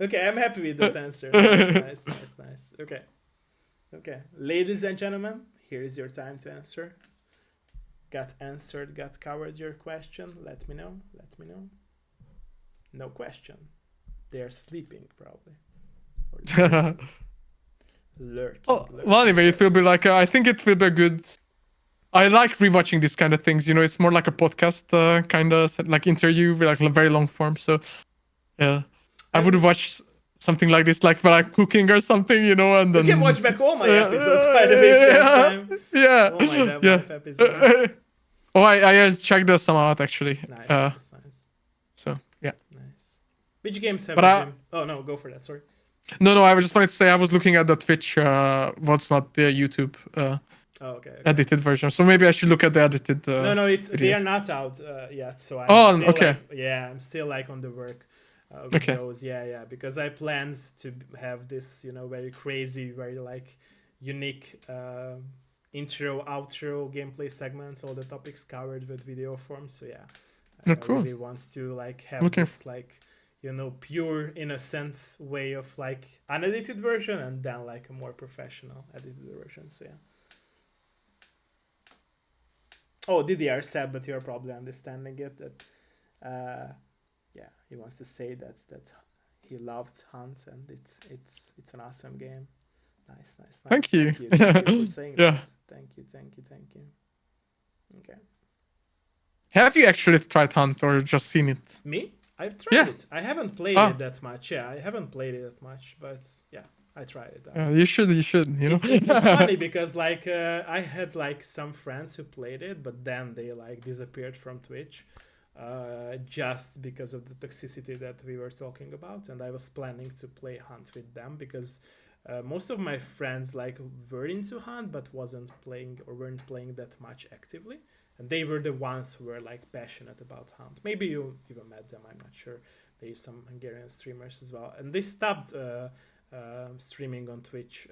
Okay, I'm happy with that answer. Nice. Okay. Ladies and gentlemen, here's your time to answer. Got answered, got covered your question. Let me know. No question. They're sleeping, probably. Lurking. Well, anyway, it will be like, I think it will be good. I like rewatching these kind of things. It's more like a podcast kind of like interview, like very long form. So, yeah, I would watch something like this, like when I'm cooking or something, and then you can watch back all my episodes, by the way, if you have time. Yeah. All my Dev Life episodes. Oh, I checked some out actually. Nice. So yeah. Nice. Which games have you been? Oh no, go for that. Sorry. No. I was just wanted to say I was looking at the Twitch. What's not the YouTube. Okay. Edited version. So maybe I should look at the edited. No, videos. they are not out yet. So I'm still okay. I'm still like on the work with those. Yeah, because I planned to have this, very crazy, very like unique intro, outro, gameplay segments, all the topics covered with video form. So yeah, I really want to like have this like pure innocent way of like unedited version, and then like a more professional edited version. So yeah. Oh, DDR said, but you're probably understanding it. That, he wants to say that he loved Hunt, and it's an awesome game. Nice. Thank you. Thank you for saying that. Thank you. Okay. Have you actually tried Hunt or just seen it? Me? I've tried it. I haven't played it that much. Yeah, I haven't played it that much, but yeah. I tried it. You should. It's funny because like I had like some friends who played it, but then they like disappeared from Twitch, just because of the toxicity that we were talking about. And I was planning to play Hunt with them because most of my friends like were into Hunt, but weren't playing that much actively. And they were the ones who were like passionate about Hunt. Maybe you even met them. I'm not sure. There's some Hungarian streamers as well, and they stopped. Streaming on Twitch.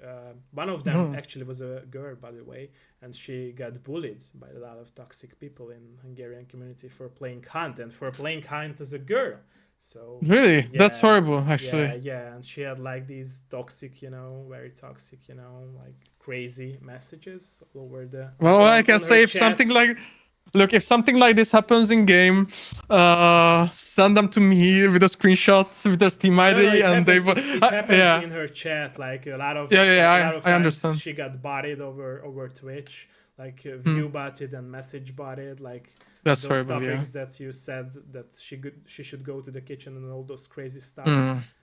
One of them actually was a girl, by the way, and she got bullied by a lot of toxic people in Hungarian community for playing Hunt and for playing Hunt as a girl. So really, that's horrible, actually. Yeah, and she had like these toxic, very toxic, like crazy messages all over the. Well, I can say if something like. Look, if something like this happens in game, send them to me with a screenshot with their Steam ID, and they will. It happened in her chat, like a lot of. I times understand. She got botted over Twitch, like view botted and message botted, like that's those horrible, topics that you said that she should go to the kitchen and all those crazy stuff.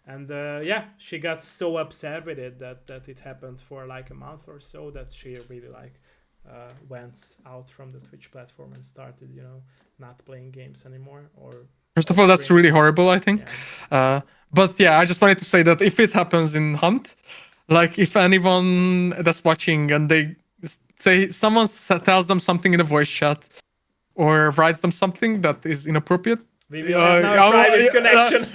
And she got so upset with it that it happened for like a month or so that she really like. Went out from the Twitch platform and started, not playing games anymore, or First of all, That's that's really horrible, I think. yeah. But yeah, I just wanted to say that if it happens in Hunt, like if anyone that's watching and they say someone tells them something in a voice chat or writes them something that is inappropriate, We will have now a private connection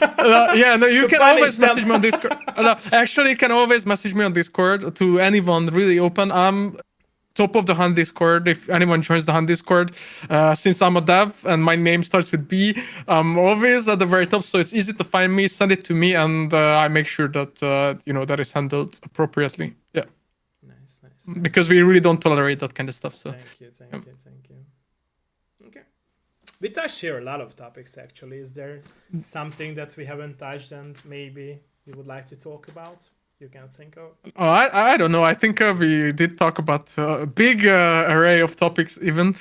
yeah, no, you to can punish always them. message me on Discord. Actually, you can always message me on Discord to anyone really open. I'm top of the Hunt Discord. If anyone joins the Hunt Discord, since I'm a dev and my name starts with B, I'm always at the very top, so it's easy to find me. Send it to me, and I make sure that that is handled appropriately. Yeah, Nice. because we really don't tolerate that kind of stuff. So thank you. Okay. We touched here a lot of topics actually. Is there something that we haven't touched and maybe you would like to talk about? You can think of? Oh, I don't know. I think we did talk about a big array of topics, even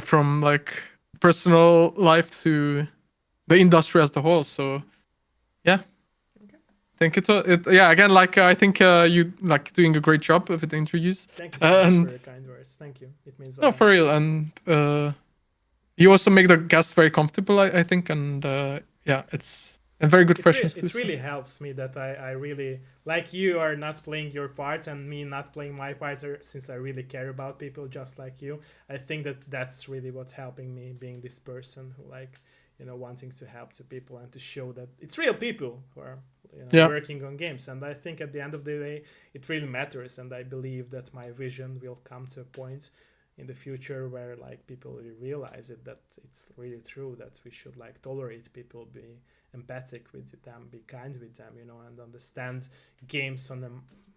from like personal life to the industry as the whole. So, yeah. Okay. Thank you. Yeah, again, like I think you like doing a great job with the interviews. Thank you so much for your kind words. Thank you. It means a no, lot. for real, and you also make the guests very comfortable, I think, and yeah, it's and very good questions too. It really helps me that I really like you are not playing your part and me not playing my part since I really care about people just like you. I think that that's really what's helping me being this person who like wanting to help to people and to show that it's real people who are working on games. And I think at the end of the day it really matters, and I believe that my vision will come to a point in the future where like people will realize it, that it's really true that we should like tolerate people, be empathic with them, be kind with them, and understand games on a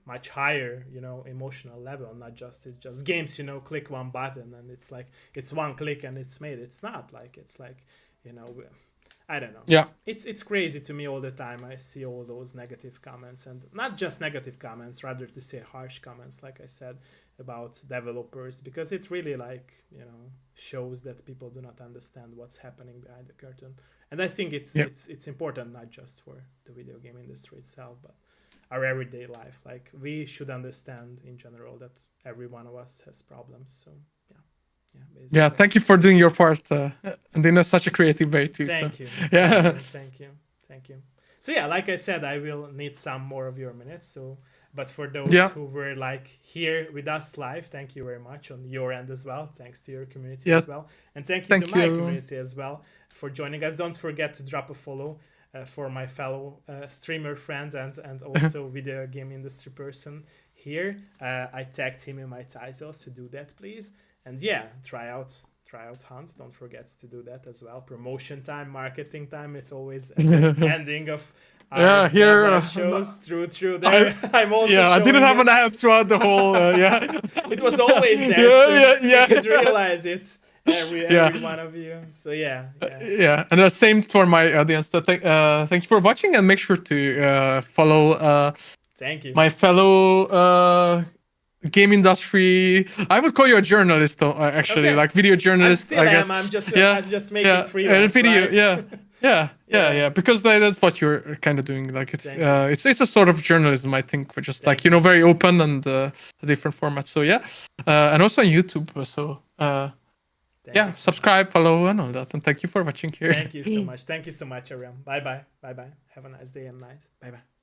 much higher emotional level, not just it's just games, click one button and it's like it's one click and it's made. It's not like it's like I don't know. Yeah. It's crazy to me all the time. I see all those negative comments, and not just negative comments, rather to say harsh comments, like I said, about developers, because it really like, shows that people do not understand what's happening behind the curtain. And I think it's important not just for the video game industry itself, but our everyday life. Like we should understand in general that every one of us has problems. So yeah, thank you for doing your part and in such a creative way too. Thank you. Thank you. So yeah, like I said, I will need some more of your minutes. So, but for those who were like here with us live, thank you very much on your end as well. Thanks to your community as well, and thank you to my community as well for joining us. Don't forget to drop a follow for my fellow streamer friend and also video game industry person here. I tagged him in my titles to do that, please. And yeah, try out Hunt. Don't forget to do that as well. Promotion time, marketing time. It's always at the ending of our shows. True. There, I'm also. I didn't have an ad throughout the whole. It was always there. You could realize it. Every one of you. So yeah. And the same for my audience. Thank you for watching, and make sure to follow. Thank you. My fellow. Game industry. I would call you a journalist, actually, like video journalist. I guess. I'm just making freelance. Video. Right? Yeah. Because that's what you're kind of doing. Like it's a sort of journalism, I think, for just like very open and a different format. So yeah, and also on YouTube. So subscribe, follow, and all that. And thank you for watching here. Thank you so much. Thank you so much, Aram. Bye bye. Have a nice day and night. Bye bye.